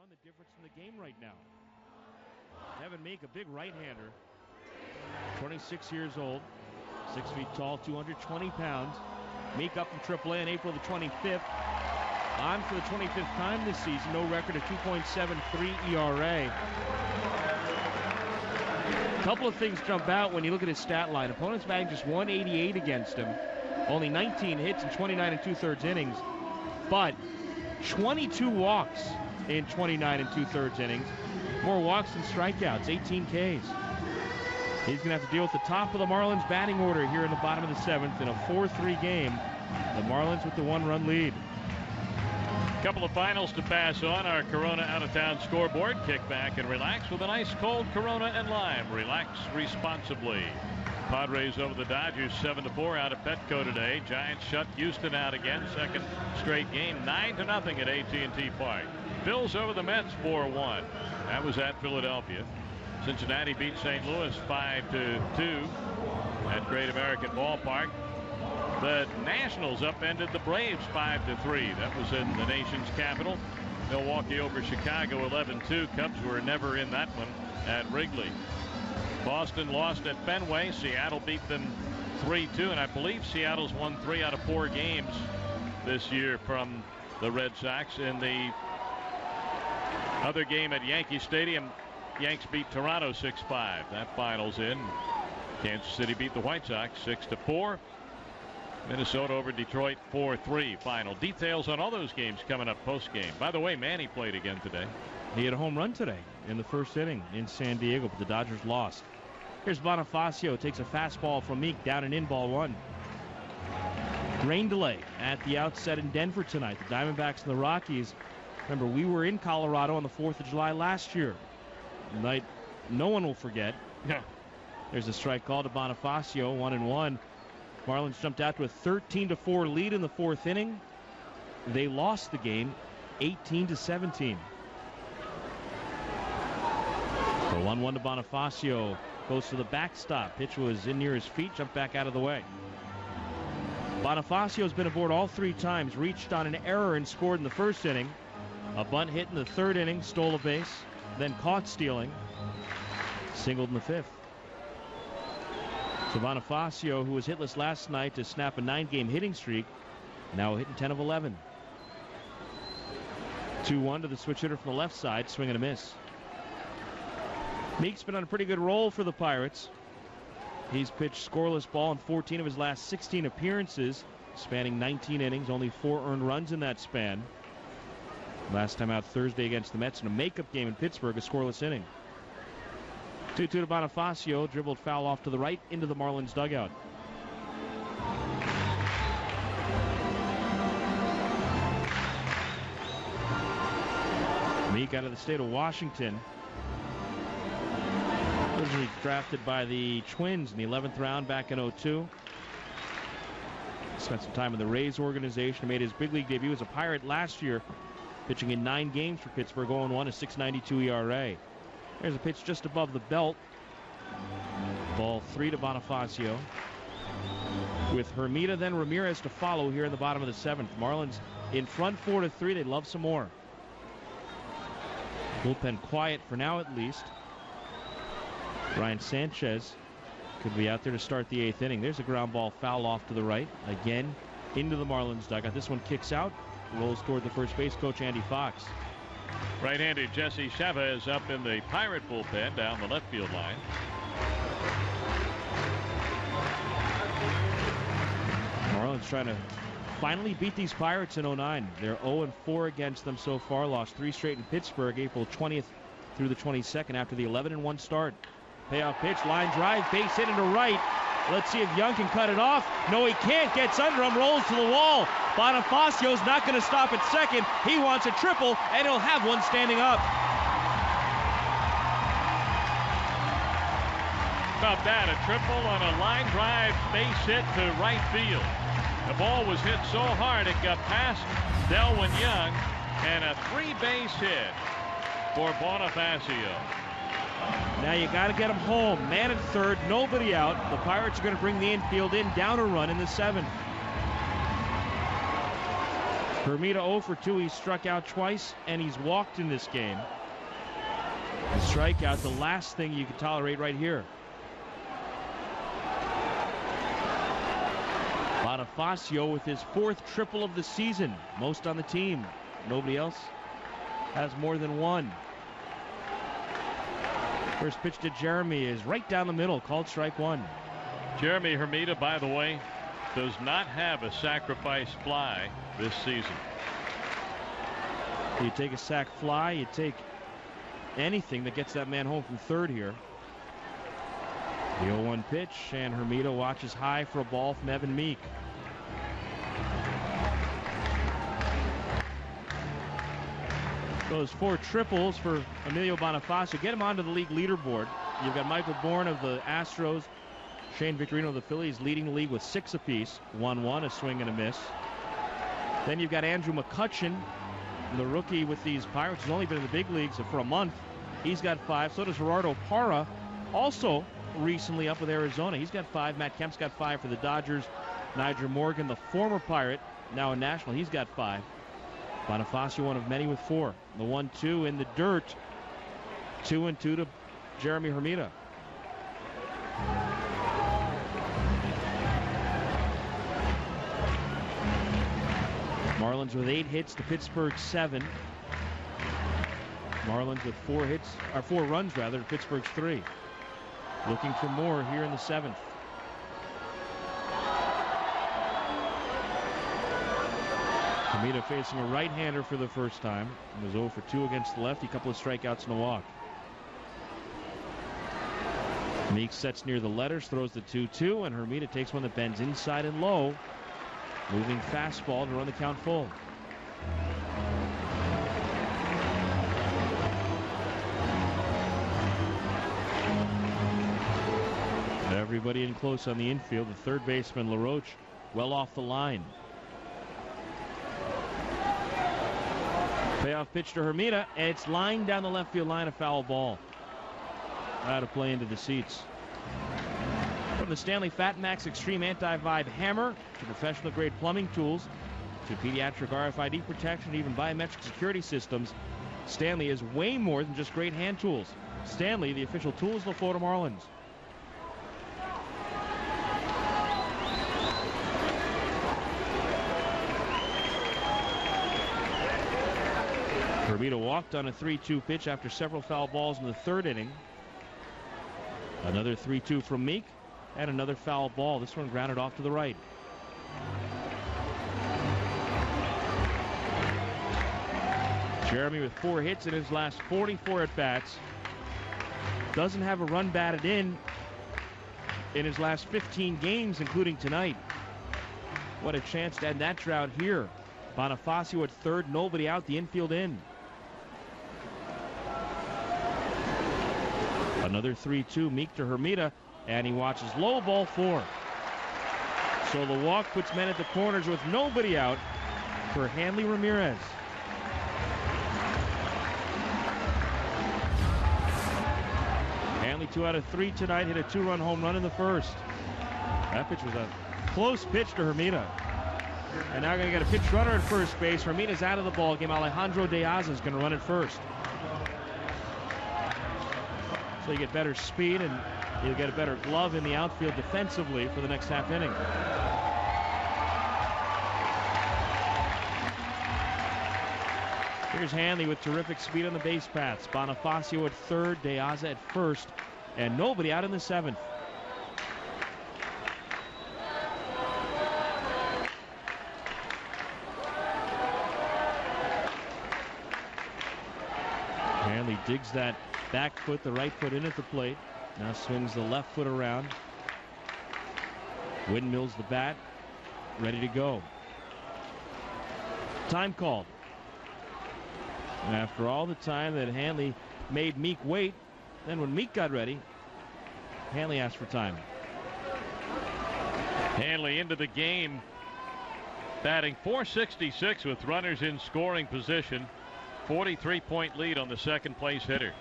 The difference in the game right now. Devin Meek, a big right-hander, 26 years old, 6 feet tall, 220 pounds. Meek up from AAA on April the 25th. On for the 25th time this season. No record of 2.73 ERA. couple of things jump out when you look at his stat line. Opponents batting just 188 against him. Only 19 hits in 29 2/3 innings. But 22 walks in 29 2/3 innings. More walks than strikeouts, 18 Ks. He's going to have to deal with the top of the Marlins batting order here in the bottom of the 7th in a 4-3 game. The Marlins with the 1-run lead. Couple of finals to pass on. Our Corona out-of-town scoreboard. Kick back and relax with an ice cold Corona and lime. Relax responsibly. Padres over the Dodgers 7-4 out of Petco today. Giants shut Houston out again. Second straight game, 9-0 at AT Park. Bills over the Mets 4-1. That was at Philadelphia. Cincinnati beat St. Louis 5-2 at Great American Ballpark. The Nationals upended the Braves 5-3. That was in the nation's capital. Milwaukee over Chicago 11-2. Cubs were never in that one at Wrigley. Boston lost at Fenway. Seattle beat them 3-2, and I believe Seattle's won 3 out of 4 games this year from the Red Sox. In the other game at Yankee Stadium, Yanks beat Toronto 6-5. That finals in. Kansas City beat the White Sox 6-4. Minnesota over Detroit 4-3 final. Details on all those games coming up post game. By the way, Manny played again today. He had a home run today in the first inning in San Diego, but the Dodgers lost. Here's Bonifacio, takes a fastball from Meek, down and in, ball 1. Rain delay at the outset in Denver tonight. The Diamondbacks and the Rockies. Remember, we were in Colorado on the 4th of July last year. Night no one will forget. Yeah. There's a strike call to Bonifacio, 1-1. Marlins jumped out to a 13-4 lead in the 4th inning. They lost the game 18-17. The 1-1 to Bonifacio goes to the backstop. Pitch was in near his feet, jumped back out of the way. Bonifacio's been aboard all 3 times, reached on an error and scored in the 1st inning. A bunt hit in the 3rd inning, stole a base, then caught stealing, singled in the 5th. So Bonifacio, who was hitless last night to snap a 9-game hitting streak, now hitting 10 of 11. 2-1 to the switch hitter from the left side, swing and a miss. Meek's been on a pretty good roll for the Pirates. He's pitched scoreless ball in 14 of his last 16 appearances, spanning 19 innings, only 4 earned runs in that span. Last time out Thursday against the Mets in a makeup game in Pittsburgh, a scoreless inning. 2-2 to Bonifacio, dribbled foul off to the right into the Marlins dugout. Meek out of the state of Washington. Originally drafted by the Twins in the 11th round back in 2002. Spent some time in the Rays organization. Made his big league debut as a Pirate last year, pitching in 9 games for Pittsburgh, 0-1, a .692 ERA. There's a pitch just above the belt. Ball 3 to Bonifacio. With Hermida, then Ramirez to follow here in the bottom of the 7th. Marlins in front 4-3. They'd love some more. Bullpen quiet for now at least. Ryan Sanchez could be out there to start the 8th inning. There's a ground ball foul off to the right. Again into the Marlins dugout. This one kicks out. Rolls toward the first base coach, Andy Fox. Right-handed Jesse Chavez up in the Pirate bullpen down the left field line. Marlins trying to finally beat these Pirates in 2009. They're 0-4 against them so far. Lost 3 straight in Pittsburgh, April 20th through the 22nd after the 11-1 start. Payoff pitch, line drive, base hit into right. Let's see if Young can cut it off. No, he can't. Gets under him, rolls to the wall. Bonifacio's not going to stop at second. He wants a triple, and he'll have one standing up. About that, a triple on a line drive base hit to right field. The ball was hit so hard it got past Delwyn Young, and a 3-base hit for Bonifacio. Now you got to get him home. Man at third, nobody out. The Pirates are going to bring the infield in, down a run in the 7th. Hermida 0 for 2. He struck out twice, and he's walked in this game. A strikeout, the last thing you can tolerate right here. Bonifacio with his 4th triple of the season, most on the team. Nobody else has more than 1. First pitch to Jeremy is right down the middle, called strike one. Jeremy Hermida, by the way, does not have a sacrifice fly this season. You take a sac fly, you take anything that gets that man home from third here. The 0-1 pitch, and Hermida watches high for a ball from Evan Meek. Those 4 triples for Emilio Bonifacio get him onto the league leaderboard. You've got Michael Bourne of the Astros, Shane Victorino of the Phillies leading the league with 6 apiece. 1-1, a swing and a miss. Then you've got Andrew McCutchen, the rookie with these Pirates, who's only been in the big leagues for a month. He's got 5. So does Gerardo Parra, also recently up with Arizona. He's got 5. Matt Kemp's got 5 for the Dodgers. Nyjer Morgan, the former Pirate, now a National, he's got 5. Bonifacio, one of many with 4. The 1-2 in the dirt. 2-2 to Jeremy Hermida. Marlins with 8 hits to Pittsburgh 7. Marlins with 4 hits, or 4 runs rather, to Pittsburgh's 3. Looking for more here in the 7th. Hermida facing a right-hander for the first time. He was 0 for 2 against the lefty, a couple of strikeouts and a walk. Meek sets near the letters, throws the 2-2, and Hermida takes one that bends inside and low. Moving fastball to run the count full. Everybody in close on the infield. The third baseman, LaRoche, well off the line. Payoff pitch to Hermida, and it's lined down the left field line, a foul ball. Out of play into the seats. From the Stanley Fat Max Extreme Anti-Vibe Hammer to professional grade plumbing tools to pediatric RFID protection, even biometric security systems, Stanley is way more than just great hand tools. Stanley, the official tools of the Florida Marlins. Hermida walked on a 3-2 pitch after several foul balls in the third inning. Another 3-2 from Meek, and another foul ball. This one grounded off to the right. Jeremy with 4 hits in his last 44 at-bats. Doesn't have a run batted in his last 15 games, including tonight. What a chance to end that drought here. Bonifacio at third, nobody out, the infield in. Another 3-2, Meek to Hermida, and he watches low, ball 4. So the walk puts men at the corners with nobody out for Hanley Ramirez. Hanley 2 out of 3 tonight, hit a 2-run home run in the first. That pitch was a close pitch to Hermida. And now going to get a pitch runner at first base. Hermida's out of the ball game. Alejandro De Aza is going to run it first. So you get better speed and you'll get a better glove in the outfield defensively for the next half inning. Here's Hanley with terrific speed on the base paths. Bonifacio at third, De Aza at first, and nobody out in the 7th. Hanley digs that back foot, the right foot in at the plate. Now swings the left foot around. Windmills the bat. Ready to go. Time called. And after all the time that Hanley made Meek wait, then when Meek got ready, Hanley asked for time. Hanley into the game, batting .466 with runners in scoring position. 43-point lead on the second place hitter.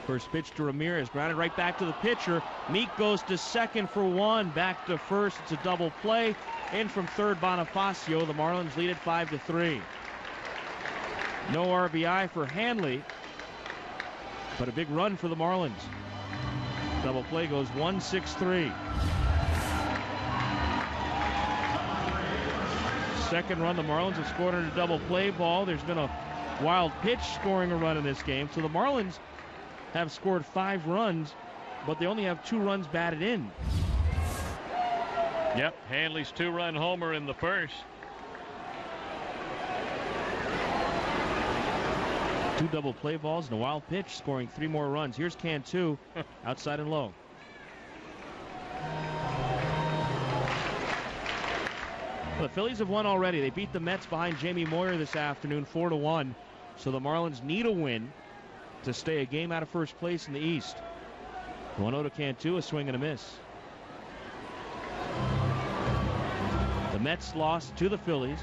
First pitch to Ramirez, grounded right back to the pitcher. Meek goes to second for 1, back to first. It's a double play. In from third, Bonifacio. The Marlins lead it 5-3. No RBI for Hanley, but a big run for the Marlins. Double play goes 1-6-3. Second run the Marlins have scored on a double play ball. There's been a wild pitch scoring a run in this game. So the Marlins have scored 5 runs, but they only have 2 runs batted in. Yep, Hanley's 2-run homer in the first. 2 double play balls and a wild pitch, scoring 3 more runs. Here's Cantu, outside and low. Well, the Phillies have won already. They beat the Mets behind Jamie Moyer this afternoon, 4-1. So the Marlins need a win to stay a game out of first place in the East. 1-0 to Cantu, a swing and a miss. The Mets lost to the Phillies.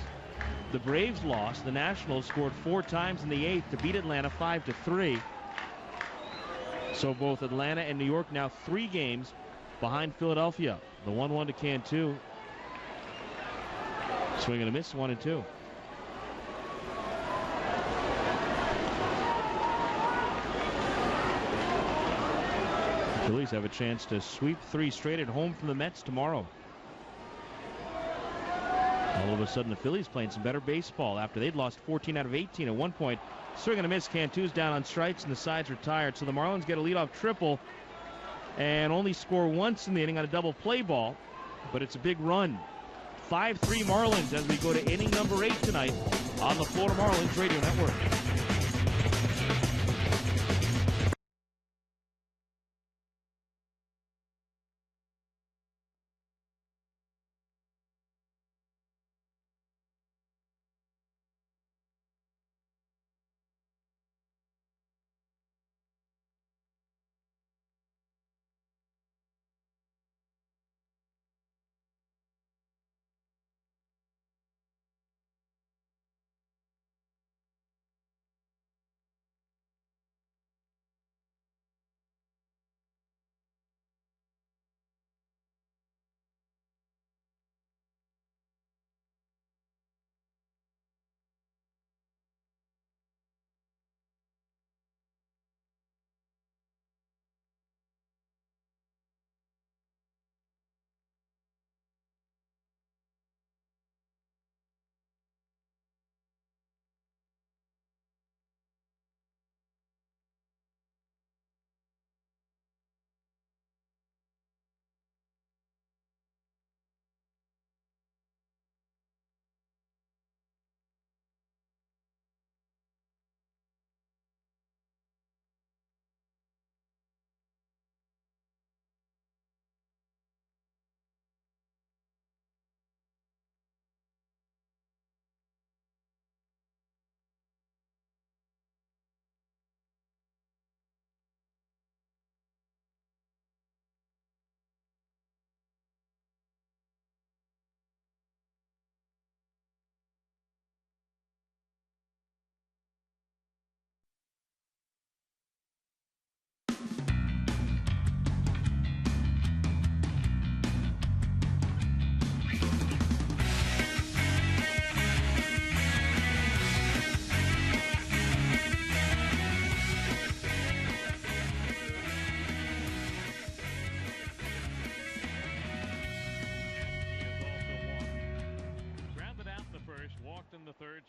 The Braves lost. The Nationals scored 4 times in the 8th to beat Atlanta 5-3. So both Atlanta and New York now 3 games behind Philadelphia. The 1-1 to Cantu. Swing and a miss, 1-2. The Phillies have a chance to sweep 3 straight at home from the Mets tomorrow. All of a sudden, the Phillies playing some better baseball after they'd lost 14 out of 18 at one point. Swing and a miss. Cantu's down on strikes, and the sides are tired. So the Marlins get a leadoff triple and only score once in the inning on a double play ball, but it's a big run. 5-3 Marlins as we go to inning number 8 tonight on the Florida Marlins Radio Network.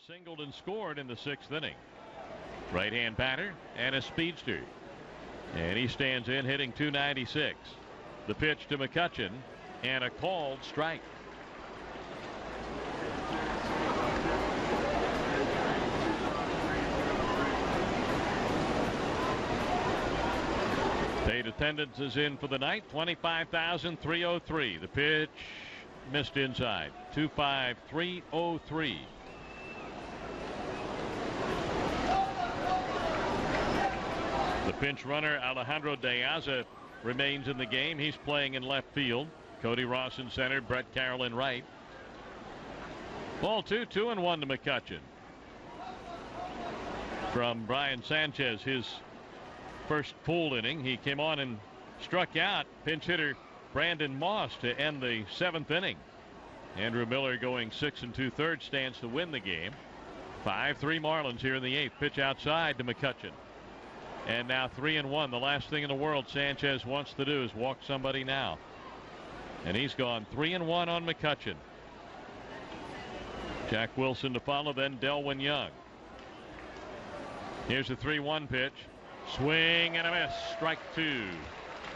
Singled and scored in the 6th inning. Right-hand batter and a speedster. And he stands in hitting .296. The pitch to McCutchen and a called strike. Paid attendance is in for the night, 25,303. The pitch missed inside, 25303. The pinch runner Alejandro De Aza remains in the game. He's playing in left field. Cody Ross in center. Brett Carroll in right. Ball 2, 2-1 to McCutchen. From Brian Sanchez, his first full inning. He came on and struck out pinch hitter Brandon Moss to end the 7th inning. Andrew Miller going 6 2/3 stands to win the game. 5-3 Marlins here in the 8th. Pitch outside to McCutchen. And now 3-1. The last thing in the world Sanchez wants to do is walk somebody now. And he's gone 3-1 on McCutchen. Jack Wilson to follow, then Delwyn Young. Here's a 3-1 pitch. Swing and a miss. Strike 2.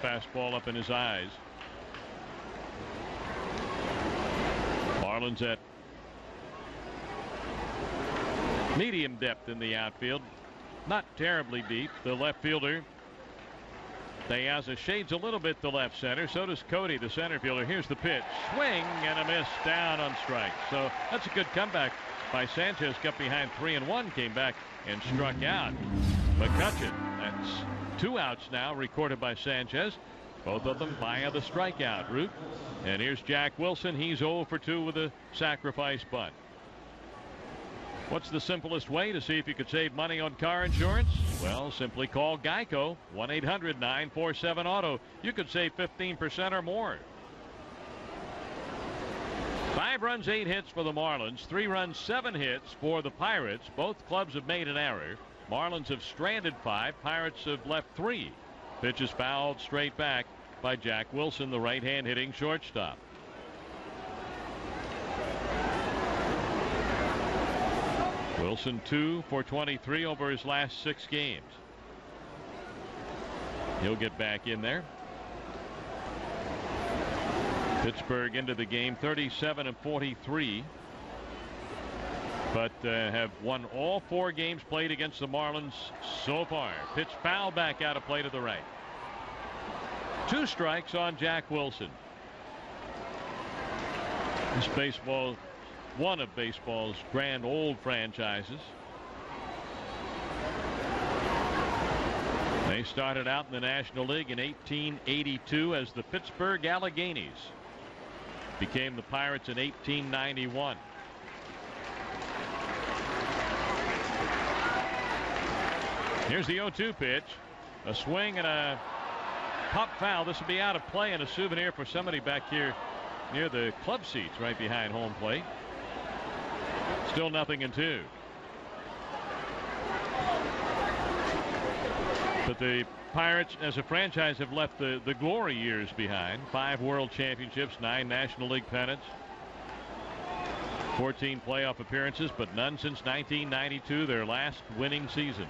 Fastball up in his eyes. Marlins at medium depth in the outfield. Not terribly deep. The left fielder, Diaz, shades a little bit to left center. So does Cody, the center fielder. Here's the pitch. Swing and a miss. Down on strike. So that's a good comeback by Sanchez. Got behind 3-1. Came back and struck out McCutcheon. That's 2 outs now recorded by Sanchez. Both of them via the strikeout route. And here's Jack Wilson. He's 0 for 2 with a sacrifice bunt. What's the simplest way to see if you could save money on car insurance? Well, simply call Geico, 1-800-947-AUTO. You could save 15% or more. 5 runs, 8 hits for the Marlins. 3 runs, 7 hits for the Pirates. Both clubs have made an error. Marlins have stranded 5. Pirates have left 3. Pitch is fouled straight back by Jack Wilson, the right-hand hitting shortstop. Wilson 2 for 23 over his last 6 games. He'll get back in there. Pittsburgh into the game 37-43, but have won all 4 games played against the Marlins so far. Pitch foul back out of play to the right. 2 strikes on Jack Wilson. This baseball, one of baseball's grand old franchises. They started out in the National League in 1882 as the Pittsburgh Alleghenies. Became the Pirates in 1891. Here's the 0-2 pitch. A swing and a pop foul. This will be out of play and a souvenir for somebody back here near the club seats right behind home plate. Still 0-2. But the Pirates as a franchise have left the glory years behind. 5 world championships, 9 National League pennants, 14 playoff appearances, but none since 1992, their last winning season.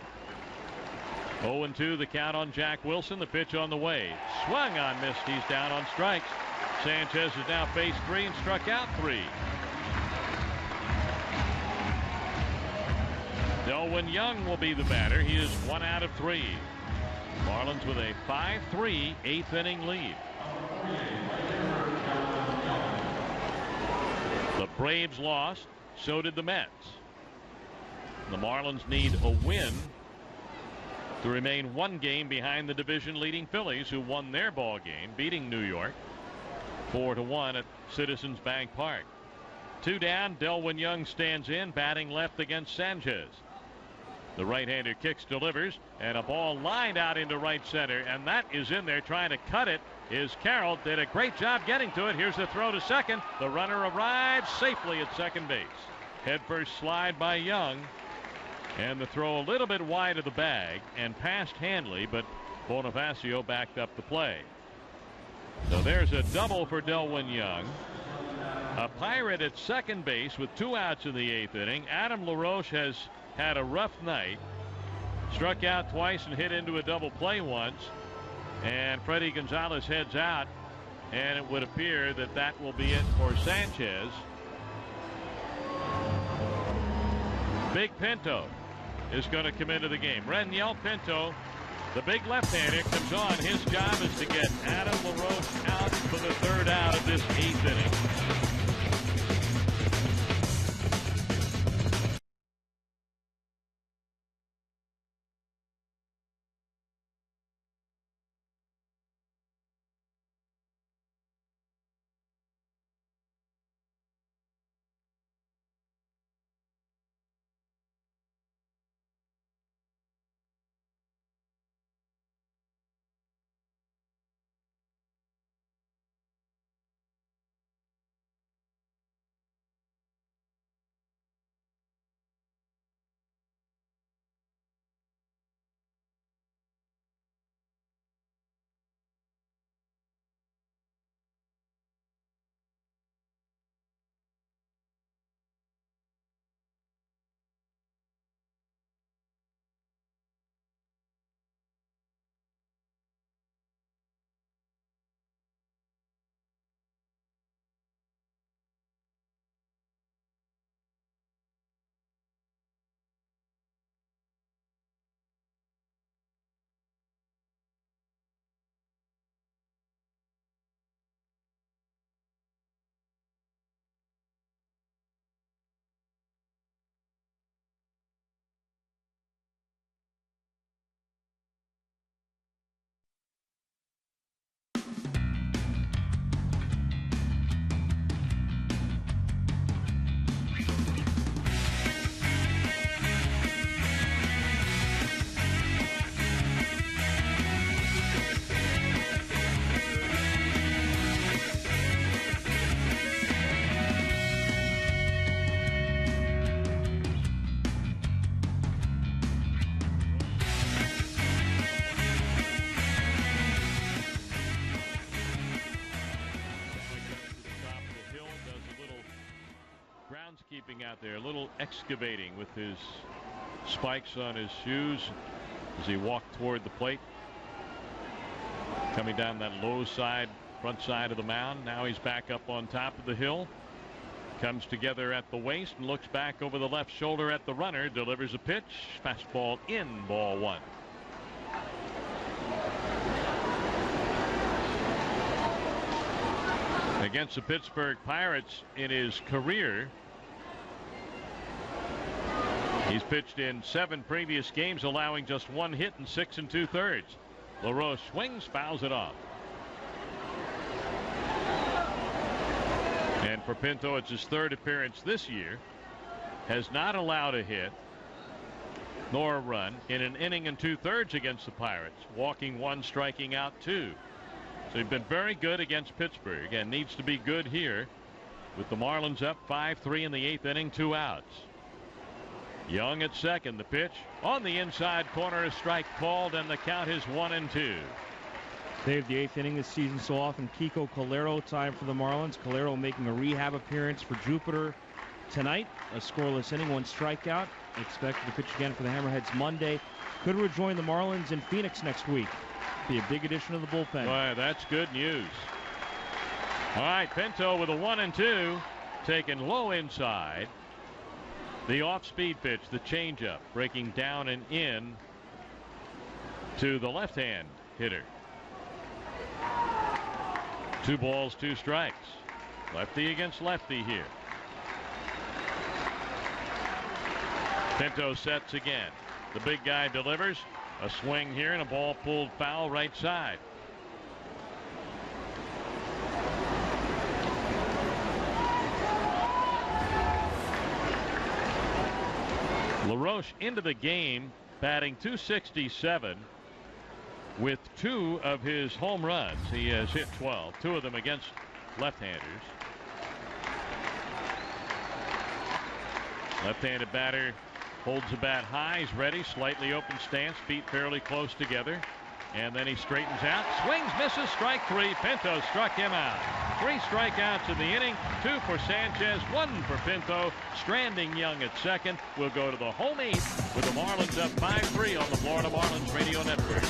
0-2 the count on Jack Wilson. The pitch on the way. Swung on, missed. He's down on strikes. Sanchez has now faced 3 and struck out 3. Delwin Young will be the batter. He is 1 out of 3. Marlins with a 5-3 8th inning lead. The Braves lost. So did the Mets. The Marlins need a win to remain 1 game behind the division leading Phillies, who won their ball game, beating New York 4-1 at Citizens Bank Park. 2 down. Delwin Young stands in, batting left against Sanchez. The right-hander kicks, delivers, and a ball lined out into right center, and that is in there. Trying to cut it is Carroll. Did a great job getting to it. Here's the throw to second. The runner arrives safely at second base. Head first slide by Young, and the throw a little bit wide of the bag and past Hanley, but Bonifacio backed up the play. So there's a double for Delwin Young. A Pirate at second base with 2 outs in the 8th inning. Adam LaRoche has had a rough night. Struck out twice and hit into a double play once. And Freddie Gonzalez heads out. And it would appear that that will be it for Sanchez. Big Pinto is going to come into the game. Reniel Pinto, the big left-hander, comes on. His job is to get Adam LaRoche out for the 3rd out of this 8th inning. scraping out there, a little excavating with his spikes on his shoes as he walked toward the plate. Coming down that low side, front side of the mound. Now he's back up on top of the hill. Comes together at the waist and looks back over the left shoulder at the runner. Delivers a pitch. Fastball in, ball one. Against the Pittsburgh Pirates in his career, he's pitched in 7 previous games, allowing just 1 hit in 6 2/3. LaRoche swings, fouls it off. And for Pinto, it's his 3rd appearance this year. Has not allowed a hit nor a run in an inning and 2/3 against the Pirates, walking 1, striking out 2. So he's been very good against Pittsburgh and needs to be good here with the Marlins up 5-3 in the 8th inning, 2 outs. Young at second. The pitch on the inside corner, a strike called, and the count is 1-2. Saved the 8th inning this season so often. Kiko Calero time for the Marlins. Calero making a rehab appearance for Jupiter tonight. A scoreless inning, 1 strikeout. Expected to pitch again for the Hammerheads Monday. Could rejoin the Marlins in Phoenix next week. Be a big addition to the bullpen. Boy, that's good news. All right, Pinto with a 1-2, taken low inside. The off-speed pitch, the changeup, breaking down and in to the left-hand hitter. 2 balls, 2 strikes. Lefty against lefty here. Pinto sets again. The big guy delivers. A swing here and a ball pulled foul right side. LaRoche into the game batting .267 with 2 of his home runs. He has hit 12, 2 of them against left-handers. Left-handed batter holds the bat high. He's ready. Slightly open stance. Feet fairly close together. And then he straightens out. Swings, misses. Strike 3. Pinto struck him out. 3 strikeouts in the inning. 2 for Sanchez. 1 for Pinto. Stranding Young at second. We'll go to the home 8th with the Marlins up 5-3 on the Florida Marlins Radio Network.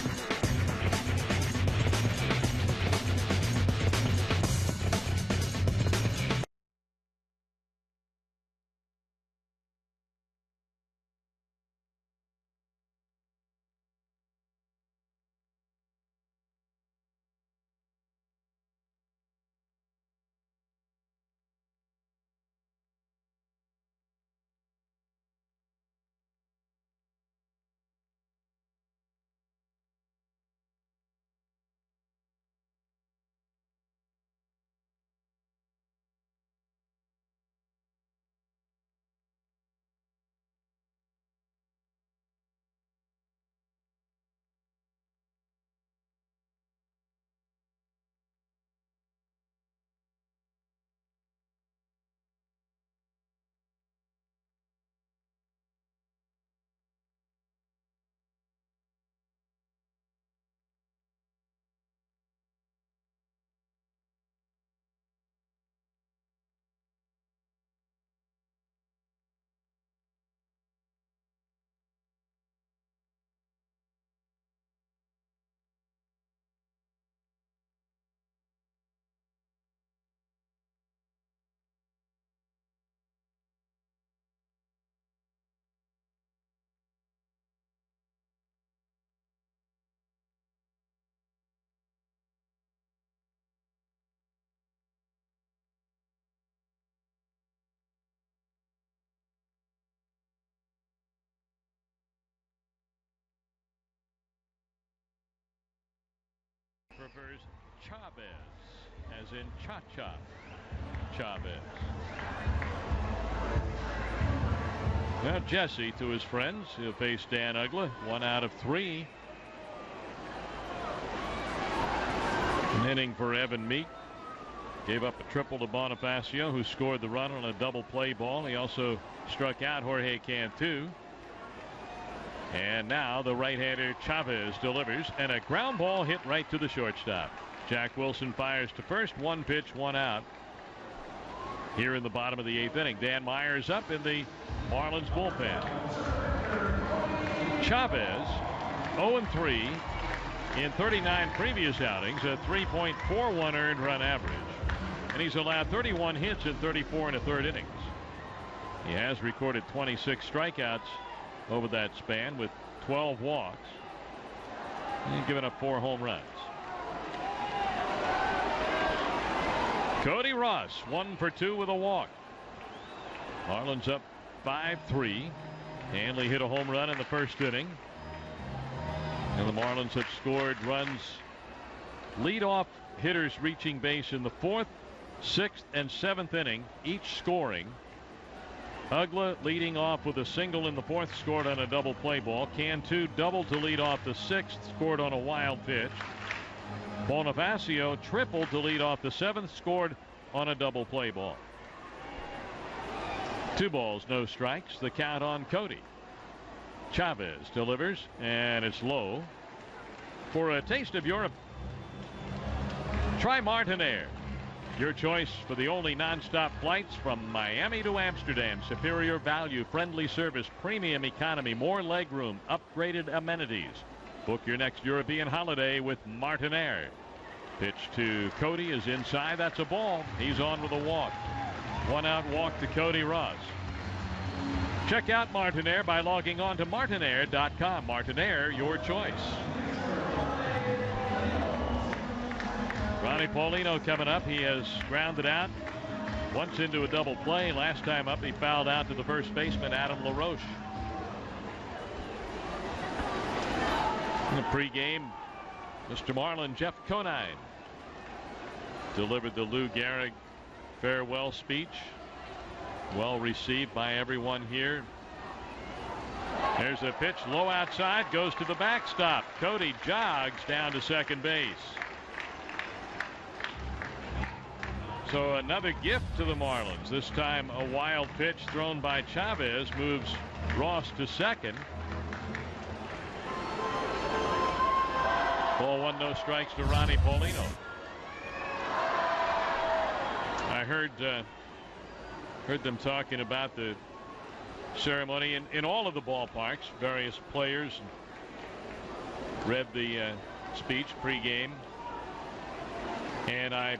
Prefers Chavez, as in Cha-Cha Chavez. Now Jesse to his friends. He'll face Dan Uggla. 1 out of 3. An inning for Evan Meek. Gave up a triple to Bonifacio, who scored the run on a double play ball. He also struck out Jorge Cantu. And now the right-hander Chavez delivers, and a ground ball hit right to the shortstop. Jack Wilson fires to first. 1 pitch, 1 out. here in the bottom of the 8th inning. Dan Myers up in the Marlins bullpen. Chavez 0-3 in 39 previous outings, a 3.41 earned run average, and he's allowed 31 hits in 34 1/3 innings. He has recorded 26 strikeouts over that span with 12 walks. He's given up 4 home runs. Cody Ross 1 for 2 with a walk. Marlins up 5-3. Hanley hit a home run in the first inning. And the Marlins have scored runs. Leadoff hitters reaching base in the 4th, 6th, and 7th inning, each scoring. Ugla leading off with a single in the 4th, scored on a double play ball. Cantu doubled to lead off the 6th, scored on a wild pitch. Bonifacio tripled to lead off the 7th, scored on a double play ball. 2 balls, no strikes. The count on Cody. Chavez delivers, and it's low. For a taste of Europe, try Martinair. Your choice for the only nonstop flights from Miami to Amsterdam. Superior value, friendly service, premium economy, more legroom, upgraded amenities. Book your next European holiday with Martinair. Pitch to Cody is inside. That's a ball. He's on with a walk. 1 out walk to Cody Ross. Check out Martinair by logging on to martinair.com. Martinair, your choice. Ronnie Paulino coming up. He has grounded out once into a double play. Last time up, he fouled out to the first baseman, Adam LaRoche. In the pregame, Mr. Marlin, Jeff Conine, delivered the Lou Gehrig farewell speech. Well received by everyone here. There's a pitch low outside, goes to the backstop. Cody jogs down to second base. So another gift to the Marlins. This time a wild pitch thrown by Chavez moves Ross to second. Ball 1, no strikes to Ronnie Paulino. I heard them talking about the ceremony in all of the ballparks. Various players read the speech pregame, and I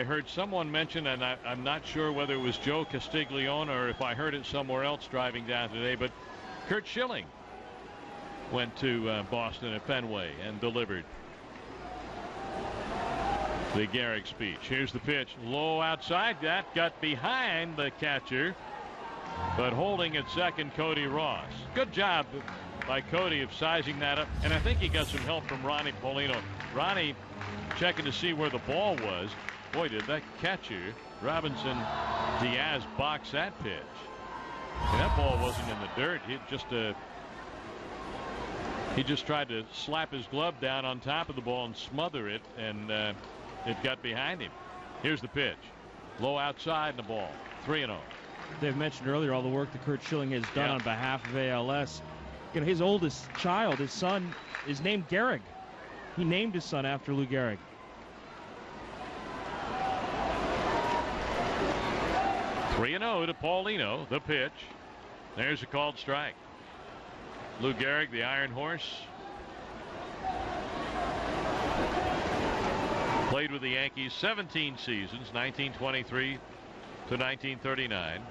heard someone mention, and I'm not sure whether it was Joe Castiglione or if I heard it somewhere else driving down today, but Curt Schilling went to Boston at Fenway and delivered the Gehrig speech. Here's the pitch, low outside. That got behind the catcher, but holding at second, Cody Ross. Good job by Cody of sizing that up, and I think he got some help from Ronnie Paulino. Ronnie checking to see where the ball was. Boy, did that catcher, Robinson Diaz, box that pitch. And that ball wasn't in the dirt. He just tried to slap his glove down on top of the ball and smother it, and it got behind him. Here's the pitch. Low outside and the ball. 3-0. They've mentioned earlier all the work that Curt Schilling has done on behalf of ALS. You know, his oldest child, his son, is named Gehrig. He named his son after Lou Gehrig. Three 3-0 to Paulino. The pitch. There's a called strike. Lou Gehrig, the Iron Horse, played with the Yankees 17 seasons, 1923 to 1939.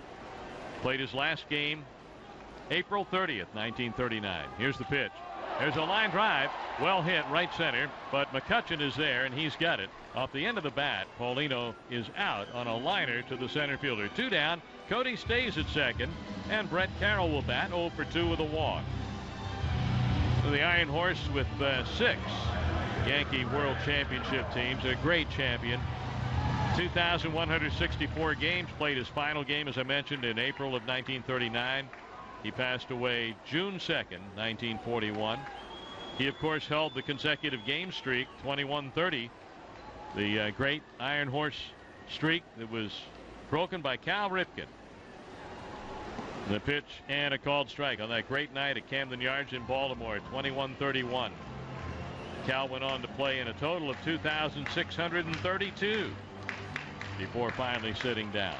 Played his last game April 30th, 1939. Here's the pitch. There's a line drive, well hit right center, but McCutchen is there and he's got it off the end of the bat. Paulino is out on a liner to the center fielder. 2 down. Cody stays at second, and Brett Carroll will bat 0 for 2 with a walk. So the Iron Horse with 6 Yankee World Championship teams, a great champion. 2,164 games, played his final game, as I mentioned, in April of 1939. He passed away June 2nd, 1941. He, of course, held the consecutive game streak, 21-30, the great Iron Horse streak that was broken by Cal Ripken. The pitch and a called strike on that great night at Camden Yards in Baltimore, 21-31. Cal went on to play in a total of 2,632 before finally sitting down.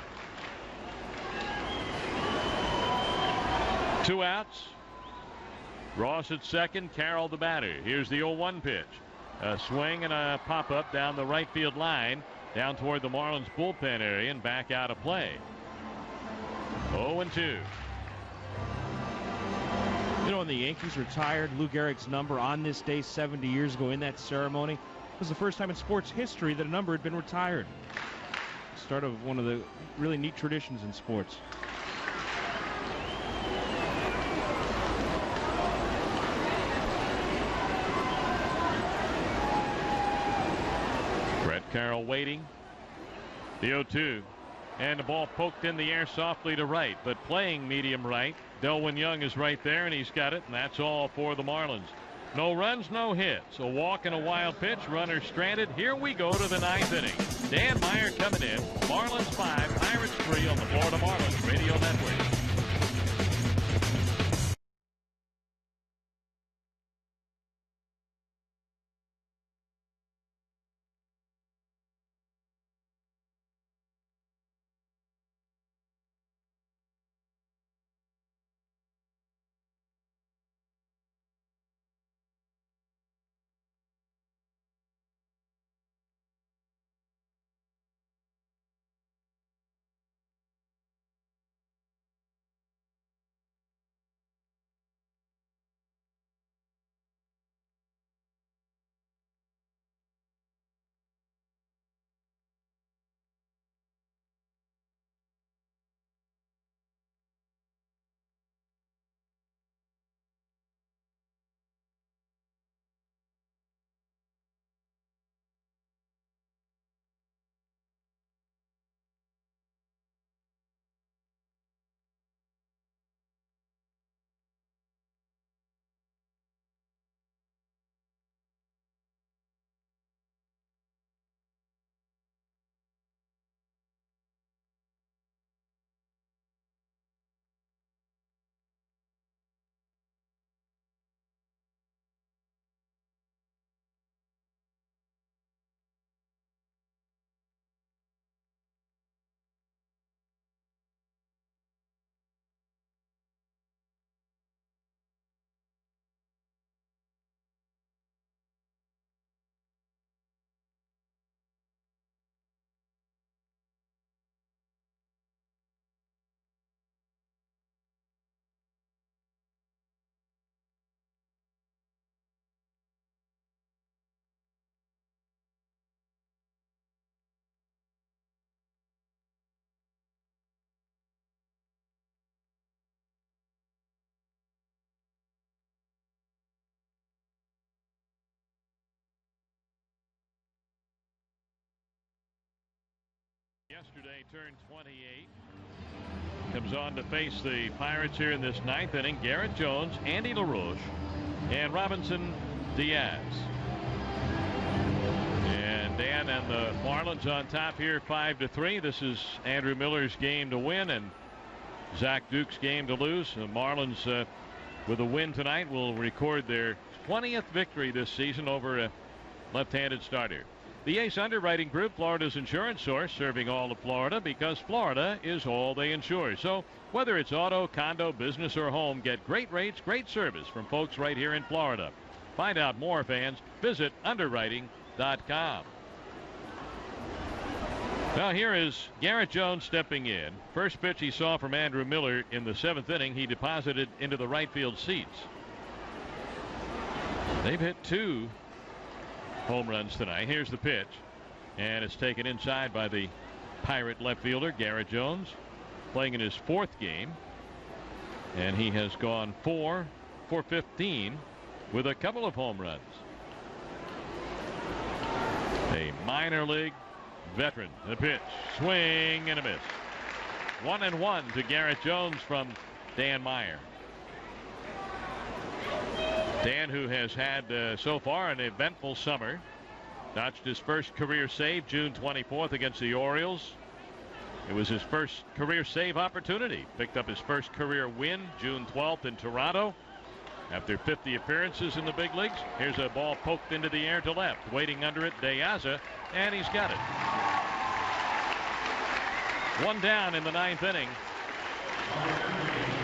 2 outs. Ross at second, Carroll the batter. Here's the 0-1 pitch. A swing and a pop-up down the right field line, down toward the Marlins bullpen area and back out of play. 0-2. You know, when the Yankees retired Lou Gehrig's number on this day 70 years ago in that ceremony, it was the first time in sports history that a number had been retired. Start of one of the really neat traditions in sports. Brett Carroll waiting. The 0-2. And the ball poked in the air softly to right, but playing medium right. Delwyn Young is right there, and he's got it, and that's all for the Marlins. No runs, no hits. A walk and a wild pitch. Runner stranded. Here we go to the 9th inning. Dan Meyer coming in. Marlins 5, Pirates 3 on the Florida Marlins Radio Network. Yesterday turned 28. Comes on to face the Pirates here in this 9th inning. Garrett Jones, Andy LaRoche, and Robinson Diaz. And Dan and the Marlins on top here 5-3. This is Andrew Miller's game to win and Zach Duke's game to lose. The Marlins with a win tonight will record their 20th victory this season over a left-handed starter. The Ace Underwriting Group, Florida's insurance source, serving all of Florida because Florida is all they insure. So whether it's auto, condo, business, or home, get great rates, great service from folks right here in Florida. Find out more, fans. Visit underwriting.com. Now here is Garrett Jones stepping in. First pitch he saw from Andrew Miller in the 7th inning, he deposited into the right field seats. They've hit 2 home runs tonight. Here's the pitch, and it's taken inside by the Pirate left fielder Garrett Jones, playing in his 4th game, and he has gone 4 for 15 with a couple of home runs. A minor league veteran. The pitch, swing and a miss. 1-1 to Garrett Jones from Dan Meyer. Dan, who has had so far an eventful summer, notched his first career save June 24th against the Orioles. It was his first career save opportunity. Picked up his first career win June 12th in Toronto after 50 appearances in the big leagues. Here's a ball poked into the air to left. Waiting under it, De Aza, and he's got it. 1 down in the 9th inning.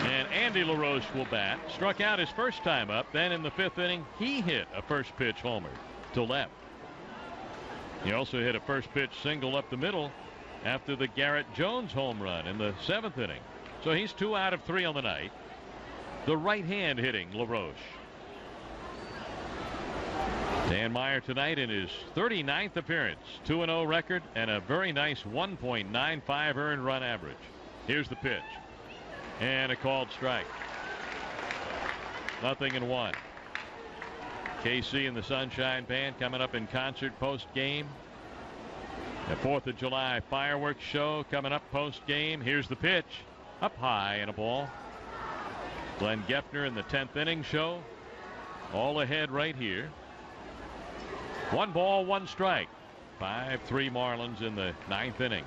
And Andy LaRoche will bat. Struck out his first time up. Then in the 5th inning, he hit a first pitch homer to left. He also hit a first pitch single up the middle after the Garrett Jones home run in the 7th inning. So he's 2 out of 3 on the night. The right hand hitting LaRoche. Dan Meyer tonight in his 39th appearance, 2-0 record and a very nice 1.95 earned run average. Here's the pitch and a called strike. 0-1. KC and the Sunshine Band coming up in concert post game. The 4th of July fireworks show coming up post game. Here's the pitch, up high and a ball. Glenn Geffner in the 10th inning show, all ahead right here. 1 ball, 1 strike. 5-3 Marlins in the 9th inning.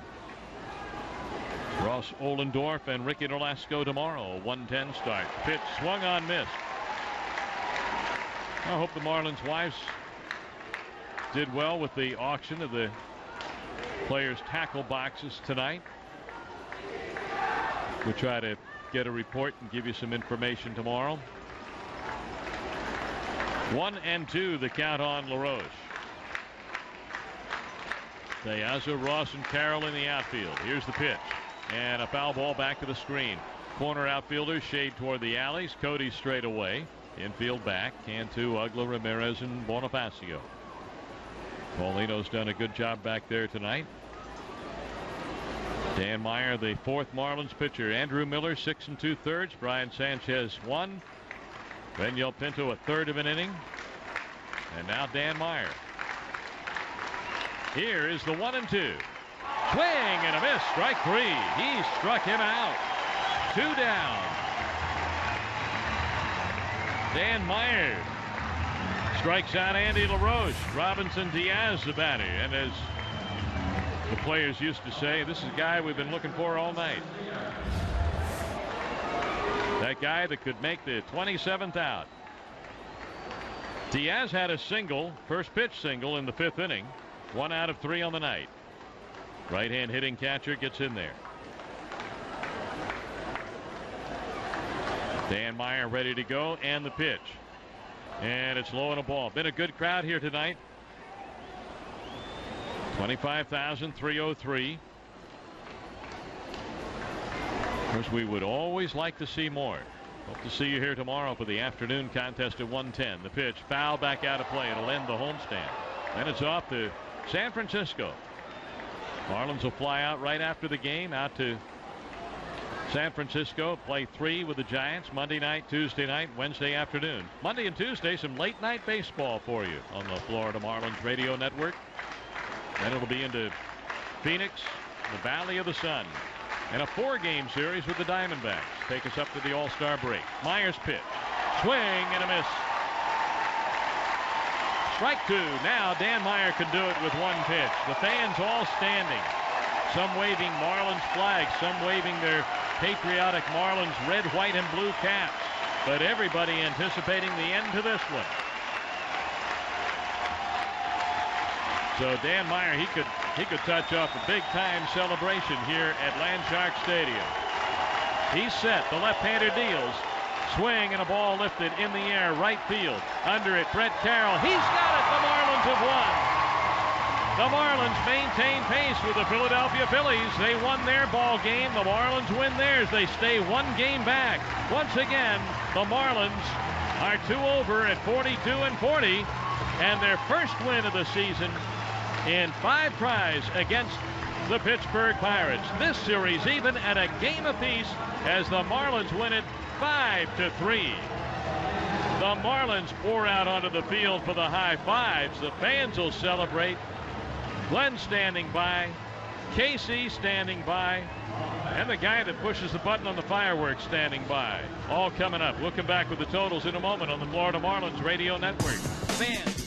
Ross Ohlendorf and Ricky Nolasco tomorrow. 1:10 start. Pitch swung on, missed. I hope the Marlins wives did well with the auction of the players' tackle boxes tonight. We'll try to get a report and give you some information tomorrow. 1-2 the count on LaRoche. Deaza, Ross, and Carroll in the outfield. Here's the pitch. And a foul ball back to the screen. Corner outfielders shade toward the alleys. Cody straight away. Infield back. Cantu, Ugla, Ramirez, and Bonifacio. Paulino's done a good job back there tonight. Dan Meyer, the 4th Marlins pitcher. Andrew Miller, 6 2/3. Brian Sanchez, 1. Daniel Pinto, a 1/3 of an inning. And now Dan Meyer. Here is the 1-2. Swing and a miss. Strike 3. He struck him out. 2 down. Dan Meyer strikes out Andy LaRoche. Robinson Diaz the batter. And as the players used to say, this is a guy we've been looking for all night. That guy that could make the 27th out. Diaz had a single, first pitch single in the 5th inning. 1 out of 3 on the night. Right hand hitting catcher gets in there. Dan Meyer ready to go, and the pitch. And it's low and a ball. Been a good crowd here tonight. 25,303. Of course, we would always like to see more. Hope to see you here tomorrow for the afternoon contest at 1:10. The pitch, foul back out of play. It'll end the homestand. Then it's off to San Francisco. Marlins will fly out right after the game out to San Francisco, play 3 with the Giants Monday night, Tuesday night, Wednesday afternoon. Monday and Tuesday, some late night baseball for you on the Florida Marlins radio network. Then it'll be into Phoenix, the Valley of the Sun, and a 4-game series with the Diamondbacks. Take us up to the All-Star break. Myers pitch, swing and a miss. Strike 2. Now Dan Meyer can do it with 1 pitch. The fans all standing. Some waving Marlins flags, some waving their patriotic Marlins red, white, and blue caps. But everybody anticipating the end to this one. So Dan Meyer, he could touch off a big-time celebration here at Landshark Stadium. He's set. The left-hander deals. Swing and a ball lifted in the air, right field. Under it, Brett Carroll. He's got it. The Marlins have won. The Marlins maintain pace with the Philadelphia Phillies. They won their ball game. The Marlins win theirs. They stay 1 game back. Once again, the Marlins are 2 over at 42-40, and their first win of the season in 5 tries against the Pittsburgh Pirates. This series even at a game apiece as the Marlins win it 5-3. The Marlins pour out onto the field for the high fives. The fans will celebrate. Glenn standing by, Casey standing by, and the guy that pushes the button on the fireworks standing by. All coming up. We'll come back with the totals in a moment on the Florida Marlins radio network. Fans,